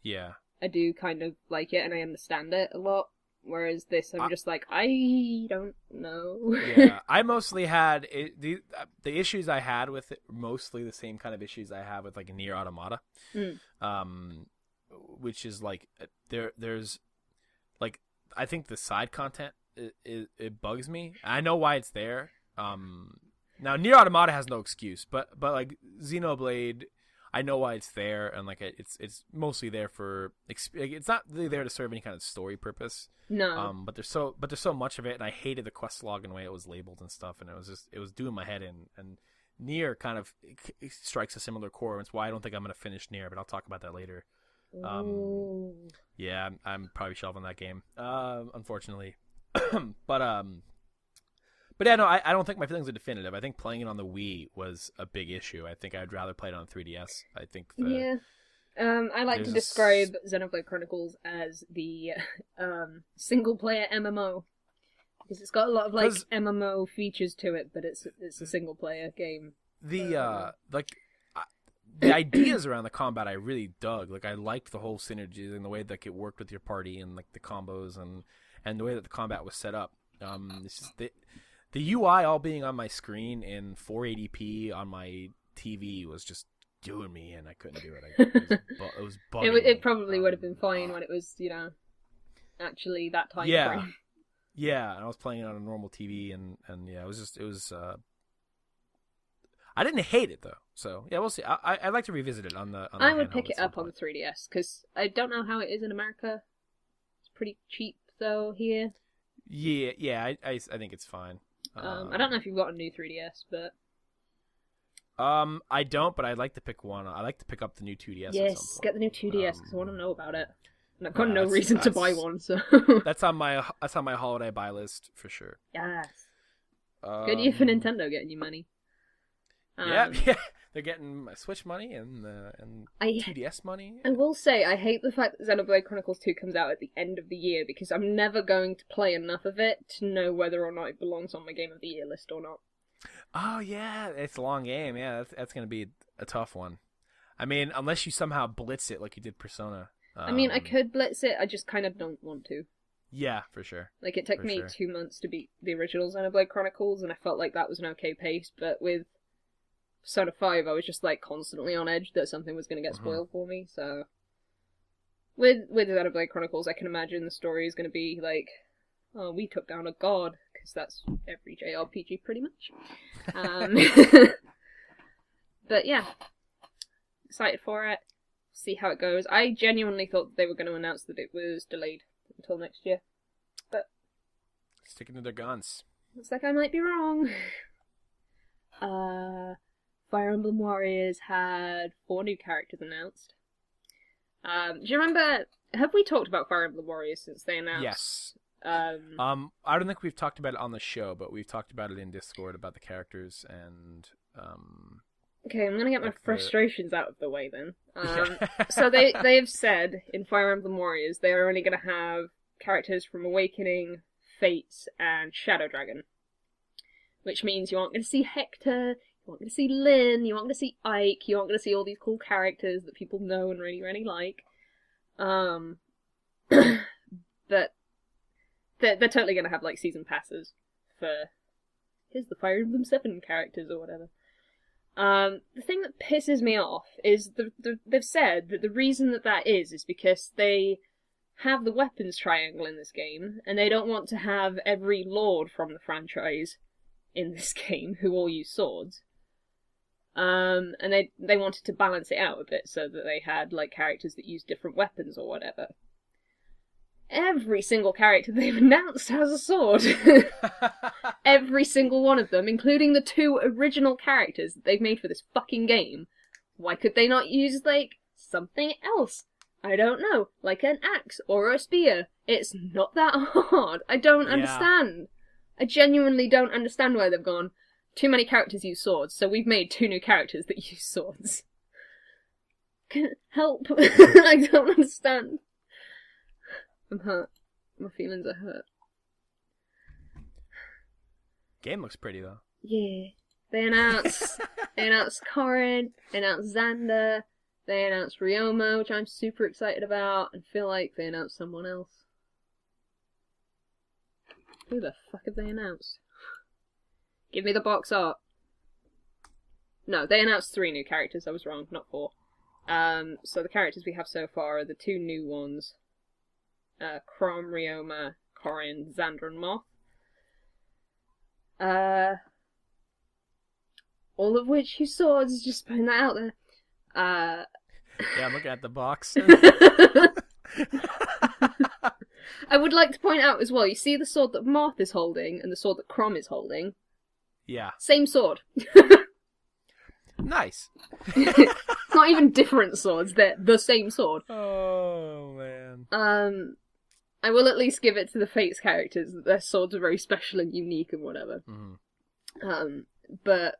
yeah, I do kind of like it and I understand it a lot. Whereas this, I'm just like, I don't know. Yeah, I mostly had the issues I had with it, mostly the same kind of issues I have with like Nier Automata, which is like there's like I think the side content it bugs me. I know why it's there. Now Nier Automata has no excuse, but like Xenoblade, I know why it's there, and like it's mostly there for it's not really there to serve any kind of story purpose. No. But there's so much of it, and I hated the quest log and the way it was labeled and stuff, and it was doing my head in. And Nier kind of strikes a similar chord. It's why I don't think I'm gonna finish Nier, but I'll talk about that later. Yeah, I'm probably shelving that game, unfortunately. But yeah, no, I don't think my feelings are definitive. I think playing it on the Wii was a big issue. I think I'd rather play it on 3DS. I think I like to describe Xenoblade Chronicles as the single-player MMO. Because it's got a lot of like MMO features to it, but it's a single-player game. The ideas around the combat I really dug. Like I liked the whole synergy and the way that it worked with your party and like the combos and the way that the combat was set up. It's just the UI all being on my screen in 480p on my TV was just doing me, and I couldn't do it. It was bugging it probably would have been fine when it was, actually that time frame. Yeah, and I was playing it on a normal TV, and yeah, it was. I didn't hate it though, so yeah, we'll see. I'd like to revisit it on the. I would pick it up on the 3DS because I don't know how it is in America. It's pretty cheap though here. Yeah, I think it's fine. I don't know if you've got a new 3DS, but I don't, but I'd like to pick one. I like to pick up the new 2DS. Yes, get the new 2DS because I want to know about it. And I've got no reason to buy one, so that's on my holiday buy list for sure. Yes. Good year for Nintendo getting you money. Yeah, they're getting my Switch money and 2DS money. I will say, I hate the fact that Xenoblade Chronicles 2 comes out at the end of the year because I'm never going to play enough of it to know whether or not it belongs on my Game of the Year list or not. Oh, yeah, it's a long game. Yeah, that's going to be a tough one. I mean, unless you somehow blitz it like you did Persona. I mean, I could blitz it, I just kind of don't want to. Yeah, for sure. Like, it took me 2 months to beat the original Xenoblade Chronicles, and I felt like that was an okay pace, but with Persona 5, I was just, like, constantly on edge that something was going to get spoiled for me, so... With Xenoblade Chronicles, I can imagine the story is going to be, like, oh, we took down a god, because that's every JRPG, pretty much. But, yeah. Excited for it. See how it goes. I genuinely thought they were going to announce that it was delayed until next year. But... sticking to their guns. Looks like I might be wrong. Fire Emblem Warriors had 4 new characters announced. Do you remember... Have we talked about Fire Emblem Warriors since they announced? Yes. I don't think we've talked about it on the show, but we've talked about it in Discord about the characters and... Okay, I'm gonna get my frustrations out of the way then. So they have said in Fire Emblem Warriors they are only gonna have characters from Awakening, Fates, and Shadow Dragon. Which means you aren't gonna see Hector, you aren't gonna see Lyn, you aren't gonna see Ike, you aren't gonna see all these cool characters that people know and really, really like. But they're totally gonna have like season passes for here's the Fire Emblem 7 characters or whatever. The thing that pisses me off is they've said that the reason that is because they have the weapons triangle in this game, and they don't want to have every lord from the franchise in this game who all use swords. And they wanted to balance it out a bit so that they had like characters that use different weapons or whatever. Every single character they've announced has a sword. Every single one of them, including the 2 original characters that they've made for this fucking game. Why could they not use, like, something else? I don't know, like an axe or a spear. It's not that hard. I don't understand. I genuinely don't understand why they've gone, too many characters use swords, so we've made 2 new characters that use swords. Help. I don't understand. I'm hurt. My feelings are hurt. Game looks pretty though. Yeah. They announced Corrin, they announced Xander, they announced Ryoma, which I'm super excited about, and feel like they announced someone else. Who the fuck have they announced? Give me the box art. No, they announced 3 new characters, I was wrong, not 4. So the characters we have so far are the 2 new ones. Chrom, Ryoma, Corrin, Xander, and Moth. All of which use swords, just putting that out there. Yeah, I'm looking at the box. I would like to point out as well, you see the sword that Moth is holding and the sword that Chrom is holding? Yeah. Same sword. Nice. Not even different swords, they're the same sword. Oh, man. I will at least give it to the Fates characters that their swords are very special and unique and whatever. Mm-hmm. But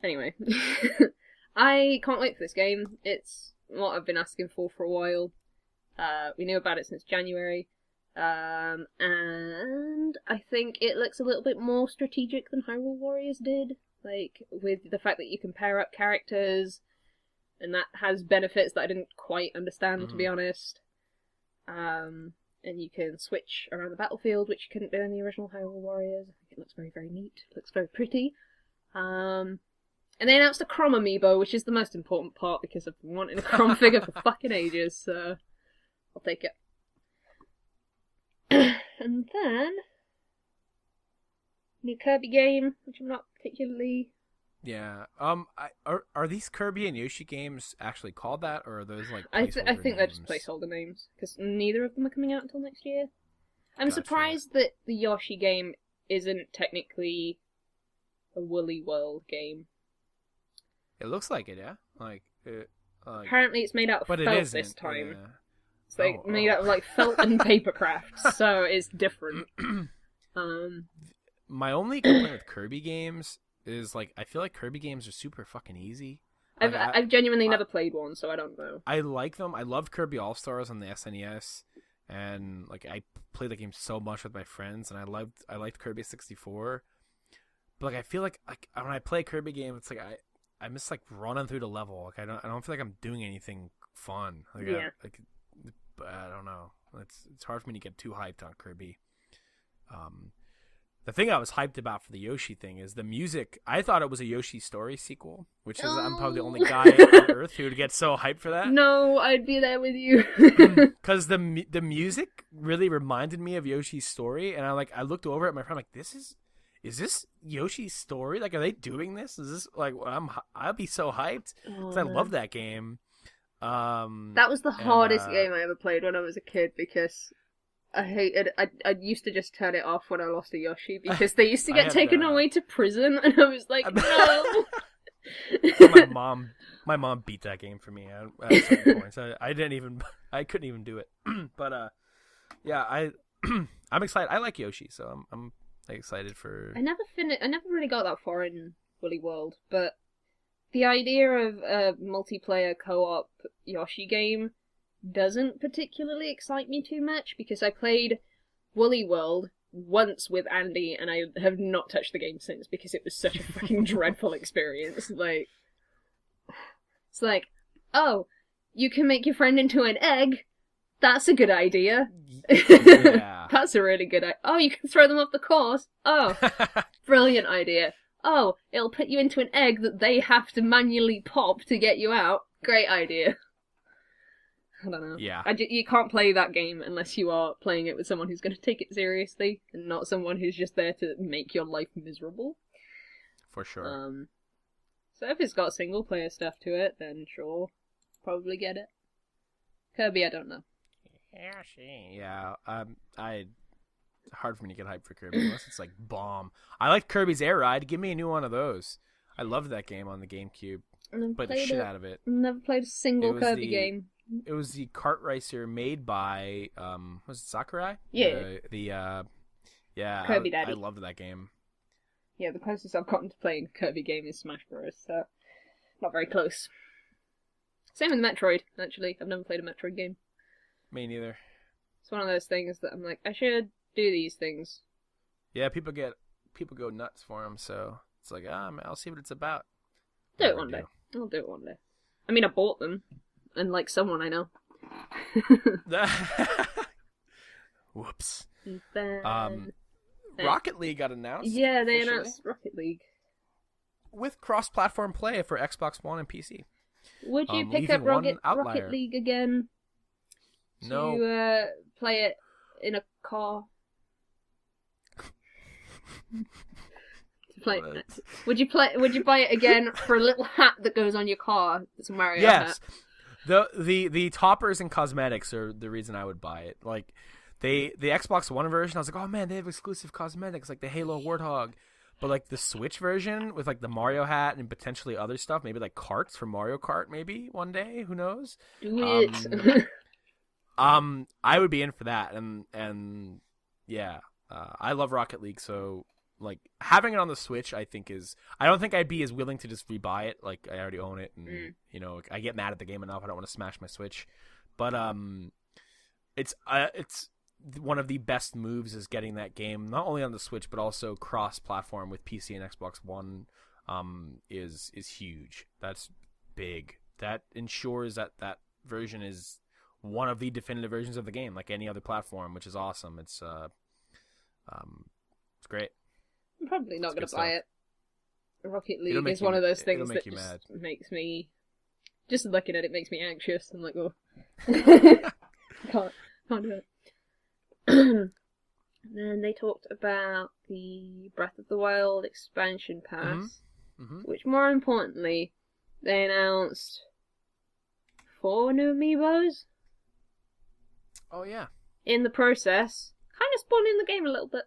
anyway, I can't wait for this game. It's what I've been asking for a while. We knew about it since January, and I think it looks a little bit more strategic than Hyrule Warriors did. Like with the fact that you can pair up characters, and that has benefits that I didn't quite understand, to be honest. And you can switch around the battlefield, which you couldn't do in the original Hyrule Warriors. I think it looks very, very neat. It looks very pretty. And they announced a Chrom amiibo, which is the most important part, because I've been wanting a Chrom figure for fucking ages, so I'll take it. And then, new Kirby game, which I'm not particularly... Yeah. Are these Kirby and Yoshi games actually called that, or are those like I placeholder think they're names? just placeholder names, because neither of them are coming out until next year. I'm Gotcha. surprised that the Yoshi game isn't technically a Woolly World game. It looks like it, yeah. Apparently it's made out of but felt it isn't. this time. Yeah. It's like made out of like felt and paper crafts, so it's different. My only complaint with Kirby games is like I feel like Kirby games are super fucking easy. Like, I've genuinely never played one, so I don't know. I like them. I loved Kirby All Stars on the SNES, and like I played the game so much with my friends, and I liked Kirby 64. But like I feel like when I play Kirby game, it's like I miss like running through the level. Like I don't feel like I'm doing anything fun. Like, yeah. I don't know. It's hard for me to get too hyped on Kirby. The thing I was hyped about for the Yoshi thing is the music. I thought it was a Yoshi Story sequel, which is I'm probably the only guy on Earth who would get so hyped for that. No, I'd be there with you. Because the music really reminded me of Yoshi's Story, and I looked over at my friend like, is this Yoshi's Story? Like, are they doing this? Is this like I'd be so hyped because I love that game. That was the hardest game I ever played when I was a kid because I hated. I used to just turn it off when I lost a Yoshi because they used to get taken away to prison, and I was like, no. my mom beat that game for me at certain points. I couldn't even do it. But yeah, I'm excited. I like Yoshi, so I'm excited for. I never really got that far in Woolly World, but the idea of a multiplayer co-op Yoshi game doesn't particularly excite me too much because I played Woolly World once with Andy and I have not touched the game since because it was such a fucking dreadful experience. Like, it's like, oh, you can make your friend into an egg. That's a good idea. Yeah. That's a really good idea. Oh, you can throw them off the course. Oh, brilliant idea. Oh, it'll put you into an egg that they have to manually pop to get you out. Great idea. I don't know. Yeah. You can't play that game unless you are playing it with someone who's going to take it seriously and not someone who's just there to make your life miserable. For sure. So if it's got single player stuff to it, then sure, probably get it. Kirby, I don't know. Yeah. Hard for me to get hyped for Kirby unless it's like bomb. I like Kirby's Air Ride. Give me a new one of those. I loved that game on the GameCube. Played the shit out of it. Never played a single Kirby game. It was the kart racer made by was it Sakurai? Yeah. Yeah. Kirby Daddy. I loved that game. Yeah, the closest I've gotten to playing a Kirby game is Smash Bros. So not very close. Same with Metroid. Actually, I've never played a Metroid game. Me neither. It's one of those things that I'm like, I should do these things. Yeah, people go nuts for them. So it's like, I'll see what it's about. Do it one day. I'll do it one day. I mean, I bought them. And like someone I know. Whoops. Then... Rocket League got announced. Yeah, they announced Rocket League. With cross-platform play for Xbox One and PC. Would you pick up Rocket League again? No. To play it in a car? Would you buy it again for a little hat that goes on your car? It's a Mario hat. The toppers and cosmetics are the reason I would buy it. Like the Xbox One version, I was like, oh man, they have exclusive cosmetics like the Halo Warthog. But like the Switch version with like the Mario hat and potentially other stuff, maybe like carts for Mario Kart, maybe one day, who knows? Do it. I would be in for that, and yeah, I love Rocket League, so. Like, having it on the Switch, I don't think I'd be as willing to just rebuy it. Like, I already own it, and, you know, I get mad at the game enough. I don't want to smash my Switch. But, it's one of the best moves is getting that game, not only on the Switch, but also cross-platform with PC and Xbox One, is huge. That's big. That ensures that version is one of the definitive versions of the game, like any other platform, which is awesome. It's great. I'm probably not going to buy it. Rocket League is one of those things that just makes me... Just looking at it makes me anxious. I'm like, oh. can't do it. And then they talked about the Breath of the Wild expansion pass, which more importantly, they announced 4 new amiibos. Oh, yeah. In the process, kind of spawning the game a little bit.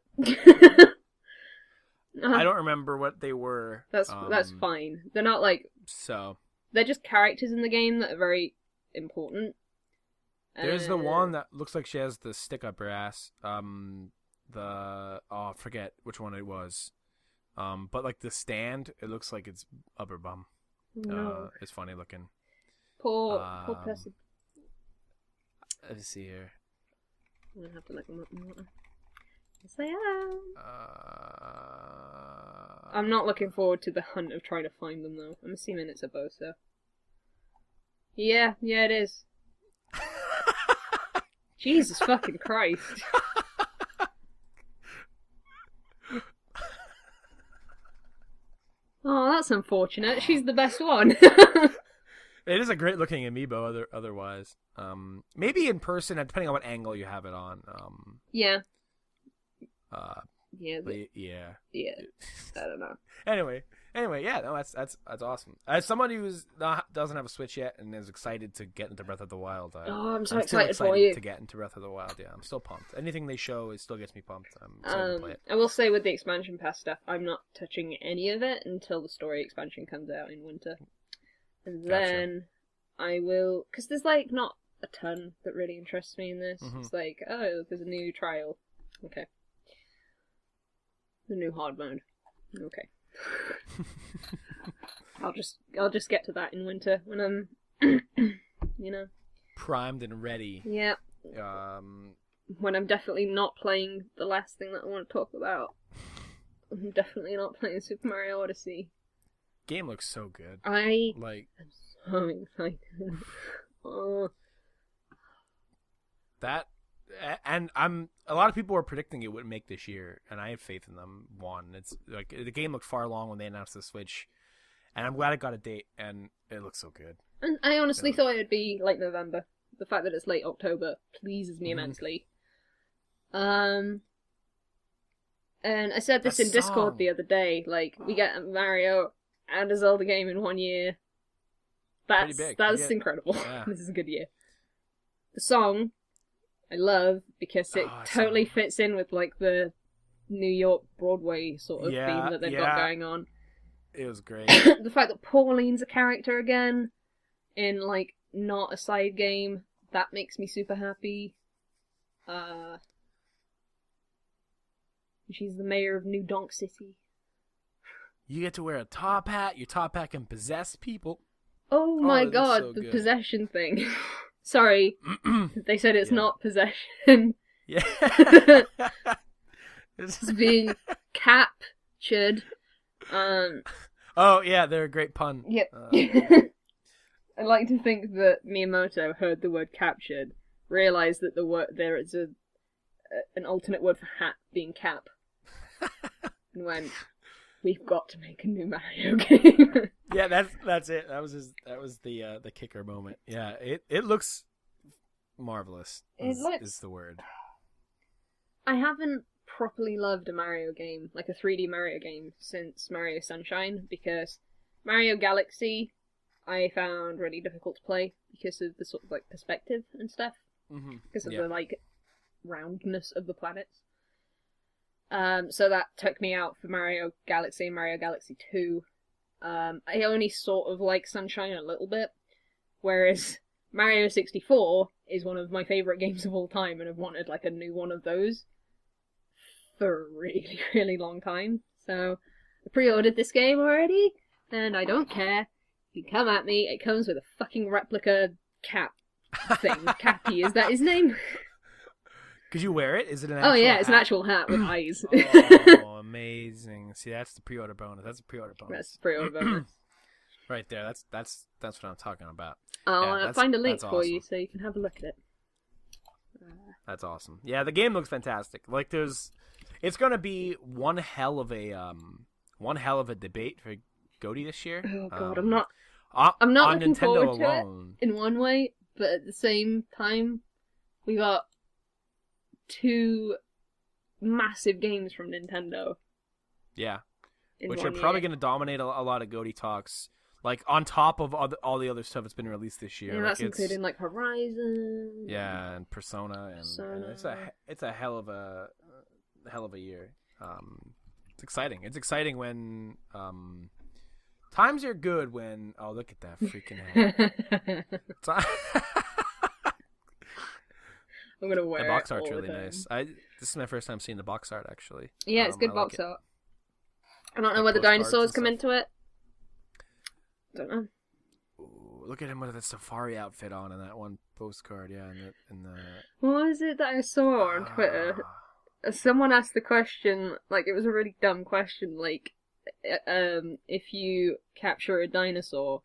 I don't remember what they were. That's fine. They're not like... So... They're just characters in the game that are very important. There's the one that looks like she has the stick up her ass. I forget which one it was. But like the stand, it looks like it's up her bum. No. It's funny looking. Poor person. Let's see here. I'm gonna have to look them up more. Yes, I am. I'm not looking forward to the hunt of trying to find them though. I'm assuming it's a Bosa. Yeah, it is. Jesus fucking Christ. Oh, that's unfortunate. She's the best one. It is a great looking amiibo. Otherwise, maybe in person, depending on what angle you have it on. Yeah. Yeah. Yeah. I don't know. Anyway, yeah, no, that's awesome. As someone who's doesn't have a Switch yet and is excited to get into Breath of the Wild, I'm so still excited for you to get into Breath of the Wild. Yeah, I'm still pumped. Anything they show, it still gets me pumped. I'm excited to play it. I will say with the expansion pass stuff, I'm not touching any of it until the story expansion comes out in winter, and then I will, because there's like not a ton that really interests me in this. Mm-hmm. It's like, oh, there's a new trial. Okay. The new hard mode. Okay. I'll just get to that in winter when I'm primed and ready. Yeah. When I'm definitely not playing the last thing that I want to talk about. I'm definitely not playing Super Mario Odyssey. Game looks so good. I'm so excited. Oh. That, and a lot of people were predicting it wouldn't make this year, and I have faith in them. It's like the game looked far along when they announced the Switch, and I'm glad it got a date, and it looks so good. And I honestly thought it would be late November. The fact that it's late October pleases me immensely. And I said this in Discord the other day, like, we get a Mario and a Zelda game in 1 year. That's incredible. Yeah. This is a good year. The song, I love, because it totally fits in with, like, the New York Broadway sort of theme that they've got going on. It was great. The fact that Pauline's a character again, in, like, not a side game, that makes me super happy. She's the mayor of New Donk City. You get to wear a top hat. Your top hat can possess people. Oh my god, so the possession thing. Sorry, they said it's not possession. Yeah. It's being captured. Oh yeah, they're a great pun. Yep. I like to think that Miyamoto heard the word captured, realised that there is an alternate word for hat being cap, and went, "We've got to make a new Mario game." Yeah, that's it. That was the kicker moment. Yeah, it looks marvelous. Is the word. I haven't properly loved a Mario game, like a 3D Mario game, since Mario Sunshine, because Mario Galaxy I found really difficult to play because of the sort of like perspective and stuff, because of the like roundness of the planets. So that took me out for Mario Galaxy and Mario Galaxy 2. I only sort of like Sunshine a little bit, whereas Mario 64 is one of my favourite games of all time, and I've wanted like a new one of those for a really, really long time. So I pre-ordered this game already, and I don't care. You come at me, it comes with a fucking replica cap thing. Cappy, is that his name? Could you wear it? Is it an actual hat? Oh yeah, hat? It's an actual hat with eyes. Oh, amazing. See, that's the pre-order bonus. That's the pre-order bonus. Right there. That's what I'm talking about. I'll find a link for you so you can have a look at it. That's awesome. Yeah, the game looks fantastic. Like it's going to be one hell of a debate for GOTY this year. Oh god, I'm not looking Nintendo forward to alone. it in one way, but at the same time, we got 2 massive games from Nintendo. Yeah, which are probably going to dominate a lot of GOTY talks. Like on top of all the other stuff that's been released this year. Yeah, that's including like Horizon. Yeah, and Persona, and it's a hell of a year. It's exciting. It's exciting when times are good when look at that freaking head. I'm gonna wear the box art's really nice. This is my first time seeing the box art actually. Yeah, it's good box art. I don't know whether dinosaurs come into it. Don't know. Ooh, look at him with a safari outfit on in that one postcard. Yeah, in the. What was it that I saw on Twitter? Someone asked the question, like it was a really dumb question, like, if you capture a dinosaur,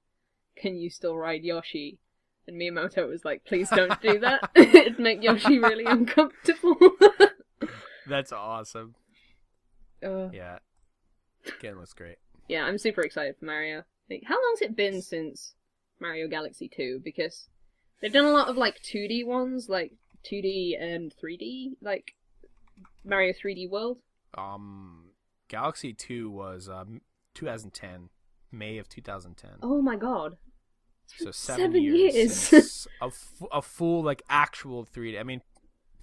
can you still ride Yoshi? And Miyamoto was like, please don't do that. It'd make Yoshi really uncomfortable. That's awesome. Uh, Yeah. Again, looks great. Yeah, I'm super excited for Mario. Like, how long's it been since Mario Galaxy 2? Because they've done a lot of, like, 2D ones, like 2D and 3D, like Mario 3D World. Galaxy 2 was 2010, May of 2010. Oh my god. So 7 years. Since a full, like, actual 3D. I mean,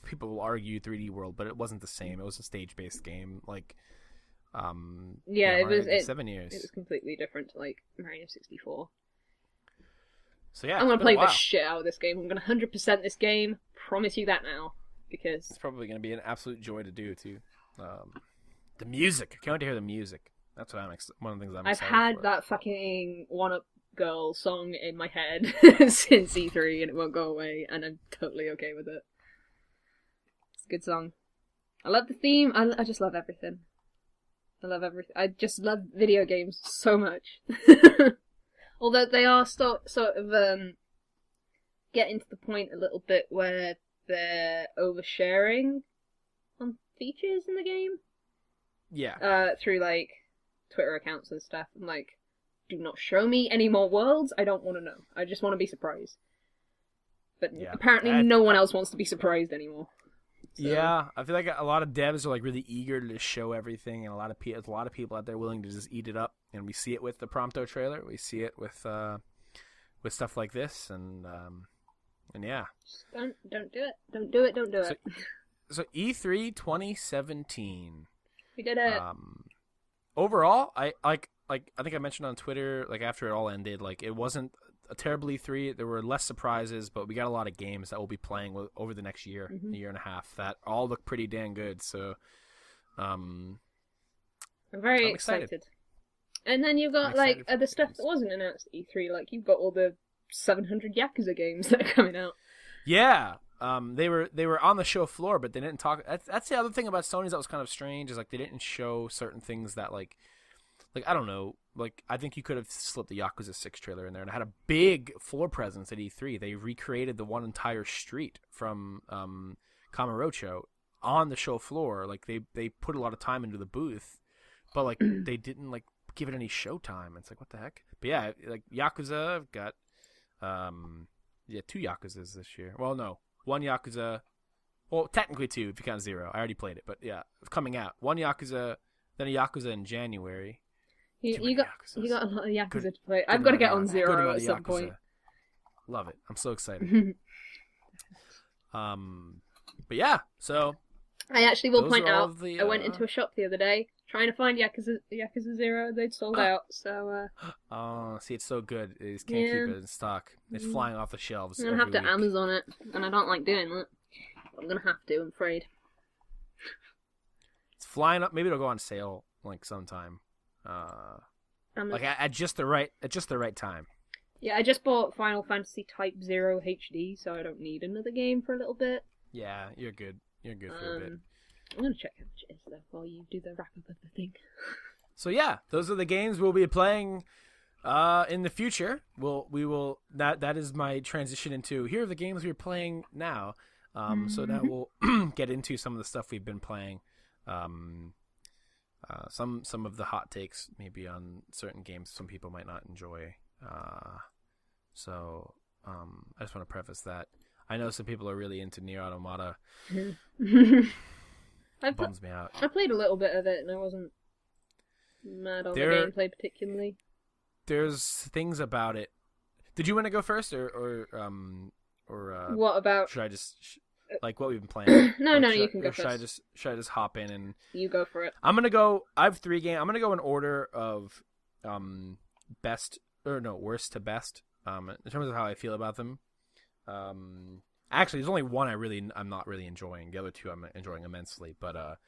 people will argue 3D World, but it wasn't the same. It was a stage-based game. Like, it was 7 years. It was completely different to, like, Mario 64. So yeah, I'm gonna play the shit out of this game. I'm gonna 100% this game. Promise you that now, because it's probably gonna be an absolute joy to do too. The music. I can't wait to hear the music. That's what one of the things I'm excited for. I've had that fucking One Up Girl song in my head since E3, and it won't go away, and I'm totally okay with it. It's a good song. I love the theme. I just love everything. I love everything. I just love video games so much. Although they are sort of getting to the point a little bit where they're oversharing on features in the game. Yeah. Through, like, Twitter accounts and stuff. I'm like, do not show me any more worlds. I don't want to know. I just want to be surprised. But apparently no one else wants to be surprised anymore. So. Yeah, I feel like a lot of devs are, like, really eager to just show everything, and a lot of people out there willing to just eat it up. And we see it with the Prompto trailer. We see it with stuff like this, and yeah. Just don't do it. Don't do it. Don't do it. So E3 2017. We did it. Overall, I think I mentioned on Twitter, like, after it all ended, like, it wasn't a terrible E3. There were less surprises, but we got a lot of games that we'll be playing over the next year, a year and a half, that all look pretty dang good. So, I'm very excited. And then you've got, like, the stuff that wasn't announced at E3. Like, you've got all the 700 Yakuza games that are coming out. Yeah. They were on the show floor, but they didn't talk. That's the other thing about Sony's that was kind of strange, is, like, they didn't show certain things that, like I don't know, like, I think you could have slipped the Yakuza 6 trailer in there, and it had a big floor presence at E3. They recreated the one entire street from Kamurocho on the show floor. Like, they put a lot of time into the booth, but, like, they didn't, like, give it any show time. It's like, what the heck? But yeah, like, Yakuza, I've got 2 Yakuzas this year. Well, no, 1 Yakuza. Well, technically 2 if you count 0. I already played it, but yeah, coming out. 1 Yakuza, then a Yakuza in January. You got a lot of Yakuza to play. I've got to get on 0 at some point. Love it. I'm so excited. But yeah, so I actually will point out, I went into a shop the other day trying to find Yakuza 0. They'd sold out, so... Oh, see, it's so good. They just can't keep it in stock. It's flying off the shelves. I'm going to have to Amazon it, and I don't like doing that. I'm going to have to, I'm afraid. It's flying up. Maybe it'll go on sale, like, sometime. Like, at just the right time. Yeah, I just bought Final Fantasy Type 0 HD, so I don't need another game for a little bit. Yeah, you're good. You're good for a bit. I'm going to check how much it is, though, while you do the wrap-up of the thing. So yeah, those are the games we'll be playing in the future. That is my transition into, here are the games we're playing now. So now we'll get into some of the stuff we've been playing. Some of the hot takes maybe on certain games some people might not enjoy. So I just want to preface that. I know some people are really into Nier Automata. Bums me out. I played a little bit of it and I wasn't mad on the gameplay particularly. There's things about it. Did you want to go first, or what about? Should I just like what we've been playing? No, you can go first. Should I just hop in and you go for it? I'm gonna go. I have 3 games. I'm gonna go in order of worst to best. In terms of how I feel about them. Actually, there's only one I'm not really enjoying. The other 2 I'm enjoying immensely. But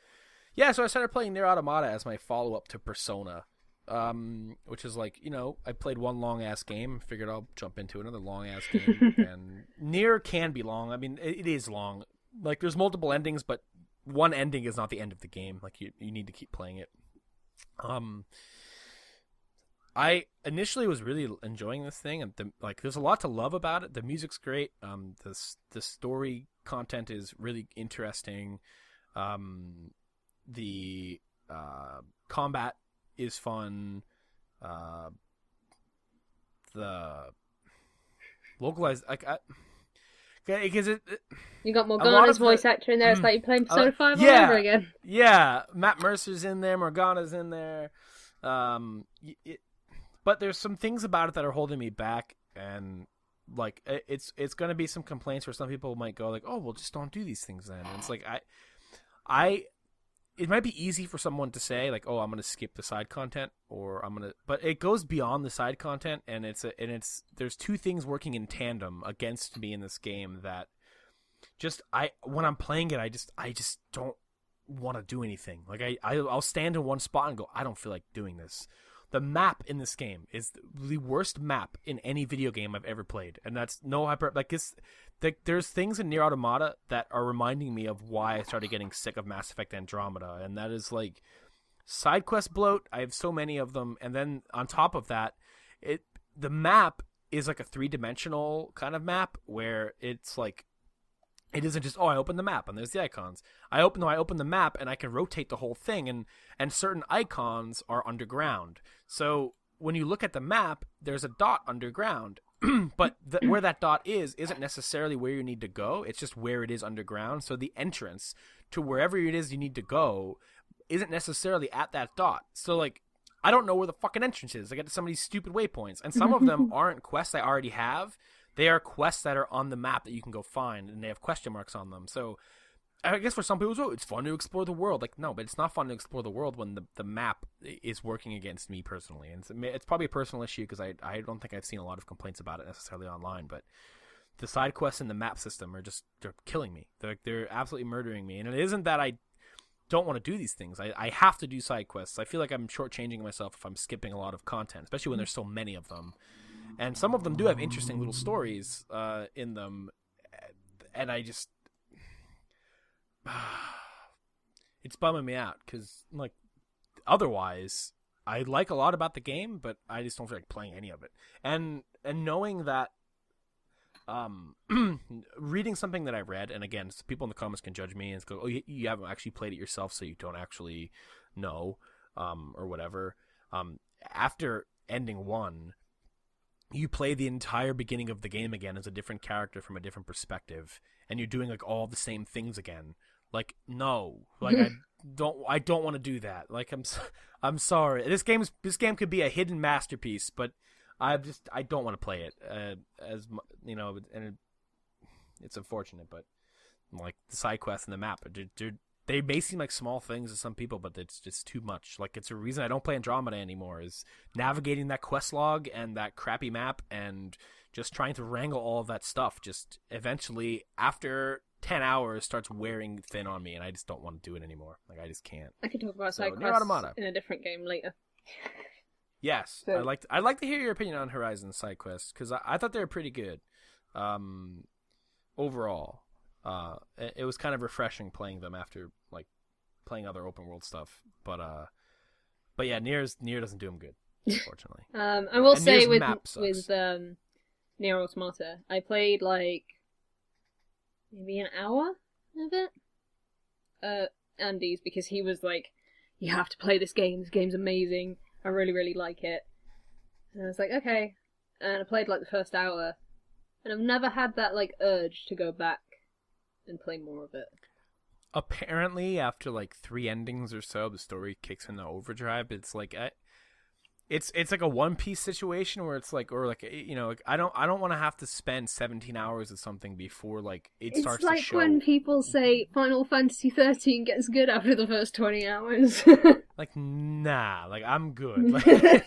yeah, so I started playing Nier Automata as my follow-up to Persona, which is like, I played one long-ass game, figured I'll jump into another long-ass game, and Nier can be long. I mean, it is long. Like, there's multiple endings, but one ending is not the end of the game. Like, you need to keep playing it. I initially was really enjoying this thing, and there's a lot to love about it. The music's great. The story content is really interesting. The combat is fun. The localized because you got Morgana's voice actor in there. It's like you're playing Persona 5 all over again. Yeah, Matt Mercer's in there. Morgana's in there. But there's some things about it that are holding me back, and like it's going to be some complaints where some people might go like, "Oh, well, just don't do these things then." And it's like it might be easy for someone to say like, "Oh, I'm going to skip the side content," or I'm going to, but it goes beyond the side content, and there's two things working in tandem against me in this game that when I'm playing it, I just don't want to do anything. Like I'll stand in one spot and go, I don't feel like doing this. The map in this game is the worst map in any video game I've ever played, and that's there's things in Nier Automata that are reminding me of why I started getting sick of Mass Effect Andromeda, and that is like side quest bloat. I have so many of them, and then on top of that, the map is like a 3-dimensional kind of map where it's like, it isn't just, I open the map and there's the icons. I open the map and I can rotate the whole thing, and certain icons are underground. So when you look at the map, there's a dot underground, but where that dot isn't necessarily where you need to go. It's just where it is underground. So the entrance to wherever it is you need to go isn't necessarily at that dot. So like, I don't know where the fucking entrance is. I get to some of these stupid waypoints, and some of them aren't quests I already have. They are quests that are on the map that you can go find, and they have question marks on them. So I guess for some people, it's fun to explore the world. Like, no, but it's not fun to explore the world when the map is working against me personally. And it's probably a personal issue because I don't think I've seen a lot of complaints about it necessarily online. But the side quests in the map system they're killing me. They're absolutely murdering me. And it isn't that I don't want to do these things. I have to do side quests. I feel like I'm shortchanging myself if I'm skipping a lot of content, especially when there's so many of them. And some of them do have interesting little stories in them, and I just it's bumming me out because like otherwise I like a lot about the game, but I just don't feel like playing any of it. And knowing that, reading something that I read, and again, people in the comments can judge me and go, "Oh, you haven't actually played it yourself, so you don't actually know," or whatever. After ending 1. You play the entire beginning of the game again as a different character from a different perspective, and you're doing like all the same things again. Like, no, like I don't want to do that. Like, I'm sorry. This game could be a hidden masterpiece, but I don't want to play it. As you know, and it's unfortunate, but like the side quests and the map, they may seem like small things to some people, but it's just too much. Like, it's a reason I don't play Andromeda anymore, is navigating that quest log and that crappy map and just trying to wrangle all of that stuff. Just eventually, after 10 hours, starts wearing thin on me, and I just don't want to do it anymore. Like, I just can't. I could talk about side quests in a different game later. Yes. So. I'd like to hear your opinion on Horizon side quests, because I thought they were pretty good. Overall. It was kind of refreshing playing them after like playing other open world stuff, but yeah, Nier doesn't do them good, unfortunately. I will say with Nier Automata, I played like maybe an hour of it. Andy's, because he was like, "You have to play this game. This game's amazing. I really, really like it." And I was like, "Okay." And I played like the first hour, and I've never had that like urge to go back and play more of it. Apparently, after like 3 endings or so, the story kicks into overdrive. It's like it's like a One Piece situation where it's like, or like, you know, like, I don't want to have to spend 17 hours of something before like it starts to show. It's like when people say Final Fantasy 13 gets good after the first 20 hours. Like, nah, like I'm good. Like,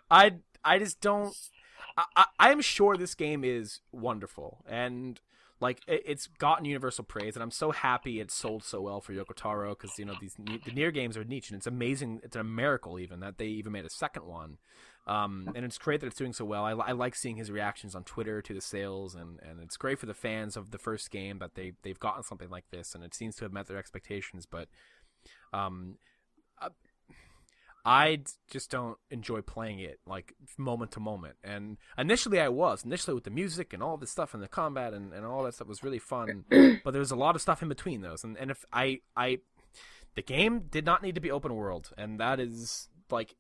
I just don't. I'm sure this game is wonderful, and like it's gotten universal praise, and I'm so happy it sold so well for Yoko Taro, because you know the Nier games are niche, and it's amazing. It's a miracle even that they even made a second one, and it's great that it's doing so well. I like seeing his reactions on Twitter to the sales, and it's great for the fans of the first game that they've gotten something like this, and it seems to have met their expectations. But just don't enjoy playing it like moment to moment. And initially with the music and all this stuff and the combat and all that stuff was really fun. But there was a lot of stuff in between those. And if the game did not need to be open world, and that is like,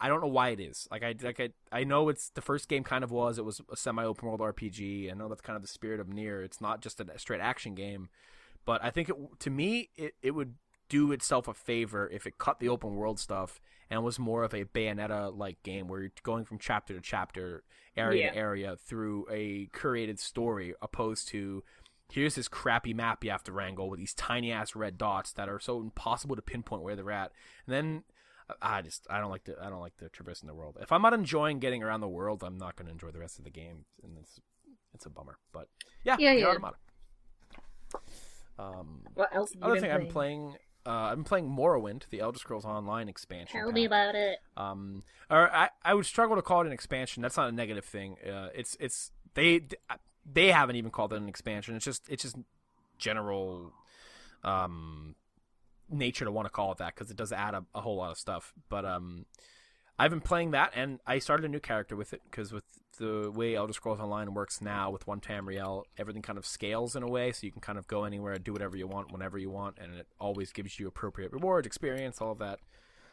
I don't know why it is. I know it's the first game kind of was. It was a semi-open world RPG. I know that's kind of the spirit of Nier. It's not just a straight action game, but I think to me it would do itself a favor if it cut the open world stuff and was more of a Bayonetta like game where you're going from chapter to chapter, area to area through a curated story, opposed to here's this crappy map you have to wrangle with these tiny ass red dots that are so impossible to pinpoint where they're at. And then I don't like the traversing the world. If I'm not enjoying getting around the world, I'm not going to enjoy the rest of the game, and it's a bummer. But Nier Automata. What else? Other thing I've been playing. I've been playing Morrowind, the Elder Scrolls Online expansion. Tell me about it. Or I would struggle to call it an expansion. That's not a negative thing. It's they haven't even called it an expansion. It's just general nature to want to call it that because it does add a whole lot of stuff. But I've been playing that, and I started a new character with it because with the way Elder Scrolls Online works now with one Tamriel, everything kind of scales in a way, so you can kind of go anywhere, do whatever you want, whenever you want, and it always gives you appropriate rewards, experience, all of that.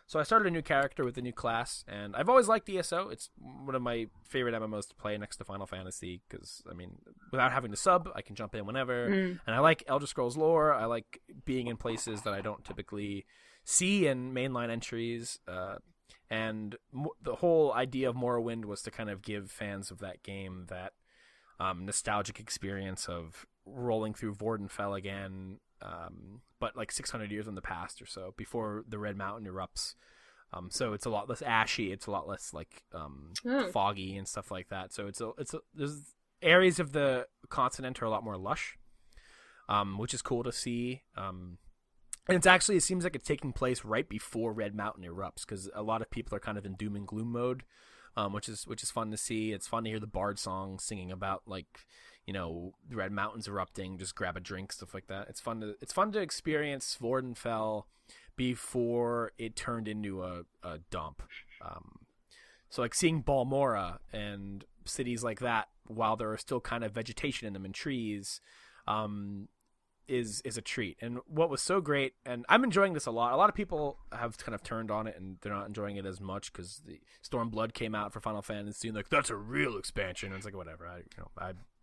So I started a new character with a new class, and I've always liked ESO. It's one of my favorite MMOs to play next to Final Fantasy because, I mean, without having to sub, I can jump in whenever. And I like Elder Scrolls lore. I like being in places that I don't typically see in mainline entries. And the whole idea of Morrowind was to kind of give fans of that game that nostalgic experience of rolling through Vordenfell again, but like 600 years in the past or so, before the Red Mountain erupts. So it's a lot less ashy. It's a lot less like foggy and stuff like that. So there's areas of the continent are a lot more lush, which is cool to see. And it seems like it's taking place right before Red Mountain erupts because a lot of people are kind of in doom and gloom mode, which is fun to see. It's fun to hear the bard song singing about like, you know, the Red Mountains erupting, just grab a drink, stuff like that. It's fun to experience Vordenfell before it turned into a dump. So like seeing Balmora and cities like that while there are still kind of vegetation in them and trees, is a treat. And what was so great, and I'm enjoying this a lot of people have kind of turned on it and they're not enjoying it as much because the Stormblood came out for Final Fantasy and like that's a real expansion, and it's like whatever.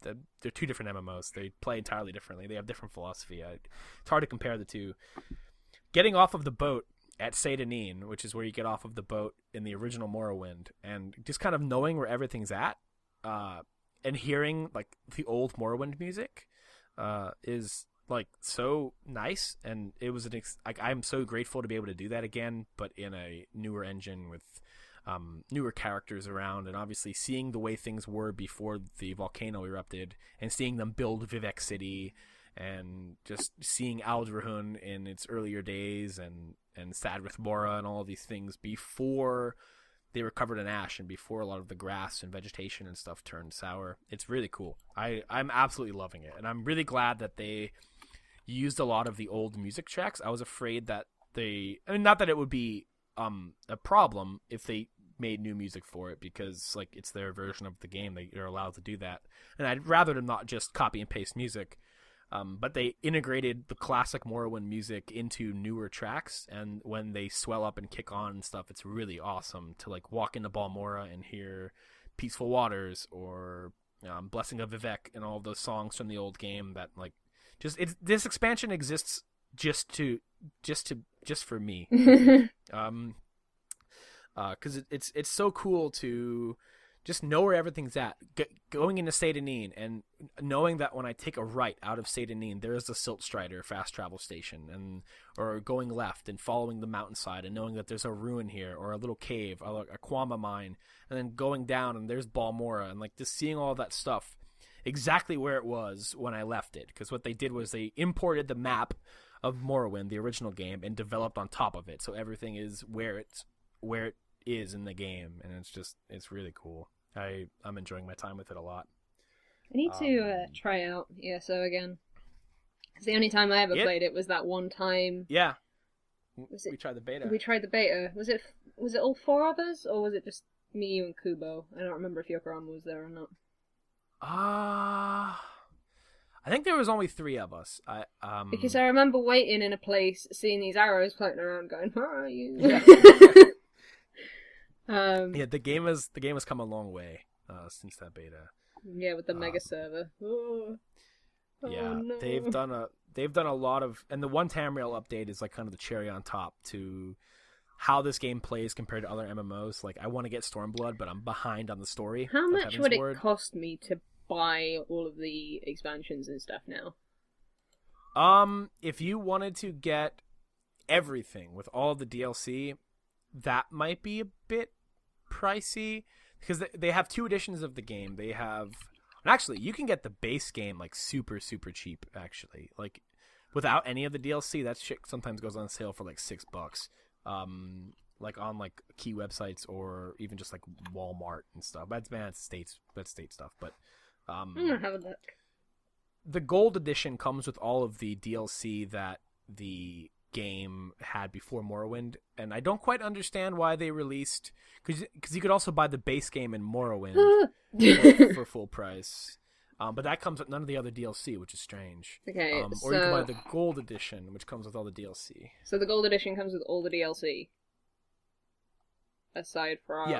They're two different MMOs. They play entirely differently. They have different philosophy. It's hard to compare the two. Getting off of the boat at Seyda-Neen, which is where you get off of the boat in the original Morrowind, and just kind of knowing where everything's at, and hearing like the old Morrowind music is like so nice. And it was I'm so grateful to be able to do that again, but in a newer engine with newer characters around, and obviously seeing the way things were before the volcano erupted and seeing them build Vivec City and just seeing Aldrahun in its earlier days and Sadrith Mora and all of these things before they were covered in ash and before a lot of the grass and vegetation and stuff turned sour. It's really cool. I'm absolutely loving it, and I'm really glad that they used a lot of the old music tracks. I was afraid that not that it would be a problem if they made new music for it, because like it's their version of the game, they're allowed to do that, and I'd rather them not just copy and paste music. But they integrated the classic Morrowind music into newer tracks, and when they swell up and kick on and stuff, it's really awesome to like walk into Balmora and hear Peaceful Waters or Blessing of Vivec and all those songs from the old game that like this expansion exists just for me. Because it's so cool to just know where everything's at. Going into Seyda-Neen and knowing that when I take a right out of Seyda-Neen, there is the Silt Strider fast travel station, or going left and following the mountainside and knowing that there's a ruin here or a little cave, or a Kwama mine, and then going down and there's Balmora, and like just seeing all that stuff exactly where it was when I left it. Because what they did was they imported the map of Morrowind, the original game, and developed on top of it, so everything is where it is in the game, and it's really cool. I'm enjoying my time with it a lot. I need to try out ESO again. Because the only time I ever played it was that one time. Yeah. We tried the beta. We tried the beta. Was it all 4 of us, or was it just me, you, and Kubo? I don't remember if Yokorama was there or not. I think there was only 3 of us. Because I remember waiting in a place, seeing these arrows floating around, going, "Where are you?" Yeah. Yeah, the game has come a long way since that beta. Yeah, with the mega server. Oh, yeah, no. they've done a lot of, and the one Tamriel update is like kind of the cherry on top to how this game plays compared to other MMOs. Like, I want to get Stormblood, but I'm behind on the story. How much would it cost me to buy all of the expansions and stuff now? If you wanted to get everything with all of the DLC, that might be a bit pricey because they have 2 editions of the game. They have, and actually, you can get the base game like super super cheap. Actually, like without any of the DLC, that shit sometimes goes on sale for like $6. Like on like key websites or even just like Walmart and stuff. That's state stuff. But I'm gonna have a look. The gold edition comes with all of the DLC that the game had before Morrowind, and I don't quite understand why they released, because you could also buy the base game in Morrowind for full price. But that comes with none of the other DLC, which is strange. Okay, or you can buy the gold edition, which comes with all the DLC. So the gold edition comes with all the DLC, aside from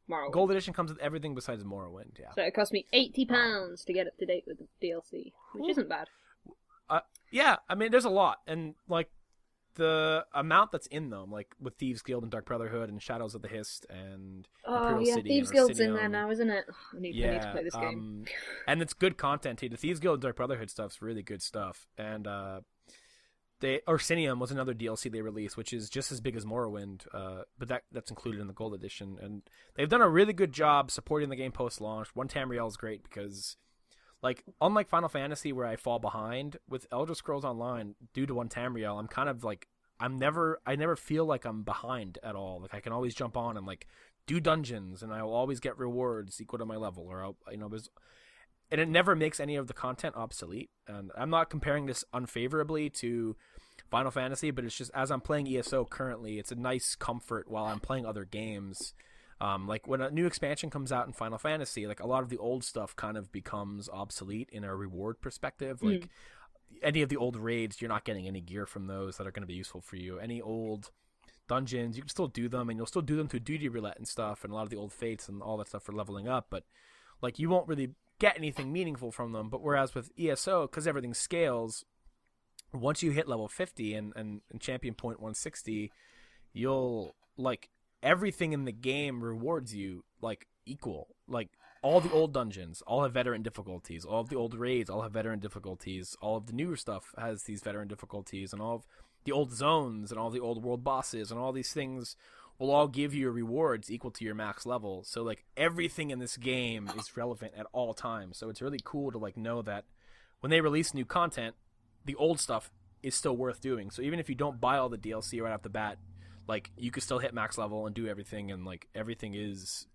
Morrowind. Gold edition comes with everything besides Morrowind. Yeah. So it cost me £80 to get up to date with the DLC, which isn't bad. Yeah, I mean, there's a lot, and like the amount that's in them, like with Thieves Guild and Dark Brotherhood and Shadows of the Hist and Imperial City. Thieves Guild's in there now, isn't it? I need to play this game. And it's good content too. The Thieves Guild and Dark Brotherhood stuff's really good stuff. And Orsinium was another DLC they released, which is just as big as Morrowind, but that's included in the Gold Edition. And they've done a really good job supporting the game post-launch. One Tamriel is great because, like, unlike Final Fantasy where I fall behind, with Elder Scrolls Online, due to One Tamriel, I'm kind of like, I never feel like I'm behind at all. Like, I can always jump on and like do dungeons, and I will always get rewards equal to my level, or and it never makes any of the content obsolete. And I'm not comparing this unfavorably to Final Fantasy, but it's just, as I'm playing ESO currently, it's a nice comfort while I'm playing other games. Like when a new expansion comes out in Final Fantasy, like a lot of the old stuff kind of becomes obsolete in a reward perspective. Like any of the old raids, you're not getting any gear from those that are going to be useful for you. Any old dungeons, you can still do them, and you'll still do them through duty roulette and stuff, and a lot of the old fates and all that stuff for leveling up. But like, you won't really get anything meaningful from them. But whereas with ESO, because everything scales, once you hit level 50 and champion point 160, you'll, like, everything in the game rewards you like equal. Like, all the old dungeons all have veteran difficulties, all of the old raids all have veteran difficulties, all of the newer stuff has these veteran difficulties, and all of the old zones and all the old world bosses and all these things will all give you rewards equal to your max level. So like, everything in this game is relevant at all times. So it's really cool to like know that when they release new content, the old stuff is still worth doing. So even if you don't buy all the DLC right off the bat, like, you could still hit max level and do everything, and like, everything is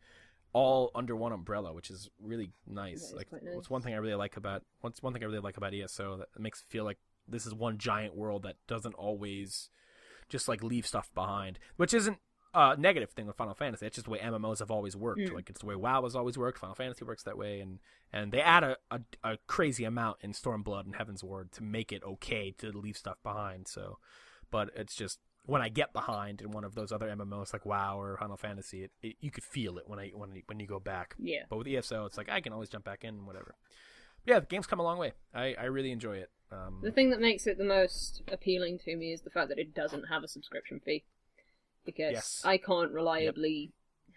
all under one umbrella, which is really nice. Like, nice. It's one thing I really like about ESO, that makes it feel like this is one giant world that doesn't always just like leave stuff behind, which isn't a negative thing with Final Fantasy. It's just the way MMOs have always worked. Like, it's the way WoW has always worked. Final Fantasy works that way, and they add a crazy amount in Stormblood and Heaven's Ward to make it okay to leave stuff behind. So, but it's just, when I get behind in one of those other MMOs like WoW or Final Fantasy, you could feel it when you go back. Yeah. But with ESO, it's like, I can always jump back in and whatever. But yeah, the game's come a long way. I really enjoy it. The thing that makes it the most appealing to me is the fact that it doesn't have a subscription fee. Because I can't reliably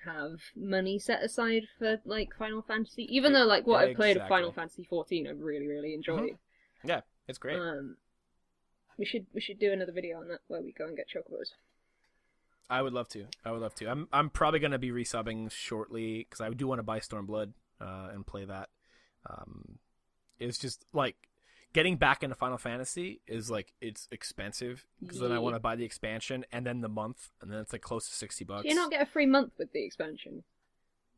have money set aside for like Final Fantasy, even though like what I've played of Final Fantasy 14 I really, really enjoyed. Yeah, it's great. We should do another video on that where we go and get chocobos. I would love to. I'm probably going to be resubbing shortly because I do want to buy Stormblood and play that. It's just like, getting back into Final Fantasy is like, it's expensive because then I want to buy the expansion and then the month, and then it's like close to $60. Do you not get a free month with the expansion?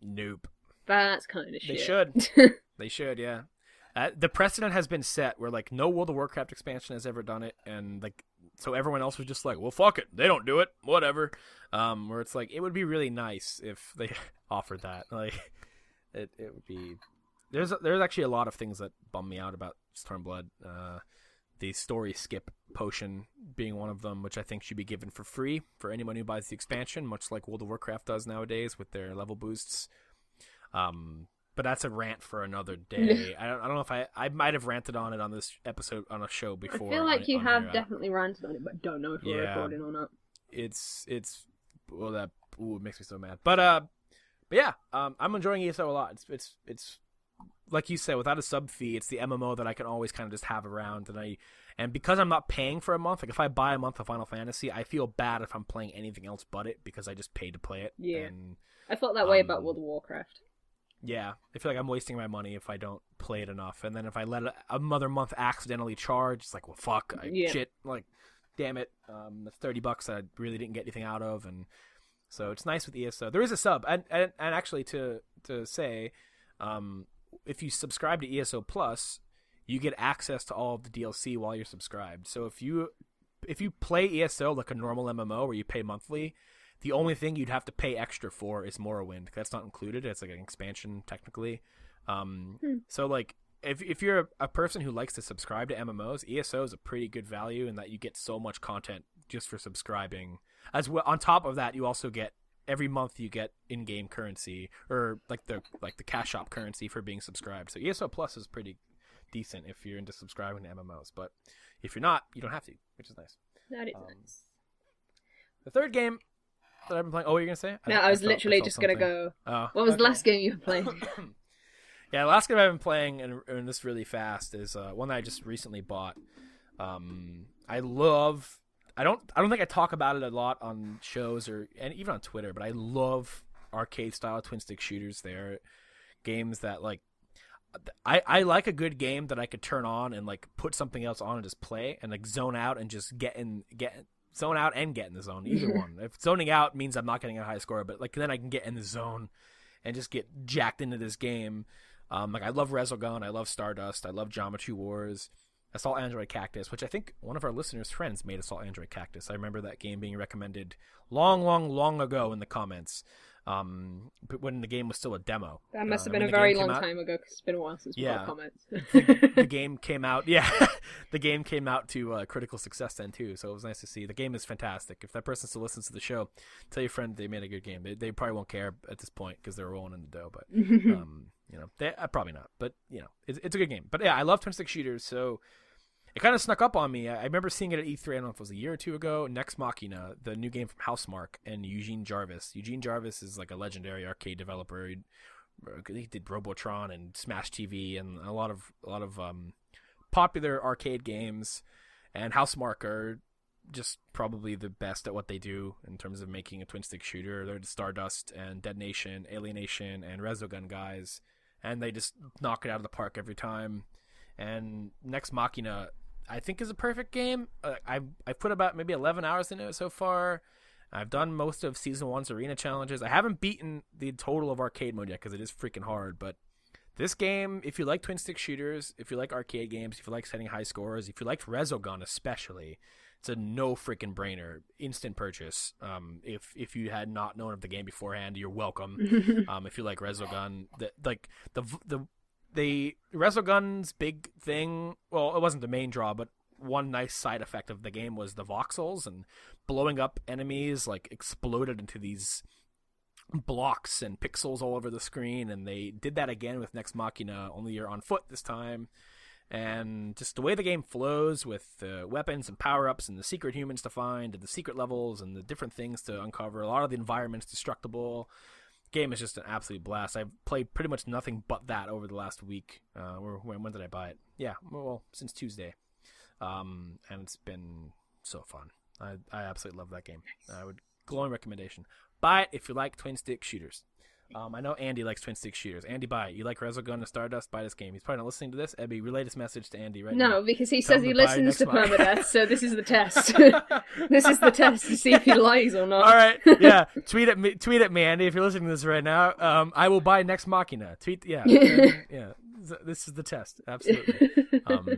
Nope. That's kind of shit. They should. They should, yeah. The precedent has been set where like no World of Warcraft expansion has ever done it, and like so everyone else was just like, well, fuck it, they don't do it, whatever. Where it's like, it would be really nice if they offered that. Like, it would be. There's actually a lot of things that bum me out about Stormblood. The story skip potion being one of them, which I think should be given for free for anyone who buys the expansion, much like World of Warcraft does nowadays with their level boosts. But that's a rant for another day. I don't know if I might have ranted on it on this episode on a show before. I feel like you have definitely ranted on it, but don't know if we're recording or not. It's well, that it makes me so mad. But yeah, I'm enjoying ESO a lot. It's like you said, without a sub fee, it's the MMO that I can always kind of just have around, and because I'm not paying for a month, like if I buy a month of Final Fantasy, I feel bad if I'm playing anything else but it because I just paid to play it. Yeah, and, I felt that way about World of Warcraft. Yeah, I feel like I'm wasting my money if I don't play it enough, and then if I let another month accidentally charge, it's like, well, fuck, shit, like, damn it, that's $30 that I really didn't get anything out of, and so it's nice with ESO. There is a sub, and actually to say, if you subscribe to ESO Plus, you get access to all of the DLC while you're subscribed. So if you play ESO like a normal MMO where you pay monthly, the only thing you'd have to pay extra for is Morrowind. That's not included. It's like an expansion technically. So like if you're a person who likes to subscribe to MMOs, ESO is a pretty good value in that you get so much content just for subscribing. As well, on top of that, you also get every month you get in-game currency or like the cash shop currency for being subscribed. So ESO Plus is pretty decent if you're into subscribing to MMOs, but if you're not, you don't have to, which is nice. That is nice. The third game that I've been playing. Oh, what were you gonna say? No, I was literally just gonna go. What was the last game you were playing? Yeah, the last game I've been playing, and this really fast, is one that I just recently bought. I love. I don't think I talk about it a lot on shows and even on Twitter, but I love arcade style twin stick shooters. They're games that like. I like a good game that I could turn on and like put something else on and just play and like zone out and just zone out and get in the zone. Either one. If zoning out means I'm not getting a high score, but like then I can get in the zone and just get jacked into this game. Like I love Resogun, I love Stardust, I love Geometry Wars, Assault Android Cactus, which I think one of our listeners' friends made Assault Android Cactus. I remember that game being recommended long ago in the comments. When the game was still a demo. That must have been a very long time ago because it's been a while since we got comments. the game came out. Yeah, the game came out to critical success then too. So it was nice to see. The game is fantastic. If that person still listens to the show, tell your friend they made a good game. They probably won't care at this point because they're rolling in the dough. But they probably not. But it's a good game. But yeah, I love twin stick shooters. So. It kind of snuck up on me. I remember seeing it at E3, I don't know if it was a year or two ago. Nex Machina, the new game from Housemarque, and Eugene Jarvis. Eugene Jarvis is like a legendary arcade developer. He did Robotron and Smash TV and a lot of popular arcade games. And Housemarque are just probably the best at what they do in terms of making a twin stick shooter. They're the Stardust and Dead Nation, Alienation, and Resogun guys, and they just knock it out of the park every time. And Nex Machina, I think, is a perfect game. I've put about maybe 11 hours into it so far. I've done most of Season 1's arena challenges. I haven't beaten the total of arcade mode yet because it is freaking hard. But this game, if you like twin stick shooters, if you like arcade games, if you like setting high scores, if you like Resogun especially, it's a no freaking brainer, instant purchase. If you had not known of the game beforehand, you're welcome. If you like Resogun, the Resogun's big thing, well, it wasn't the main draw, but one nice side effect of the game was the voxels, and blowing up enemies like exploded into these blocks and pixels all over the screen, and they did that again with Nex Machina, only you're on foot this time. And just the way the game flows with the weapons and power-ups and the secret humans to find and the secret levels and the different things to uncover, a lot of the environment's destructible. Game is just an absolute blast. I've played pretty much nothing but that over the last week. When did I buy it? Yeah, well, since Tuesday. And it's been so fun. I absolutely love that game. Glowing recommendation. Buy it if you like twin stick shooters. I know Andy likes twin stick shooters. Andy, buy it. You like Resogun and Stardust? Buy this game. He's probably not listening to this. Ebbie, relay this message to Andy right now. No, because he says he listens to Permadeath, so this is the test. This is the test to see if he lies or not. All right, yeah. Tweet at me, Andy, if you're listening to this right now. I will buy Nex Machina. Yeah. This is the test, absolutely.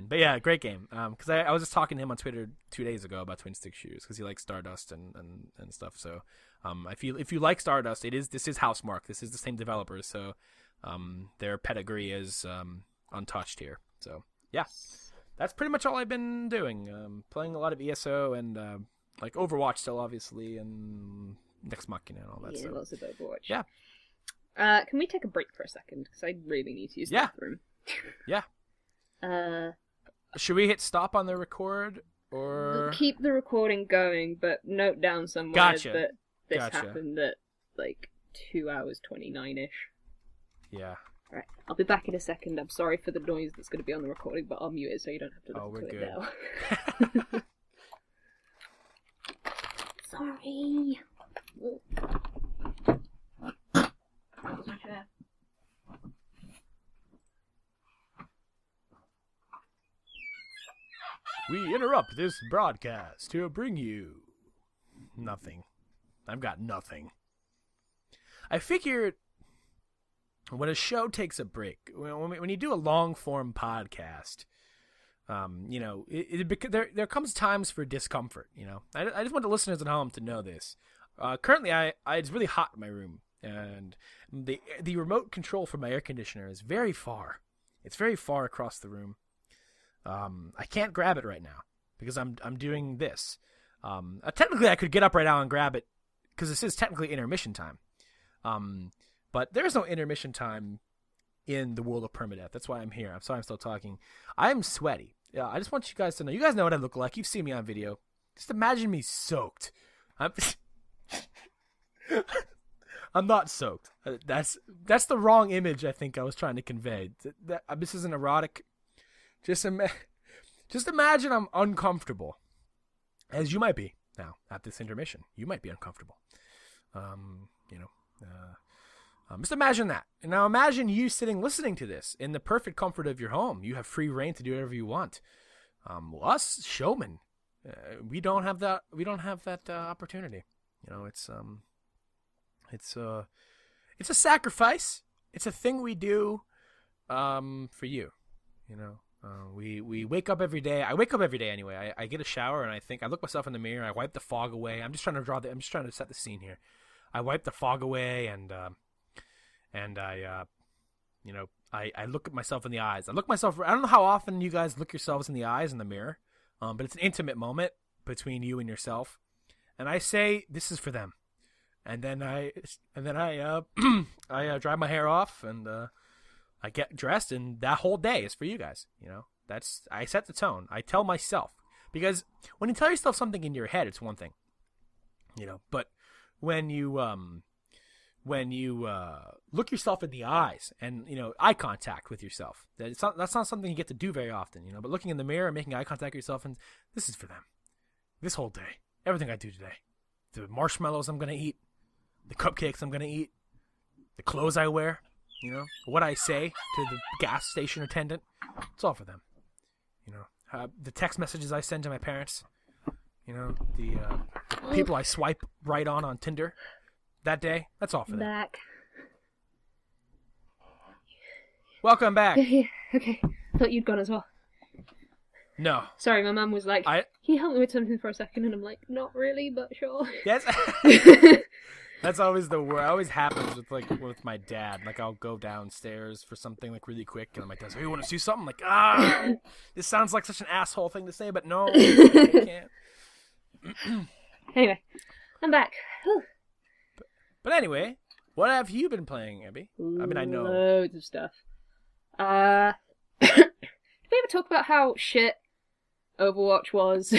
But yeah, great game. Because I was just talking to him on Twitter 2 days ago about twin stick shooters because he likes Stardust and stuff. So, if you like Stardust, this is Housemarque. This is the same developers, so their pedigree is untouched here. So yeah, that's pretty much all I've been doing. Playing a lot of ESO and like Overwatch still, obviously, and Nex Machina and all that stuff. Lots of Overwatch. Yeah. Can we take a break for a second? Because I really need to use the bathroom. Yeah. Should we hit stop on the record, or keep the recording going, but note down somewhere that this happened at like 2 hours 29-ish. Yeah. Right. I'll be back in a second. I'm sorry for the noise that's going to be on the recording, but I'll mute it so you don't have to listen to it now. Sorry. We interrupt this broadcast to bring you nothing. I've got nothing. I figured when a show takes a break, when you do a long form podcast, there comes times for discomfort. I just want the listeners at home to know this. Currently, it's really hot in my room, and the remote control for my air conditioner is very far. It's very far across the room. I can't grab it right now because I'm doing this. Technically, I could get up right now and grab it because this is technically intermission time. But there's no intermission time in the world of Permadeath. That's why I'm here. I'm sorry I'm still talking. I'm sweaty. Yeah, I just want you guys to know. You guys know what I look like. You've seen me on video. Just imagine me soaked. I'm not soaked. That's the wrong image I think I was trying to convey. This isn't erotic. Just imagine I'm uncomfortable, as you might be now at this intermission. You might be uncomfortable. Just imagine that. And now imagine you sitting listening to this in the perfect comfort of your home. You have free reign to do whatever you want. Us showmen, we don't have that. We don't have that opportunity. It's a sacrifice. It's a thing we do for you. We wake up every day. I wake up every day anyway. I get a shower and I look myself in the mirror. I wipe the fog away. I'm just trying to set the scene here. I wipe the fog away and I look at myself in the eyes. I don't know how often you guys look yourselves in the eyes in the mirror, but it's an intimate moment between you and yourself. And I say, this is for them. And then I dry my hair off and I get dressed, and that whole day is for you guys. I set the tone. I tell myself, because when you tell yourself something in your head, it's one thing, but when you look yourself in the eyes and eye contact with yourself, that's not something you get to do very often. But looking in the mirror and making eye contact with yourself, and this is for them. This whole day, everything I do today, the marshmallows I'm gonna eat, the cupcakes I'm gonna eat, the clothes I wear. What I say to the gas station attendant, it's all for them. The text messages I send to my parents, the people I swipe right on Tinder that day, that's all for them. Back. Welcome back. Yeah, okay. I thought you'd gone as well. No. Sorry, my mum was like, can you help me with something for a second? And I'm like, not really, but sure. Yes. That's always it always happens with my dad. Like, I'll go downstairs for something really quick, and my dad's like, "Hey, you want to see something?" I'm like, this sounds like such an asshole thing to say, but no, I can't. Anyway, I'm back. But anyway, what have you been playing, Ebbie? I know loads of stuff. Did we ever talk about how shit Overwatch was?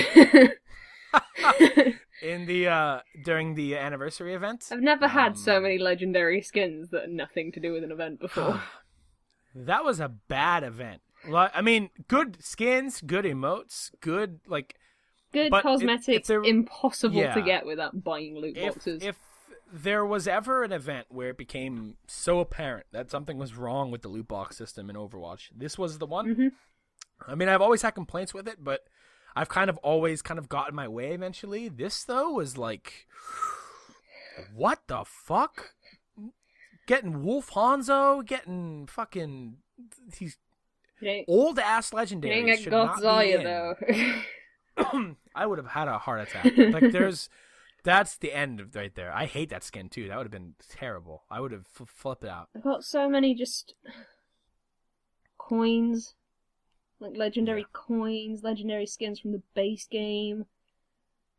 In the during the anniversary event? I've never had so many legendary skins that had nothing to do with an event before. That was a bad event. Good skins, good emotes, good cosmetics, impossible to get without buying loot boxes. If there was ever an event where it became so apparent that something was wrong with the loot box system in Overwatch, this was the one. Mm-hmm. I've always had complaints with it, but I've always gotten my way eventually. This, though, was like, what the fuck? Getting Wolf Hanzo, getting fucking he's You old ass didn't legendaries get should not be Godzilla, in. though. I would have had a heart attack. Like that's the end of right there. I hate that skin too. That would have been terrible. I would have flipped it out. I got so many just coins, like legendary coins, legendary skins from the base game.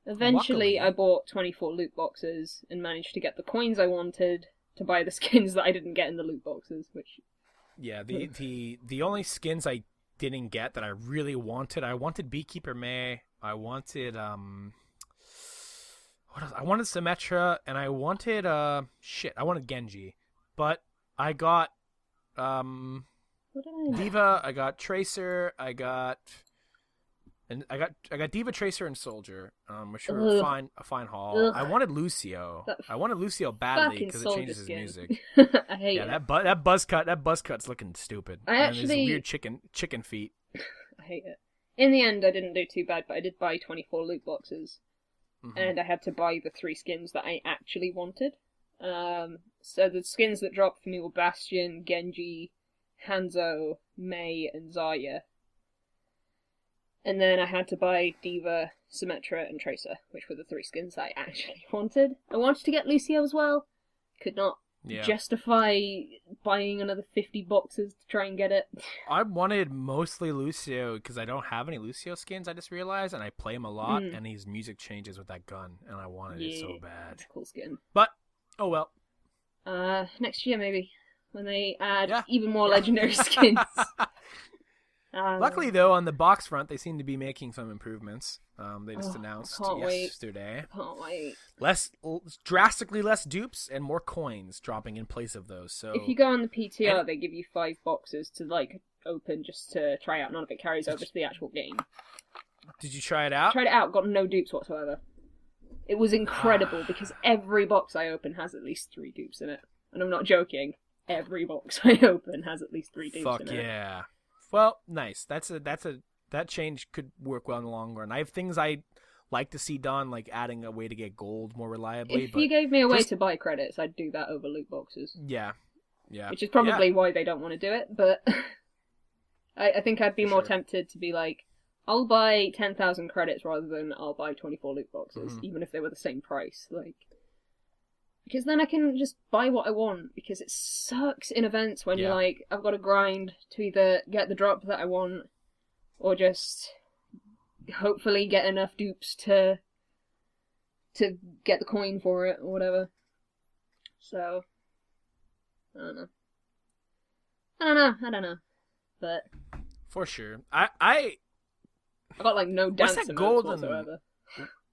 Eventually, Luckily, I bought 24 loot boxes and managed to get the coins I wanted to buy the skins that I didn't get in the loot boxes. Which, yeah, the only skins I didn't get that I really wanted, I wanted Beekeeper May. I wanted what else? I wanted Symmetra, and I wanted I wanted Genji, but I got what did I Diva. I got Tracer. I got Diva, Tracer, and Soldier, which were a fine haul. Ugh. I wanted Lucio. I wanted Lucio badly because it changes his music. I hate it. that buzz cut's looking stupid. And his weird chicken feet. I hate it. In the end, I didn't do too bad, but I did buy 24 loot boxes. Mm-hmm. And I had to buy the 3 skins that I actually wanted. So the skins that dropped for me were Bastion, Genji, Hanzo, Mei, and Zarya. And then I had to buy Diva, Symmetra, and Tracer, which were the 3 skins I actually wanted. I wanted to get Lucio as well. Could not justify buying another 50 boxes to try and get it. I wanted mostly Lucio because I don't have any Lucio skins, I just realized, and I play him a lot, and his music changes with that gun, and I wanted it so bad. It's a cool skin. But, oh well. Next year maybe, when they add even more legendary skins. Luckily, though, on the box front, they seem to be making some improvements. They just announced yesterday. Can't wait. Drastically less dupes and more coins dropping in place of those. So if you go on the PTR, they give you 5 boxes to open just to try out. None of it carries over to the actual game. Did you try it out? Tried it out. Got no dupes whatsoever. It was incredible because every box I open has at least 3 dupes in it, and I'm not joking. Every box I open has at least 3 dupes in it. Fuck yeah. Well, nice. That change could work well in the long run. I have things I like to see done, like adding a way to get gold more reliably. If you gave me a way to buy credits, I'd do that over loot boxes. Yeah. Which is probably why they don't want to do it, but I think I'd be more tempted to be like, I'll buy 10,000 credits rather than I'll buy 24 loot boxes, even if they were the same price. Because then I can just buy what I want, because it sucks in events when you're like, I've got to grind to either get the drop that I want, or just hopefully get enough dupes to get the coin for it, or whatever. So, I don't know. But for sure. I got no dance emotes whatsoever.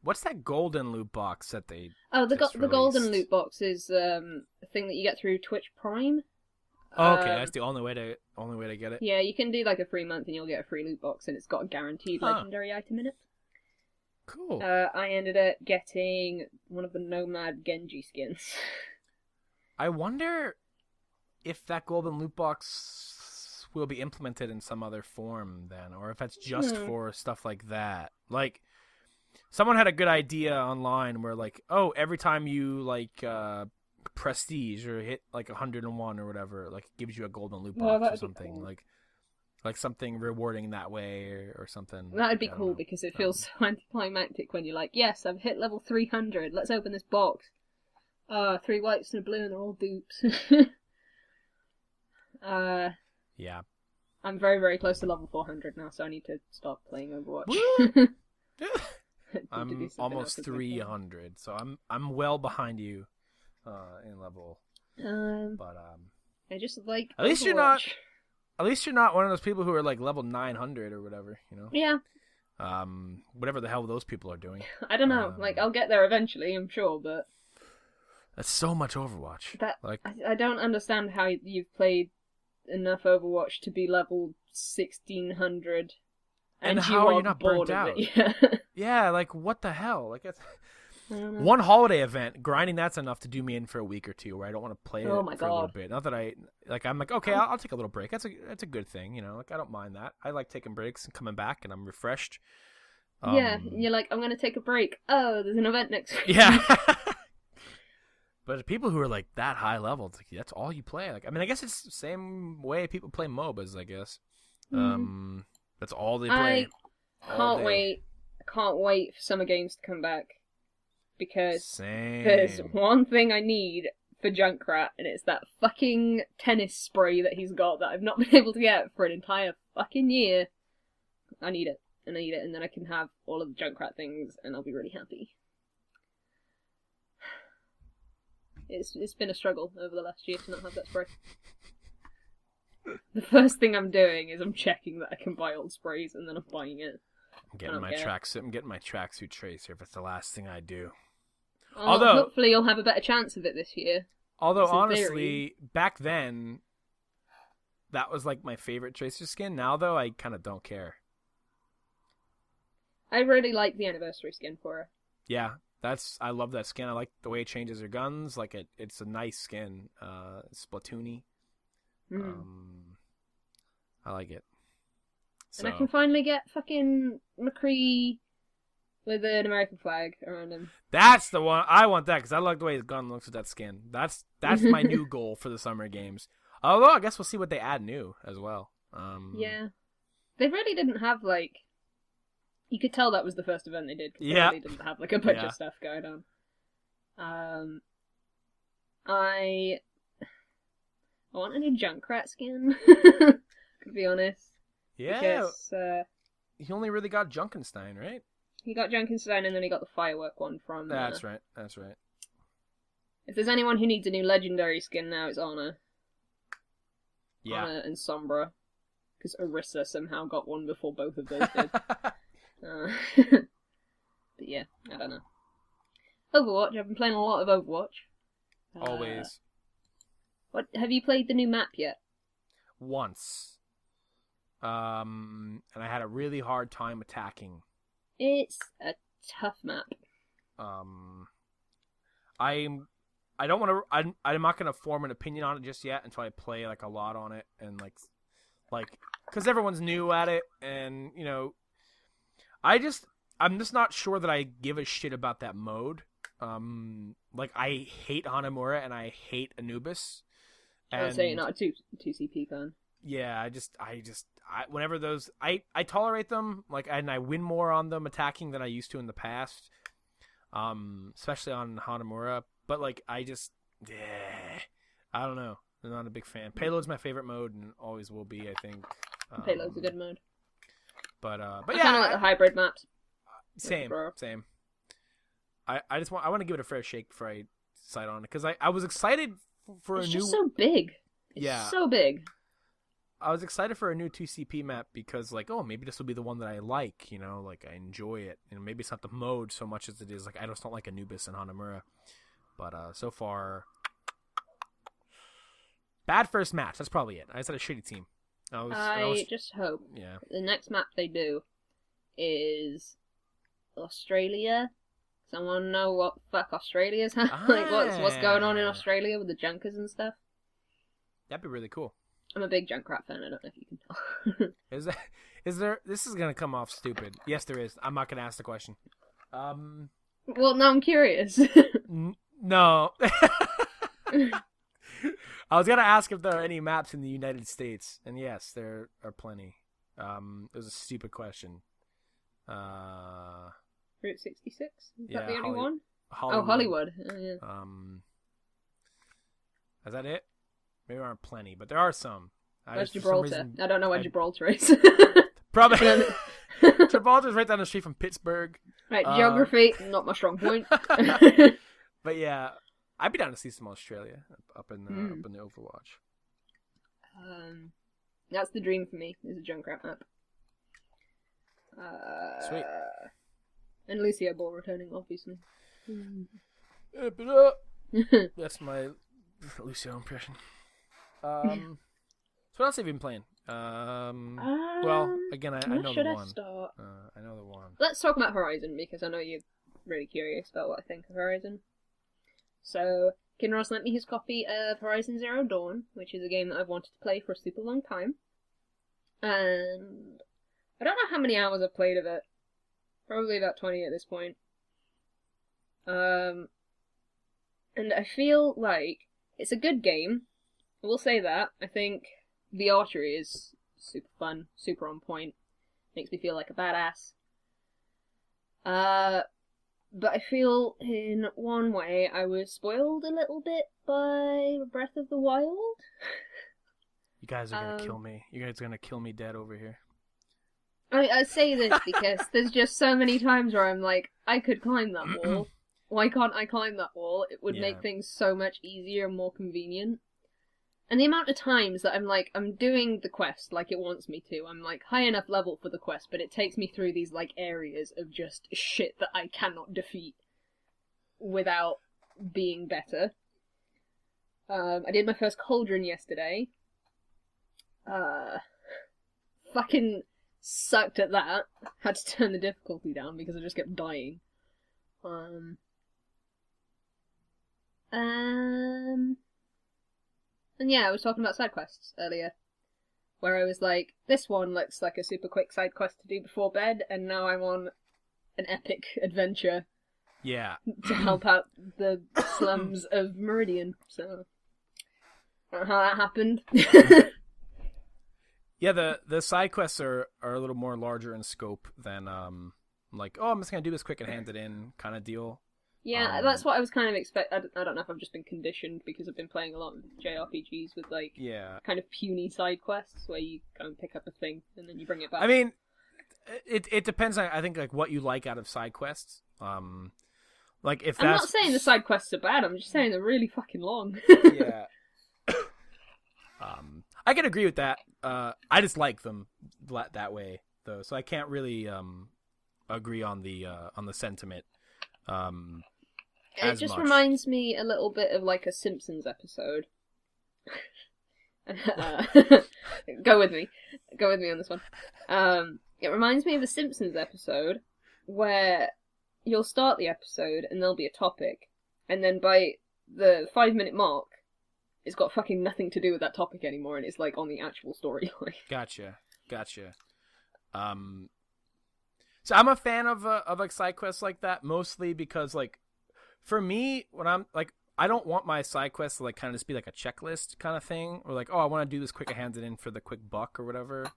What's that golden loot box that they? Oh, the golden loot box is a thing that you get through Twitch Prime. Oh, okay, that's the only way to get it. Yeah, you can do a free month and you'll get a free loot box, and it's got a guaranteed legendary item in it. Cool. I ended up getting one of the Nomad Genji skins. I wonder if that golden loot box will be implemented in some other form then, or if it's just for stuff like that. Someone had a good idea online where every time you prestige or hit 101 or whatever, it gives you a golden loot box or something. Cool. Like something rewarding that way or something. That'd be cool because it feels so anticlimactic when you're like, yes, I've hit level 300, let's open this box. 3 whites and a blue and they're all dupes. Yeah. I'm very, very close to level 400 now, so I need to stop playing Overwatch. I'm almost 300, so I'm well behind you in level. I just like at least Overwatch. At least you're not one of those people who are level 900 or whatever, Yeah. Whatever the hell those people are doing. I don't know. I'll get there eventually, I'm sure, but that's so much Overwatch. I don't understand how you've played enough Overwatch to be level 1600. And how are you not burnt out? Yeah, what the hell? One holiday event, grinding that's enough to do me in for a week or two where I don't want to play it for a little bit. Not that I'm okay, I'll take a little break. That's a good thing, I don't mind that. I like taking breaks and coming back and I'm refreshed. Yeah, you're I'm going to take a break. Oh, there's an event next week. Yeah. But people who are like that high level, it's like that's all you play. Like, I mean, I guess it's the same way people play MOBAs. I guess that's all they play. I can't wait for summer games to come back because Same. there's one thing I need for Junkrat, and it's that fucking tennis spray that he's got that I've not been able to get for an entire fucking year. I need it, and then I can have all of the Junkrat things, and I'll be really happy. It's been a struggle over the last year to not have that spray. The first thing I'm doing is I'm checking that I can buy old sprays, and then I'm buying it. I'm getting my tracksuit tracer if it's the last thing I do. Although hopefully you'll have a better chance of it this year. Although honestly, back then, that was like my favorite tracer skin. Now though, I kind of don't care. I really like the anniversary skin for her. Yeah. I love that skin. I like the way it changes her guns. Like it's a nice skin. Splatoony. I like it. And I can finally get fucking McCree with an American flag around him. That's the one. I want that because I like the way his gun looks with that skin. That's my new goal for the summer games. Although I guess we'll see what they add new as well. Yeah, they really didn't have like. You could tell that was the first event they did. Yeah. They didn't have like a bunch of stuff going on. I want a new Junkrat skin. To be honest. Yeah. Because, he only really got Junkenstein, right? He got Junkenstein and then he got the Firework one from... That's right. If there's anyone who needs a new legendary skin now, it's Anna. Yeah. Anna and Sombra. Because Orisa somehow got one before both of those did. But yeah, I don't know. Overwatch, I've been playing a lot of Overwatch. Always. What have you played the new map yet? Once. And I had a really hard time attacking. It's a tough map. I'm not gonna form an opinion on it just yet until I play like a lot on it and like because everyone's new at it and you know. I'm just not sure that I give a shit about that mode. Like I hate Hanamura and I hate Anubis. I would say you're not a 2CP fan. Yeah, whenever those I tolerate them like and I win more on them attacking than I used to in the past. Especially on Hanamura, but like I don't know. I'm not a big fan. Payload's my favorite mode and always will be, I think. Payload's a good mode. But I yeah, kind of like the hybrid maps. Same. I want to give it a fair shake before I decide on it because I was excited for it's a new. It's just so big. It's so big. I was excited for a new 2CP map because like maybe this will be the one that I like. You know, like I enjoy it, and maybe it's not the mode so much as it is like I just don't like Anubis and Hanamura. But so far, bad first match. That's probably it. I just had a shitty team. I just hope the next map they do is Australia. Someone know what fuck Australia's like? What's going on in Australia with the Junkers and stuff? That'd be really cool. I'm a big Junkrat fan. I don't know if you can tell. Is there? This is gonna come off stupid. Yes, there is. I'm not gonna ask the question. Well, now I'm curious. No. I was gonna ask if there are any maps in the United States, and yes, there are plenty. It was a stupid question. Route 66? Is yeah, that the only one? Hollywood. Oh, Hollywood. Oh, yeah. Is that it? Maybe there aren't plenty, but there are some. Where's Gibraltar? I don't know where Gibraltar is. Probably. Gibraltar's right down the street from Pittsburgh. Right, geography, not my strong point. But yeah, I'd be down to see some Australia up in the Overwatch. That's the dream for me. Is a Junkrat map. Sweet. And Lucio Ball returning, obviously. That's my Lucio impression. So what else have you been playing? Well, again, I know the one. I know the one. Let's talk about Horizon, because I know you're really curious about what I think of Horizon. So, Kinross lent me his copy of Horizon Zero Dawn, which is a game that I've wanted to play for a super long time. And I don't know how many hours I've played of it. Probably about 20 at this point. And I feel like it's a good game. I will say that. I think the archery is super fun, super on point. Makes me feel like a badass. But I feel in one way I was spoiled a little bit by Breath of the Wild. You guys are gonna kill me. You guys are gonna kill me dead over here. I say this because there's just so many times where I'm like, I could climb that wall. Why can't I climb that wall? It would make things so much easier and more convenient. And the amount of times that I'm like, I'm doing the quest like it wants me to. I'm like high enough level for the quest, but it takes me through these like areas of just shit that I cannot defeat without being better. I did my first cauldron yesterday. Fucking sucked at that. Had to turn the difficulty down because I just kept dying. And yeah, I was talking about side quests earlier, where I was like, this one looks like a super quick side quest to do before bed, and now I'm on an epic adventure. Yeah. To help out the slums of Meridian. So, I don't know how that happened. Yeah, the side quests are a little more larger in scope than like, oh, I'm just gonna do this quick and hand it in kind of deal. Yeah, that's what I was kind of expecting. I don't know if I've just been conditioned because I've been playing a lot of JRPGs with like kind of puny side quests where you go and pick up a thing and then you bring it back. I mean, it depends on, I think, like what you like out of side quests. Like if I'm not saying the side quests are bad. I'm just saying they're really fucking long. Yeah. I can agree with that. I just like them that way though, so I can't really agree on the sentiment. It just reminds me a little bit of like a Simpsons episode. Go with me on this one. It reminds me of a Simpsons episode where you'll start the episode and there'll be a topic, and then by the 5-minute mark, it's got fucking nothing to do with that topic anymore, and it's like on the actual storyline. Gotcha. So I'm a fan of like side quests like that, mostly because like for me, when I'm like, I don't want my side quests to like kind of just be like a checklist kind of thing, or like, oh, I want to do this quick and hand it in for the quick buck or whatever.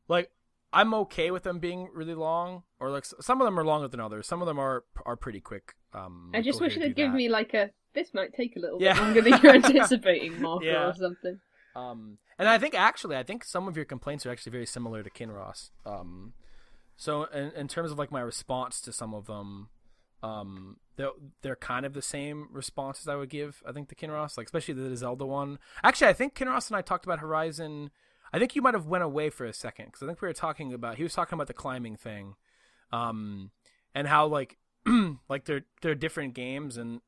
Like I'm okay with them being really long, or like some of them are longer than others. Some of them are pretty quick. I just wish they'd give me like a, this might take a little bit longer than you're anticipating marker or something. And I think some of your complaints are actually very similar to Kinross. So in terms of like my response to some of them, they're kind of the same responses I would give, I think, to Kinross, like especially the Zelda one. Actually, I think Kinross and I talked about Horizon. I think you might have went away for a second because I think we were talking about, he was talking about the climbing thing, and how like like they're different games, and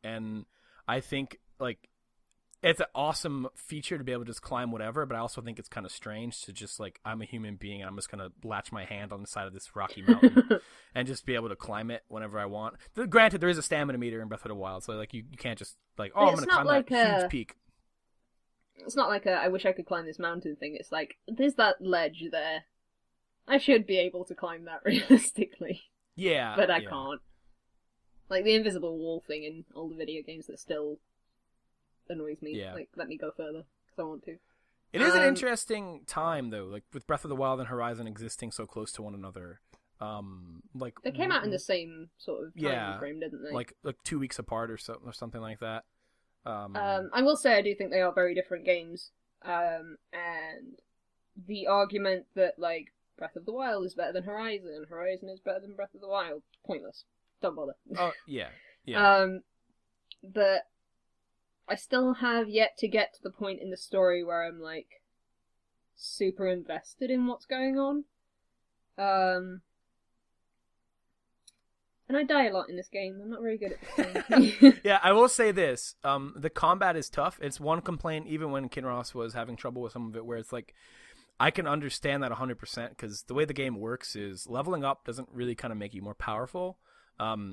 I think like it's an awesome feature to be able to just climb whatever, but I also think it's kind of strange to just like, I'm a human being and I'm just gonna latch my hand on the side of this rocky mountain and just be able to climb it whenever I want. Granted, there is a stamina meter in Breath of the Wild, so like you can't just like, oh, I'm gonna climb like that huge peak. It's not like a I wish I could climb this mountain thing. It's like, there's that ledge there. I should be able to climb that realistically. Yeah. But I can't. Like the invisible wall thing in all the video games that still annoys me. Yeah. Like, let me go further because I want to. It is an interesting time though, like with Breath of the Wild and Horizon existing so close to one another. Like they came out in the same sort of time frame, didn't they? Like 2 weeks apart or something like that. I will say I do think they are very different games. And the argument that like Breath of the Wild is better than Horizon is better than Breath of the Wild, pointless. Don't bother. Oh yeah. But I still have yet to get to the point in the story where I'm like super invested in what's going on. And I die a lot in this game. I'm not very good at this game. Yeah, I will say this. The combat is tough. It's one complaint, even when Kinross was having trouble with some of it, where it's like, I can understand that 100%, because the way the game works is leveling up doesn't really kind of make you more powerful.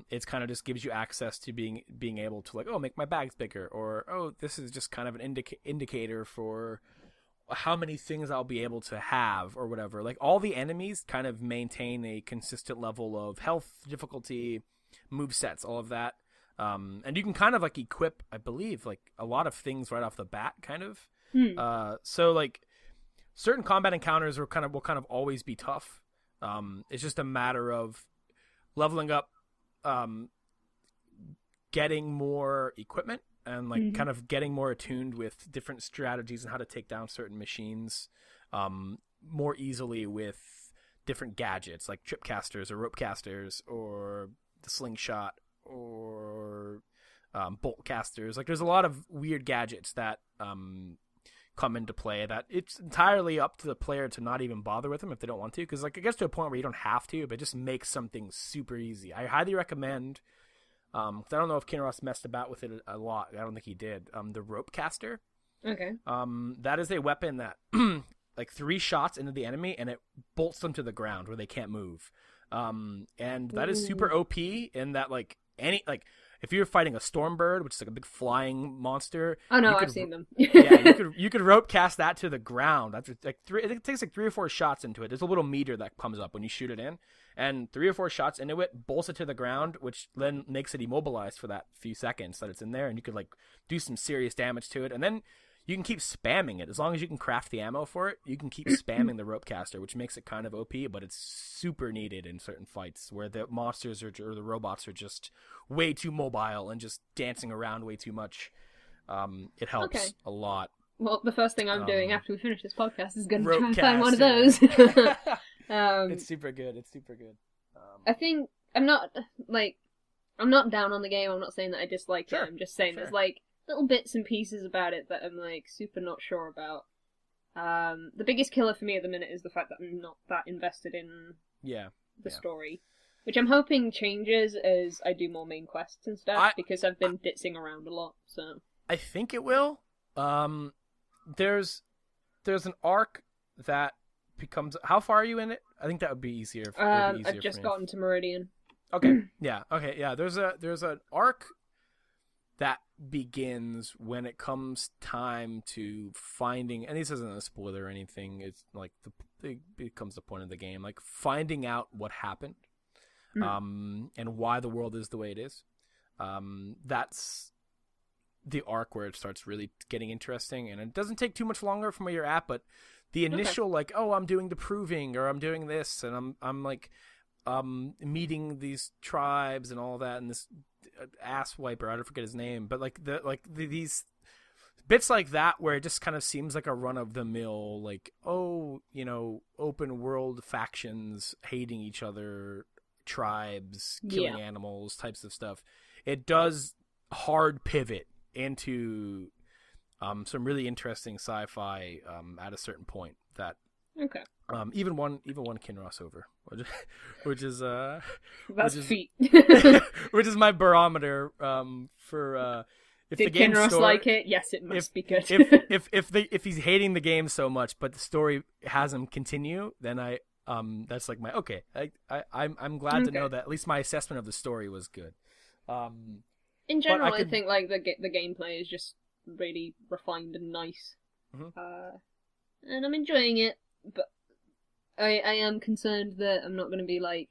It's kind of just gives you access to being able to like, oh, make my bags bigger, or oh, this is just kind of an indicator for how many things I'll be able to have or whatever. Like all the enemies kind of maintain a consistent level of health, difficulty, move sets, all of that. And you can kind of like equip, I believe, like a lot of things right off the bat, kind of. So like certain combat encounters will kind of always be tough. It's just a matter of leveling up, getting more equipment, and like kind of getting more attuned with different strategies and how to take down certain machines more easily with different gadgets like trip casters or rope casters or the slingshot or bolt casters. Like there's a lot of weird gadgets that come into play that it's entirely up to the player to not even bother with them if they don't want to, because like it gets to a point where you don't have to, but it just makes something super easy. I highly recommend, I don't know if Kinross messed about with it a lot. I don't think he did. The rope caster. Okay. That is a weapon that like 3 shots into the enemy and it bolts them to the ground where they can't move. And that is super OP in that like if you're fighting a Stormbird, which is like a big flying monster. Oh no, I've seen them. Yeah, you could rope cast that to the ground. That's like it takes like 3 or 4 shots into it. There's a little meter that comes up when you shoot it in, and 3 or 4 shots into it bolts it to the ground, which then makes it immobilized for that few seconds that it's in there, and you could like do some serious damage to it, and then you can keep spamming it. As long as you can craft the ammo for it, you can keep spamming the rope caster, which makes it kind of OP, but it's super needed in certain fights where the monsters or the robots are just way too mobile and just dancing around way too much. It helps a lot. Well, the first thing I'm doing after we finish this podcast is going to try and find one of those. It's super good. It's super good. I think I'm not down on the game. I'm not saying that I dislike it. I'm just saying there's like little bits and pieces about it that I'm like super not sure about. The biggest killer for me at the minute is the fact that I'm not that invested in the story, which I'm hoping changes as I do more main quests and stuff, because I've been ditzing around a lot. So I think it will. There's an arc that becomes. How far are you in it? I think that would be easier. I've just gotten to Meridian. Okay. Yeah. There's an arc that begins when it comes time to finding, and this isn't a spoiler or anything, it's like it becomes the point of the game, like finding out what happened, and why the world is the way it is. That's the arc where it starts really getting interesting, and it doesn't take too much longer from where you're at, but the initial like, oh, I'm doing the proving, or I'm doing this, and I'm like meeting these tribes and all that, and this ass wiper, I don't forget his name, but like these bits like that where it just kind of seems like a run of the mill, like, oh, you know, open world factions hating each other, tribes killing animals, types of stuff. It does hard pivot into some really interesting sci-fi at a certain point that even one Kinross over, which is feat. Which is my barometer for if did the game Kinross story, like it? Yes, it must be good. if he's hating the game so much, but the story has him continue, then that's like my I'm glad to know that at least my assessment of the story was good. In general, I think like the gameplay is just really refined and nice, and I'm enjoying it. But I am concerned that I'm not going to be like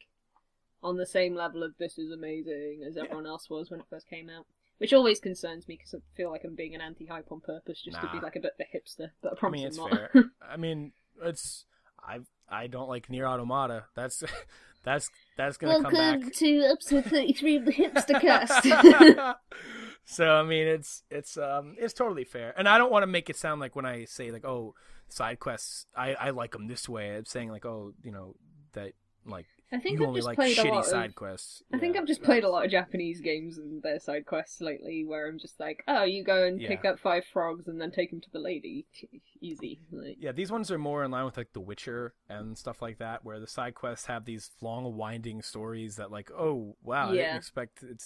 on the same level of this is amazing as everyone else was when it first came out, which always concerns me because I feel like I'm being an anti-hype on purpose just to be like a bit of a hipster. But I promise it's I'm fair. I mean, I don't like Nier Automata. That's gonna come back. Welcome to episode 33 of the Hipster Cast. So I mean, it's totally fair, and I don't want to make it sound like when I say like, oh, side quests, I like them this way. I'm saying like, oh, you know, that like I think you I've only just like played shitty side quests. I think I've just played a lot of Japanese games and their side quests lately, where I'm just like, oh, you go and pick up 5 frogs and then take them to the lady. Easy. Like... Yeah, these ones are more in line with like The Witcher and stuff like that, where the side quests have these long, winding stories that like, oh wow, I didn't expect it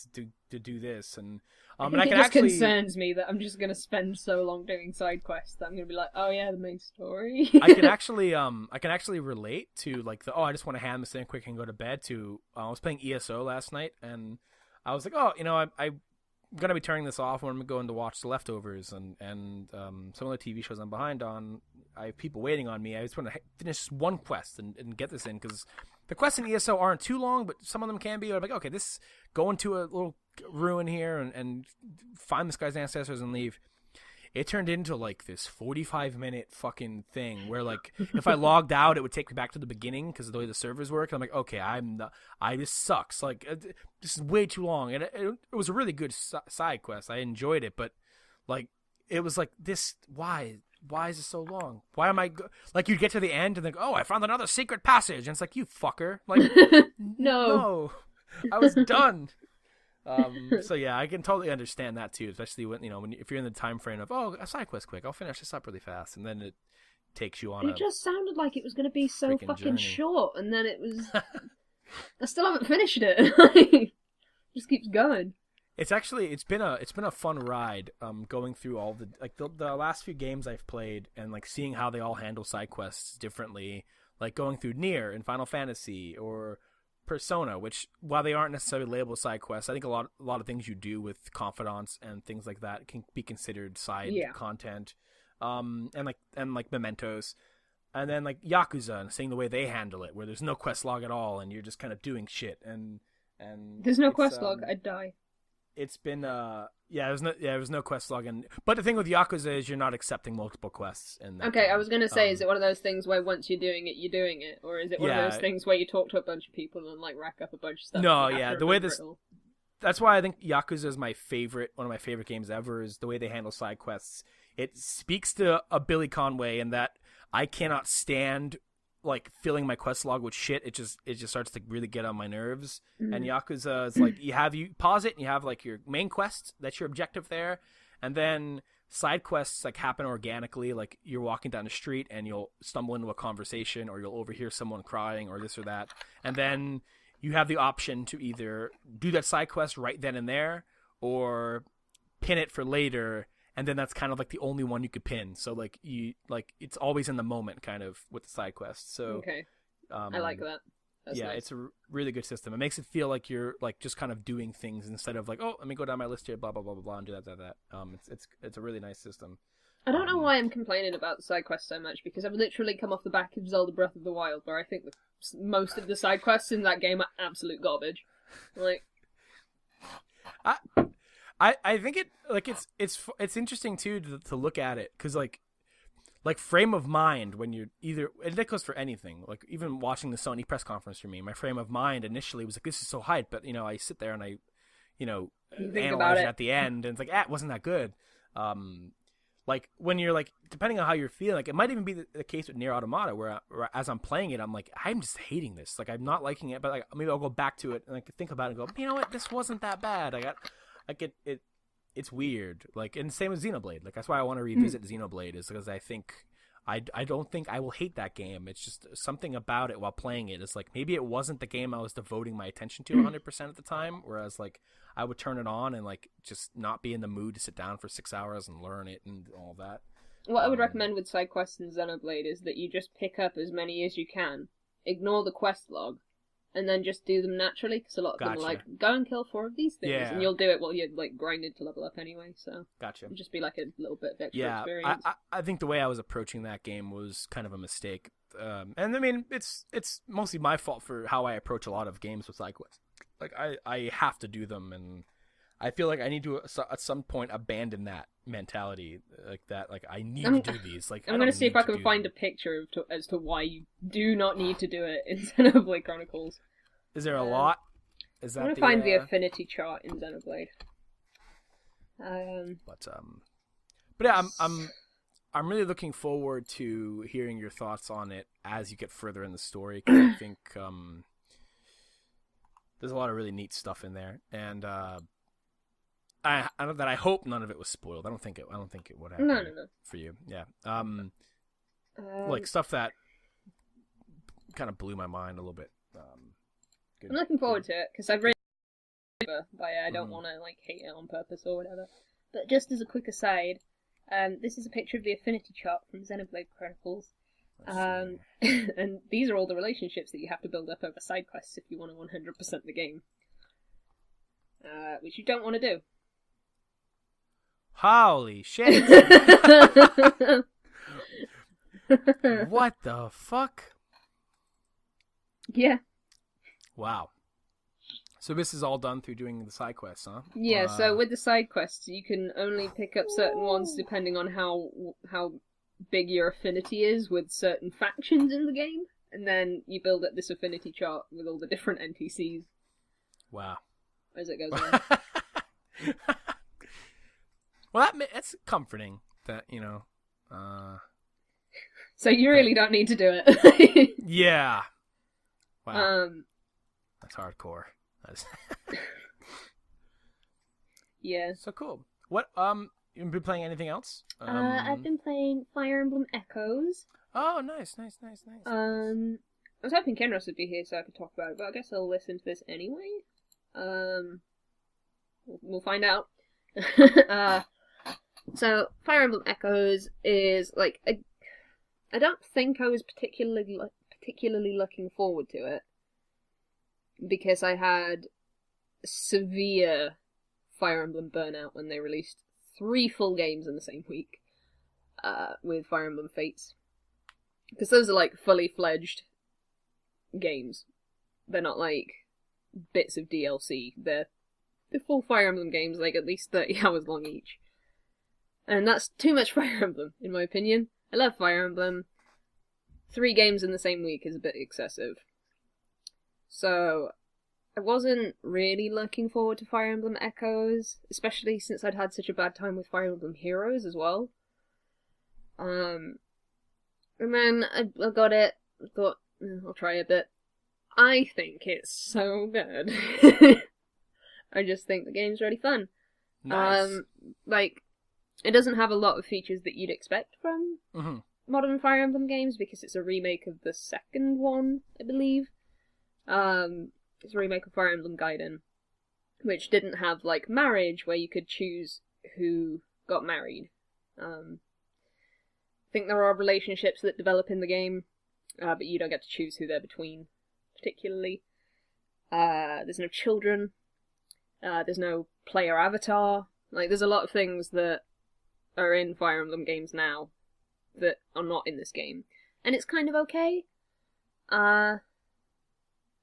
to do this, and it just concerns me that I'm just gonna spend so long doing side quests that I'm gonna be like, oh yeah, the main story. I can actually relate to like I just want to hand this in quick and go to bed. To I was playing ESO last night, and I was like, oh, you know, I'm gonna be turning this off when I'm going to watch The Leftovers and some of the TV shows I'm behind on. I have people waiting on me. I just want to finish one quest and get this in because the quests in ESO aren't too long, but some of them can be. I'm like, okay, this go into a little ruin here and find this guy's ancestors and leave. It turned into like this 45-minute fucking thing where like if I logged out, it would take me back to the beginning because of the way the servers work. And I'm like, okay, this sucks. Like this is way too long. And it was a really good side quest. I enjoyed it, but like it was like this. Why is it so long? Why am I like you'd get to the end and think, oh, I found another secret passage, and it's like, you fucker, like no, I was done. So yeah, I can totally understand that too, especially when if you're in the time frame of a side quest quick, I'll finish this up really fast, and then it takes you on. It just sounded like it was going to be so fucking journey. Short, and then it was. I still haven't finished it. Just keeps going. It's been a fun ride. Going through all the last few games I've played and like seeing how they all handle side quests differently, like going through Nier and Final Fantasy or Persona, which while they aren't necessarily labeled side quests, I think a lot of things you do with confidants and things like that can be considered side content. And like Mementos, and then like Yakuza and seeing the way they handle it, where there's no quest log at all, and you're just kind of doing shit and there's no quest log. I'd die. It's been there was no quest log, but the thing with Yakuza is you're not accepting multiple quests. Okay, I was gonna say, is it one of those things where once you're doing it, you're doing it, or is it one of those things where you talk to a bunch of people and like rack up a bunch of stuff? No, yeah, the way that's why I think Yakuza is one of my favorite games ever. Is the way they handle side quests. It speaks to a Billy Conway in that I cannot stand like filling my quest log with shit. It just starts to really get on my nerves. Mm-hmm. And Yakuza is like you pause it and you have like your main quest, that's your objective there, and then side quests like happen organically, like you're walking down the street and you'll stumble into a conversation or you'll overhear someone crying or this or that, and then you have the option to either do that side quest right then and there or pin it for later. And then that's kind of like the only one you could pin. So like it's always in the moment kind of with the side quests. So okay, I like that. That's nice. It's a really good system. It makes it feel like you're like just kind of doing things instead of like, oh, let me go down my list here, blah blah blah blah blah, and do that. It's a really nice system. I don't know why I'm complaining about the side quests so much, because I've literally come off the back of Zelda Breath of the Wild, where I think most of the side quests in that game are absolute garbage. Like, I think it's interesting too to look at it, because like frame of mind when you're either, and that goes for anything, like even watching the Sony press conference for me, my frame of mind initially was like, this is so hype, but I sit there and I analyze it at the end and it's like, it wasn't that good. Like when you're like, depending on how you're feeling, like it might even be the case with Nier Automata where as I'm playing it, I'm like, I'm just hating this, like I'm not liking it, but like maybe I'll go back to it and like think about it and go, you know what, this wasn't that bad. It's weird. Like, and same with Xenoblade. Like, that's why I want to revisit Xenoblade, is because I think I don't think I will hate that game. It's just something about it while playing it. It's like maybe it wasn't the game I was devoting my attention to 100% at the time. Whereas like I would turn it on and like just not be in the mood to sit down for 6 hours and learn it and all that. What I would recommend with side quests in Xenoblade is that you just pick up as many as you can, ignore the quest log, and then just do them naturally, because a lot of them are like, go and kill 4 of these things, and you'll do it while you're like grinding to level up anyway, so it'll just be like a little bit of extra experience. I think the way I was approaching that game was kind of a mistake, and I mean, it's mostly my fault for how I approach a lot of games with side quests. Like, I have to do them, and I feel like I need to at some point abandon that mentality, like that, like I need to do these. Like, I'm gonna see if I can find a picture as to why you do not need to do it in Xenoblade Chronicles. Is there a lot? Is that I'm gonna find the affinity chart in Xenoblade. But yeah, I'm really looking forward to hearing your thoughts on it as you get further in the story, because I think there's a lot of really neat stuff in there, and I hope none of it was spoiled. I don't think it would happen. No. For you, yeah. Like stuff that kind of blew my mind a little bit. Good. I'm looking forward to it, because I've read it, but I don't want to like hate it on purpose or whatever. But just as a quick aside, this is a picture of the affinity chart from Xenoblade Chronicles. And these are all the relationships that you have to build up over side quests if you want to 100% the game. Which you don't want to do. Holy shit! What the fuck? Yeah. Wow. So this is all done through doing the side quests, huh? Yeah, so with the side quests, you can only pick up certain ones depending on how big your affinity is with certain factions in the game, and then you build up this affinity chart with all the different NPCs. Wow. As it goes on. Well, that's comforting that, So you really don't need to do it. Yeah. Wow. That's hardcore. Yeah. So cool. What, you've been playing anything else? I've been playing Fire Emblem Echoes. Oh, nice. I was hoping Kinross would be here so I could talk about it, but I guess I'll listen to this anyway. We'll find out. So, Fire Emblem Echoes is, like, I don't think I was particularly looking forward to it, because I had severe Fire Emblem burnout when they released 3 full games in the same week, with Fire Emblem Fates. Because those are, like, fully fledged games. They're not, like, bits of DLC. They're full Fire Emblem games, like, at least 30 hours long each. And that's too much Fire Emblem, in my opinion. I love Fire Emblem. 3 games in the same week is a bit excessive. So, I wasn't really looking forward to Fire Emblem Echoes, especially since I'd had such a bad time with Fire Emblem Heroes as well. And then I got it, thought, I'll try a bit. I think it's so good. I just think the game's really fun. Nice. Like, it doesn't have a lot of features that you'd expect from modern Fire Emblem games, because it's a remake of the second one, I believe. It's a remake of Fire Emblem Gaiden, which didn't have, like, marriage, where you could choose who got married. I think there are relationships that develop in the game, but you don't get to choose who they're between, particularly. There's no children. There's no player avatar. Like, there's a lot of things that are in Fire Emblem games now that are not in this game. And it's kind of okay. I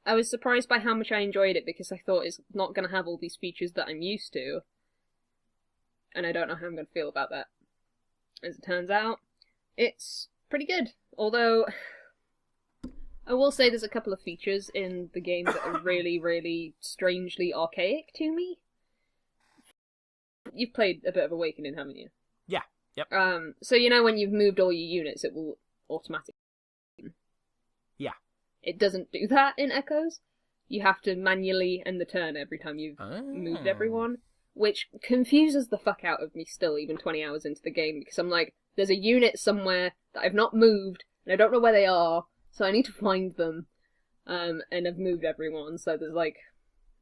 was surprised by how much I enjoyed it, because I thought it's not going to have all these features that I'm used to. And I don't know how I'm going to feel about that. As it turns out, it's pretty good. Although, I will say there's a couple of features in the game that are really, really strangely archaic to me. You've played a bit of Awakening, haven't you? Yeah. Yep. So you know when you've moved all your units, it will automatically... Yeah. It doesn't do that in Echoes. You have to manually end the turn every time you've moved everyone, which confuses the fuck out of me still, even 20 hours into the game, because I'm like, there's a unit somewhere that I've not moved, and I don't know where they are, so I need to find them, and I've moved everyone, so there's, like,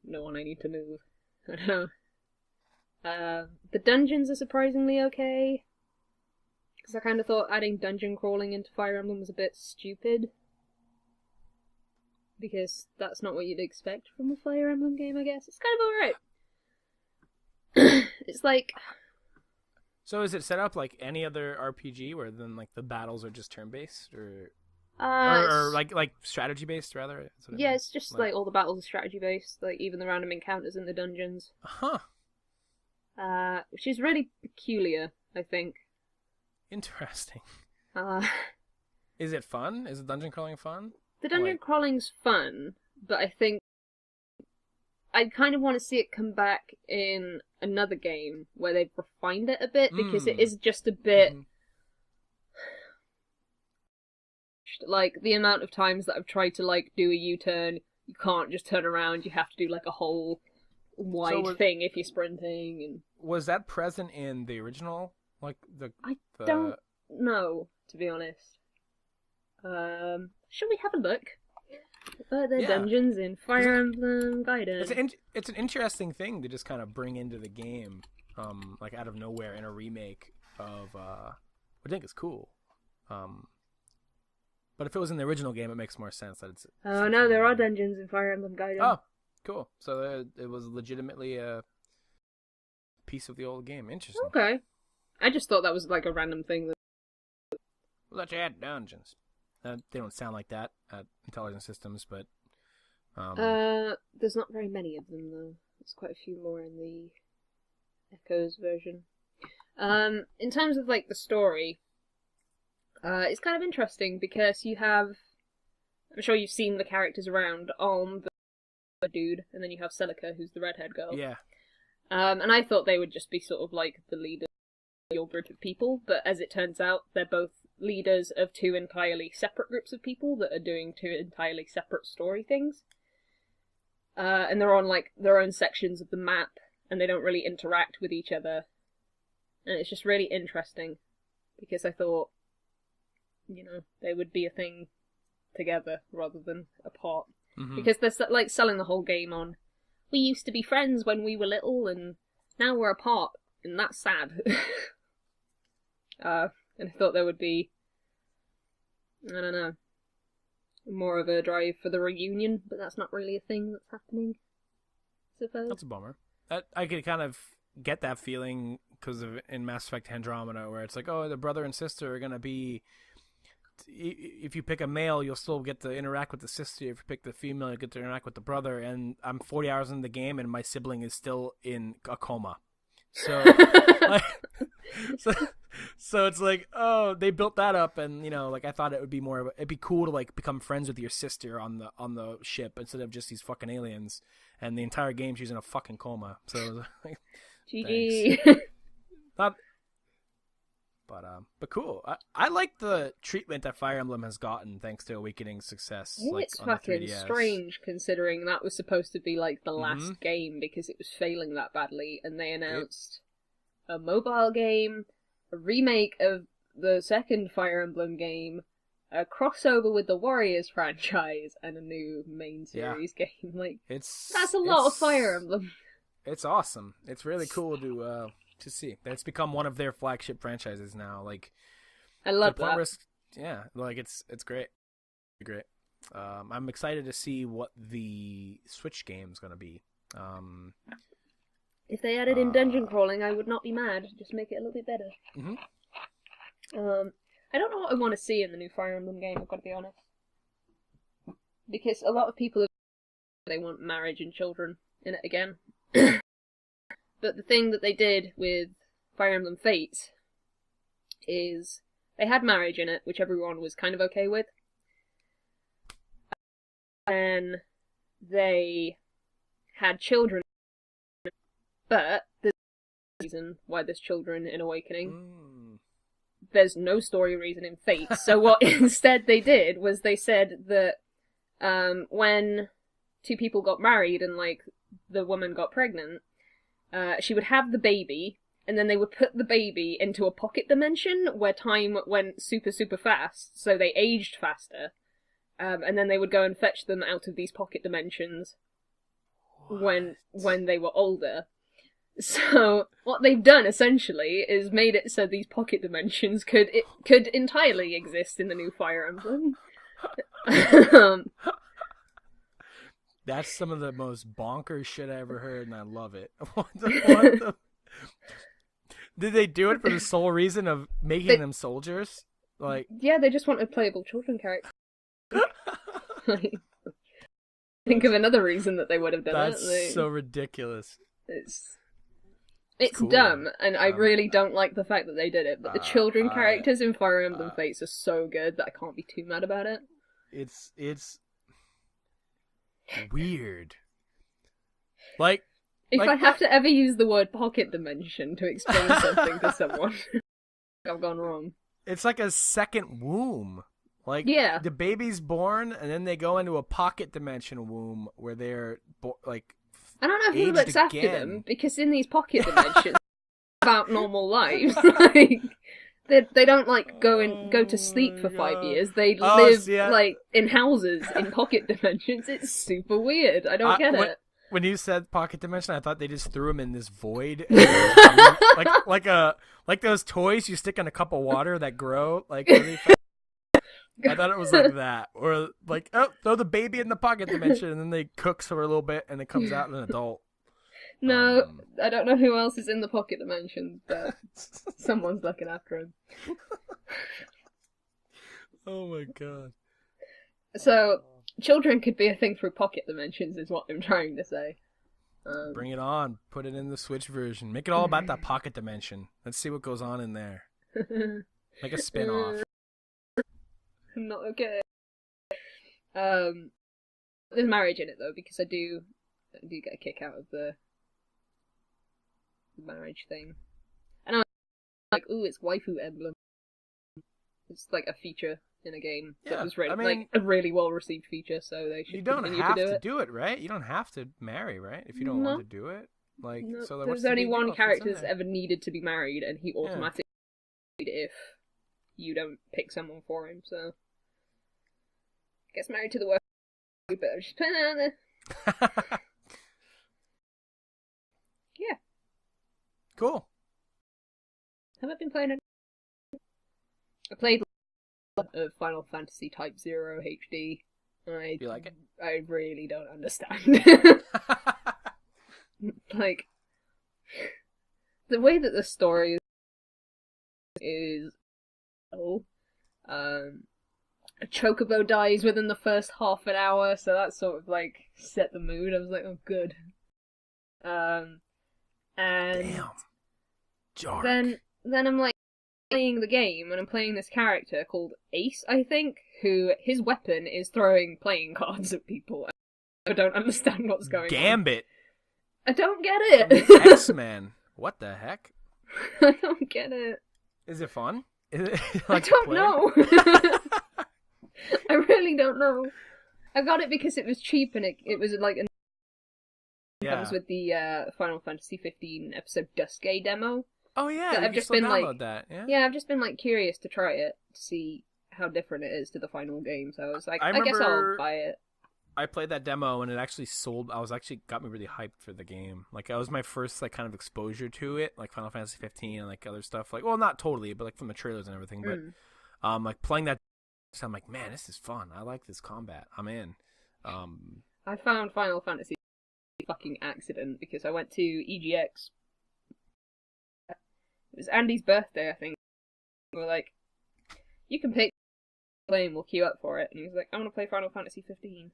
no one I need to move. I don't know. The dungeons are surprisingly okay, because I kind of thought adding dungeon crawling into Fire Emblem was a bit stupid, because that's not what you'd expect from a Fire Emblem game, I guess. It's kind of alright. It's like... So is it set up like any other RPG, where then, like, the battles are just turn-based, or like strategy-based, rather? Yeah, it's just, like, all the battles are strategy-based, like, even the random encounters in the dungeons. Huh. Which is really peculiar, I think. Interesting. Is it fun? Is the dungeon crawling fun? The dungeon crawling's fun, but I think I kind of want to see it come back in another game where they've refined it a bit, because it is just a bit... Like, the amount of times that I've tried to, like, do a U-turn, you can't just turn around, you have to do, like, a whole wide thing if you're sprinting. And was that present in the original? Like, I don't know, to be honest. Should we have a look? The dungeons in Fire Emblem Gaiden. It's an interesting thing to just kind of bring into the game, like, out of nowhere in a remake of, I think it's cool. But if it was in the original game, it makes more sense that it's... Oh, no, there are dungeons in Fire Emblem Gaiden. Oh, cool. So it was legitimately a piece of the old game. Interesting. Okay. I just thought that was, like, a random thing. Let's add dungeons. They don't sound like that at Intelligent Systems, but There's not very many of them though. There's quite a few more in the Echoes version. In terms of like the story, it's kind of interesting because you have, I'm sure you've seen the characters around, the dude, and then you have Celica, who's the redhead girl. Yeah. And I thought they would just be sort of like the leaders of your group of people, but as it turns out, they're both leaders of two entirely separate groups of people that are doing two entirely separate story things. And they're on like their own sections of the map, and they don't really interact with each other. And it's just really interesting, because I thought, you know, they would be a thing together rather than apart. Mm-hmm. Because they're like selling the whole game on, we used to be friends when we were little, and now we're apart, and that's sad. And I thought there would be, I don't know, more of a drive for the reunion, but that's not really a thing that's happening, I suppose. That's a bummer. I could kind of get that feeling because of in Mass Effect Andromeda, where it's like, oh, the brother and sister are going to be, if you pick a male, you'll still get to interact with the sister. If you pick the female, you get to interact with the brother. And I'm 40 hours in the game, and my sibling is still in a coma. So, so it's like, oh, they built that up, and you know, like I thought it would be more of it'd be cool to like become friends with your sister on the ship instead of just these fucking aliens. And the entire game, she's in a fucking coma. So, like, GG. But cool. I like the treatment that Fire Emblem has gotten thanks to Awakening's success. It's fucking strange considering that was supposed to be like the last game because it was failing that badly, and they announced a mobile game, a remake of the second Fire Emblem game, a crossover with the Warriors franchise, and a new main series game. Like, that's a lot of Fire Emblem. It's awesome. It's really cool to see that it's become one of their flagship franchises now. Like, I love that. Yeah, like it's great. I'm excited to see what the Switch game's gonna be. If they added in dungeon crawling, I would not be mad. Just make it a little bit better. I don't know what I want to see in the new Fire Emblem game, I've got to be honest. Because a lot of people they want marriage and children in it again. But the thing that they did with Fire Emblem Fates is they had marriage in it, which everyone was kind of okay with. And they had children, but there's no reason why there's children in Awakening. There's no story reason in Fates. So what instead they did was they said that when two people got married and like the woman got pregnant, she would have the baby, and then they would put the baby into a pocket dimension where time went super, super fast, so they aged faster. And then they would go and fetch them out of these pocket dimensions when they were older. So what they've done essentially is made it so these pocket dimensions could entirely exist in the new Fire Emblem. That's some of the most bonkers shit I ever heard, and I love it. Did they do it for the sole reason of making them soldiers? Like, yeah, they just wanted playable children characters. Like, think of another reason that they would have done it. That's so ridiculous. It's cool, dumb, and I really don't like the fact that they did it, but the children characters in Fire Emblem Fates are so good that I can't be too mad about it. It's weird. Like, if I have to ever use the word pocket dimension to explain something to someone, I've gone wrong. It's like a second womb. Like, yeah. The baby's born, and then they go into a pocket dimension womb where they're, like, I don't know who looks after them, because in these pocket dimensions, about normal lives. Like, they don't, like, go to sleep for 5 years. They live, like, in houses in pocket dimensions. It's super weird. I don't get it. When you said pocket dimension, I thought they just threw them in this void. And like those toys you stick in a cup of water that grow, like, really fast. I thought it was like that. Or like, oh, throw the baby in the pocket dimension, and then they cook for a little bit, and it comes out an adult. No, I don't know who else is in the pocket dimensions, but someone's looking after him. Oh my god. So, children could be a thing through pocket dimensions, is what I'm trying to say. Bring it on. Put it in the Switch version. Make it all about that pocket dimension. Let's see what goes on in there. Make a spin-off. Not okay. There's marriage in it though, because I do get a kick out of the marriage thing. And I'm like, ooh, it's waifu emblem. It's like a feature in a game that was really, like a really well received feature, so they should continue to do it. You don't have to do it, right? You don't have to marry, right? If you don't want to do it, like no. So there's only one character that's ever needed to be married, and he automatically if you don't pick someone for him. So gets married to the work, but I'm just putting it out there. Yeah. Cool. Have I been playing it? I played of Final Fantasy Type 0 HD. Do you like it? I really don't understand. Like, the way that the story is... a chocobo dies within the first half an hour, so that sort of, like, set the mood. I was like, oh, good. And... Damn. Dark. Then I'm, like, playing the game, and I'm playing this character called Ace, I think, who his weapon is throwing playing cards at people. I don't understand what's going on. Gambit. I don't get it. X-Men. What the heck? I don't get it. Is it fun? Is it I don't know. I really don't know. I got it because it was cheap and it was like it comes with the Final Fantasy 15 episode Duskay demo. Oh yeah, I've just been like that. Yeah, I've just been like curious to try it to see how different it is to the final game. So I was like, I guess I'll buy it. I played that demo and it actually sold. Got me really hyped for the game. Like, that was my first like kind of exposure to it, like Final Fantasy 15 and like other stuff. Like, well, not totally, but like from the trailers and everything. But like playing that, so I'm like, man, this is fun. I like this combat. I'm in. I found Final Fantasy fucking accident because I went to EGX. It was Andy's birthday, I think. We were like, you can pick play and we'll queue up for it. And he was like, I want to play Final Fantasy 15.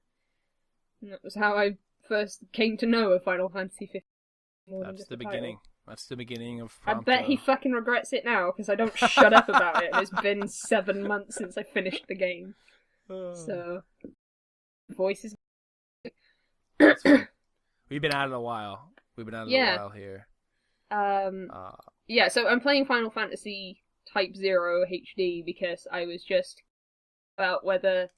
And that was how I first came to know of Final Fantasy 15. That's the beginning. That's the beginning of... I bet he fucking regrets it now, because I don't shut up about it, and it's been 7 months since I finished the game. So... Voices... We've been at it a while. A while here. Yeah, so I'm playing Final Fantasy Type 0 HD because I was just about whether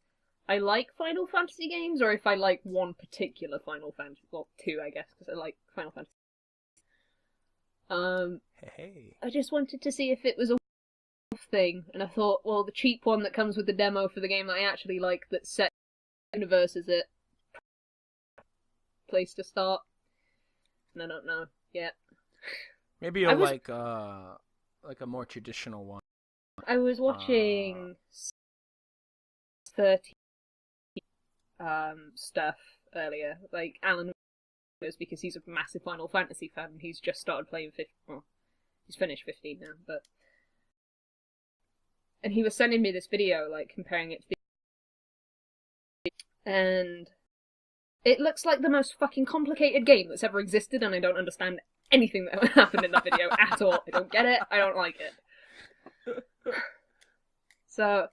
I like Final Fantasy games or if I like one particular Final Fantasy. Well, two, I guess, because I like Final Fantasy. Hey. I just wanted to see if it was a thing, and I thought, well, the cheap one that comes with the demo for the game that I actually like that's set in the universe is it. Place to start. And I don't know yet. Maybe you'll like a more traditional one. I was watching 30 stuff earlier, like Alan was because he's a massive Final Fantasy fan and he's just started playing 15. Well, he's finished 15 now, but and he was sending me this video like comparing it to and it looks like the most fucking complicated game that's ever existed, and I don't understand anything that happened in that video at all. I don't get it. I don't like it. So,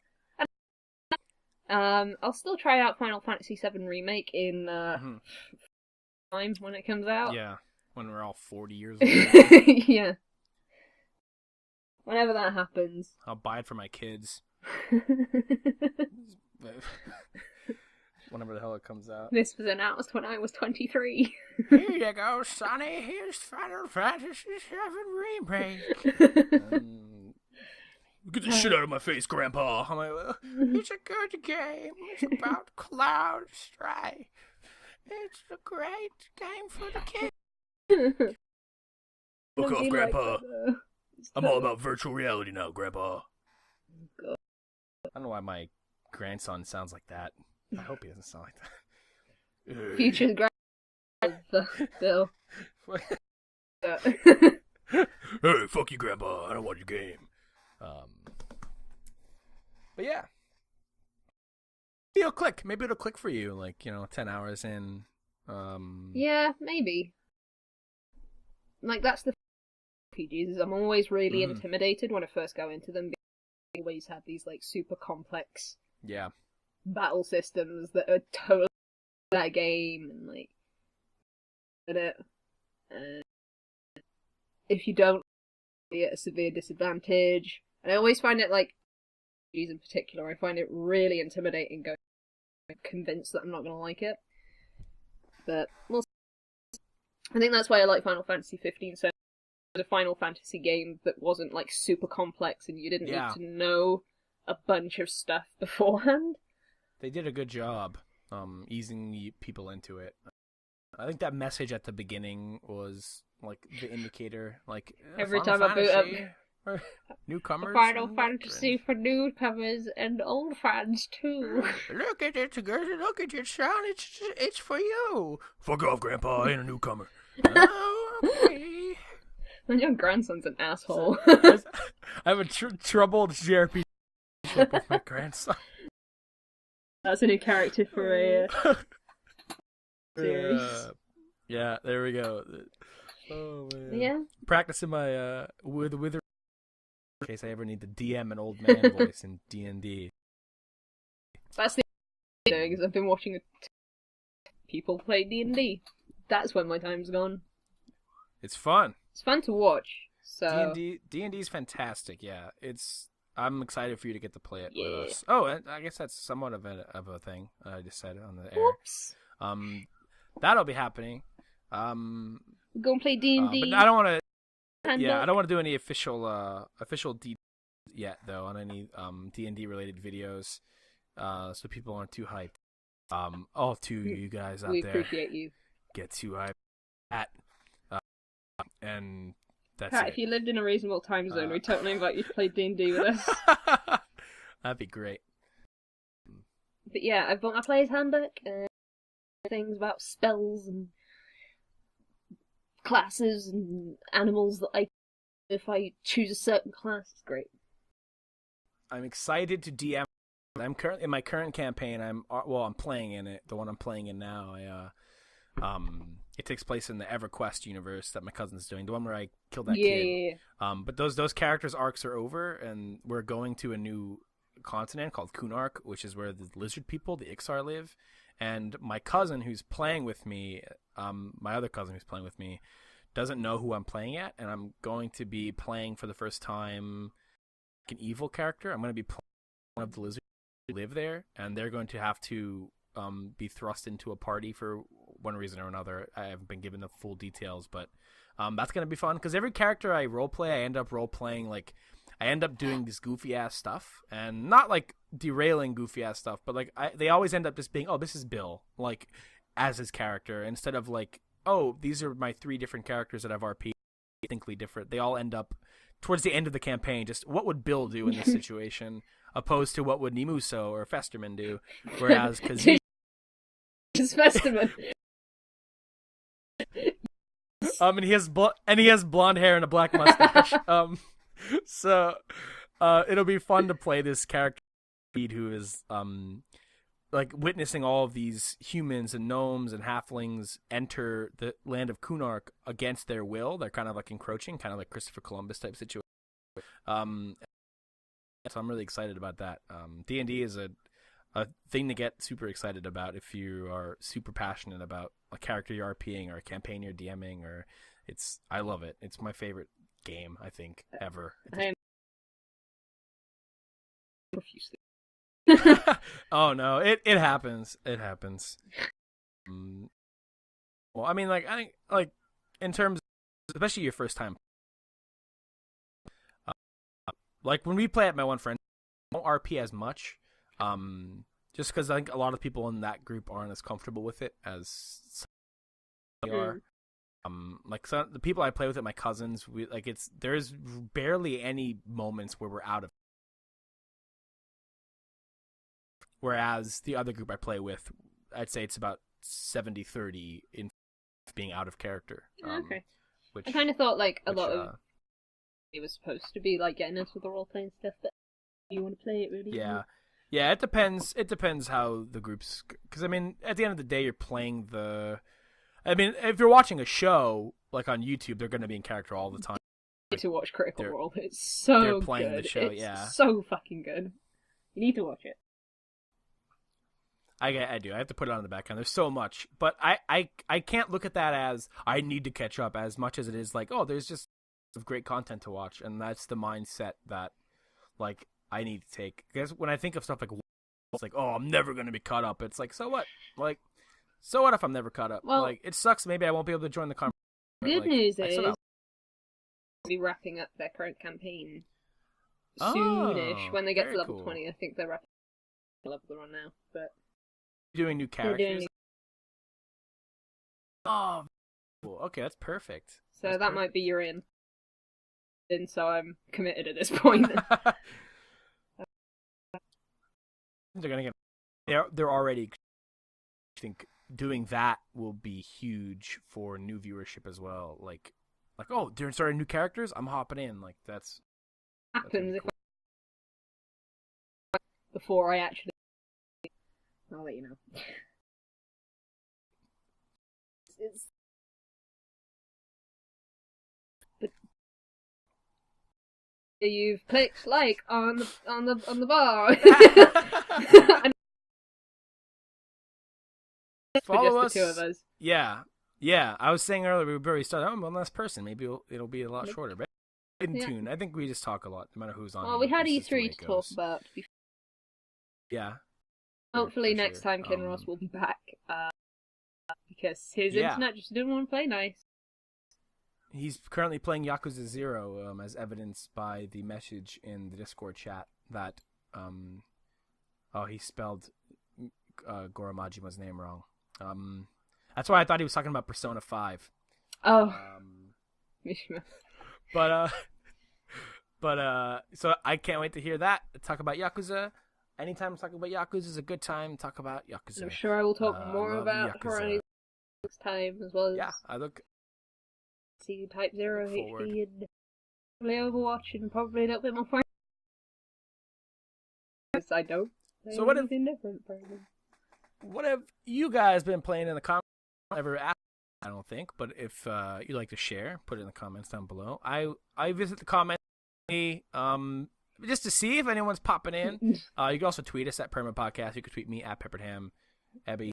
I'll still try out Final Fantasy VII Remake in time when it comes out. Yeah, when we're all 40 years old. Yeah. Whenever that happens. I'll buy it for my kids. Whenever the hell it comes out. This was announced when I was 23. Here you go, Sonny. Here's Final Fantasy VII Remake. Get the shit out of my face, Grandpa. I'm like, it's a good game. It's about Cloud Strife. It's a great game for the kids. Look off, Grandpa. I'm all about virtual reality now, Grandpa. God. I don't know why my grandson sounds like that. I hope he doesn't sound like that. Future Bill. Hey, fuck you, Grandpa. I don't want your game. But yeah. it'll click. Maybe it'll click for you. Like 10 hours in. Yeah, maybe. Like that's the RPGs. I'm always really intimidated when I first go into them. They always have these like super complex battle systems that are totally that game and like if you don't, you're at a severe disadvantage. And I always find it like in particular, I find it really intimidating. Going convinced that I'm not going to like it, but I think that's why I like Final Fantasy 15 so. A Final Fantasy game that wasn't like super complex and you didn't need to know a bunch of stuff beforehand. They did a good job easing people into it. I think that message at the beginning was like the indicator. Like every time I boot up newcomers, Final Fantasy for newcomers and old fans too. Look at it, girls! Look at your son. It's for you. Fuck off, Grandpa. I ain't a newcomer. Oh, okay. My young grandson's an asshole. I have a troubled JRPG with my grandson. That's a new character for a series. Yeah, there we go. Oh man. Yeah. Practicing my with in case I ever need to DM an old man voice in D&D. That's the thing, because I've been watching people play D&D. That's when my time's gone. It's fun. It's fun to watch. So D&D is fantastic. Yeah, I'm excited for you to get to play it with us. Oh, and I guess that's somewhat of a thing I just said on the air. Whoops. That'll be happening. We're gonna play D&D. But I don't want to. Yeah, I don't want to do any official details yet though on any D&D related videos, so people aren't too hyped. All two of you guys out there, we appreciate you. Get too hyped at. And that's Pat, it. if you lived in a reasonable time zone, we totally invite you to play D&D with us. That'd be great. But yeah, I've bought my player's handbook and things about spells and classes and animals that if I choose a certain class. It's great. I'm excited to DM. I'm currently in my current campaign. I'm playing in it. The one I'm playing in now. It takes place in the EverQuest universe that my cousin's doing. The one where I killed that kid. Yeah. But those characters' arcs are over, and we're going to a new continent called Kunark, which is where the lizard people, the Ixar, live. And my cousin who's playing with me, my other cousin who's playing with me, doesn't know who I'm playing at, and I'm going to be playing for the first time an evil character. I'm going to be playing one of the lizards who live there, and they're going to have to be thrust into a party for one reason or another. I haven't been given the full details, but that's going to be fun, because every character I roleplay, I end up roleplaying, like, I end up doing this goofy-ass stuff, and not, like, derailing goofy-ass stuff, but, like, they always end up just being, oh, this is Bill, like, as his character, instead of, like, oh, these are my 3 different characters that I've RP'd, distinctly different. They all end up, towards the end of the campaign, just, what would Bill do in this situation, opposed to what would Nimuso or Festerman do, whereas, because It's Festerman. And he has blonde hair and a black mustache. So it'll be fun to play this character who is like witnessing all of these humans and gnomes and halflings enter the land of Kunark against their will. They're kind of like encroaching, kind of like Christopher Columbus type situation. So I'm really excited about that. D&D is a thing to get super excited about if you are super passionate about a character you're RPing or a campaign you're DMing, or I love it. It's my favorite game, I think, ever. Profusely. Oh no, it happens. It happens. Well, I mean, like, I think, like, in terms, especially your first time, like when we play at my one friend, I don't RP as much. Just because I think a lot of people in that group aren't as comfortable with it as we are. Like the people I play with, my cousins, there's barely any moments where we're out of. Whereas the other group I play with, I'd say it's about 70-30 in being out of character. Okay. I kind of thought like a lot of it was supposed to be like getting into the role playing stuff, but you want to play it really. Yeah. Yeah, it depends. It depends how the groups. Because I mean, at the end of the day, you're playing the. I mean, if you're watching a show like on YouTube, they're going to be in character all the time. To watch Critical Role, it's so they're playing good. the show. It's so fucking good. You need to watch it. I do. I have to put it on the background. There's so much, but I can't look at that as I need to catch up as much as it is like, oh, there's just great content to watch, and that's the mindset that like I need to take. Because when I think of stuff like, it's like, oh, I'm never going to be caught up. It's like, so what? Like, so what if I'm never caught up? Well, like, it sucks. Maybe I won't be able to join the conversation. Good news is they'll be wrapping up their current campaign soonish when they get to level 20. I think they're wrapping the level they're on now, but doing new characters. Oh, cool. Okay, that's perfect. So that's that perfect. might be your in. And so I'm committed at this point. They're gonna get. They're already. I think doing that will be huge for new viewership as well. Like, oh, they're starting new characters. I'm hopping in. Like that's happens cool. Before I actually. I'll let you know. But you've clicked like on the bar. Follow us. The two of us. Yeah. I was saying earlier we barely started. Oh, one less person. Maybe it'll be a lot shorter. But in tune. I think we just talk a lot, no matter who's on. Well, we had E3 to talk about. Yeah. Hopefully next time Kinross will be back, because his internet just didn't want to play nice. He's currently playing Yakuza 0, as evidenced by the message in the Discord chat that, he spelled Goro Majima's name wrong. That's why I thought he was talking about Persona 5. Oh. But so I can't wait to hear that. Talk about Yakuza. Anytime talking about Yakuza is a good time to talk about Yakuza. I'm sure I will talk more about Horizon next time, as well as I look see Type 0 HD and probably Overwatch and probably a little bit more fun. Because I don't play anything different, probably. What have you guys been playing in the comments? Ever asked? I don't think, but if you'd like to share, put it in the comments down below. I visit the comments just to see if anyone's popping in. You can also tweet us at Permapodcast. You can tweet me at Pepperdham, Ebbie.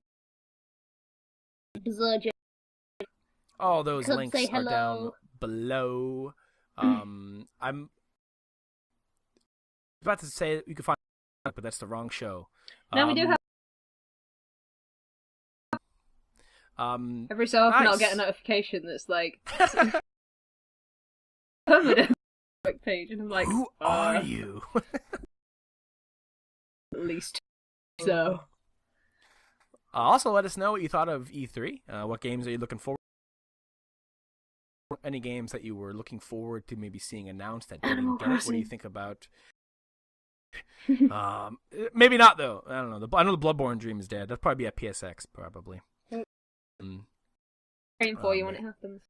All those links are down below. I'm about to say that you can find, but that's the wrong show. No, we do have. Every so often I'll get a notification that's like Permadeath page, and I'm like, who are you? At least so. Also, let us know what you thought of E3. What games are you looking forward to? Any games that you were looking forward to maybe seeing announced that didn't get it? What do you think about? Maybe not though. I don't know. I know the Bloodborne dream is dead. That'll probably be at PSX probably. Praying for you when it happens.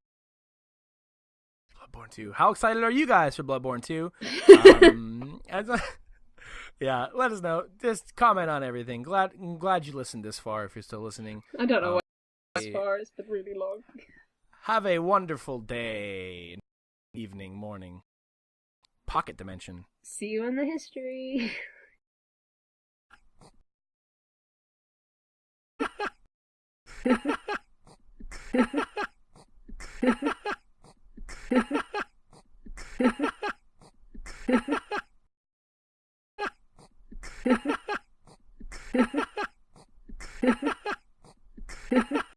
Bloodborne 2. How excited are you guys for Bloodborne 2? Yeah, let us know. Just comment on everything. I'm glad you listened this far. If you're still listening, I don't know what this far. It's been really long. Have a wonderful day, evening, morning, pocket dimension. See you in the history.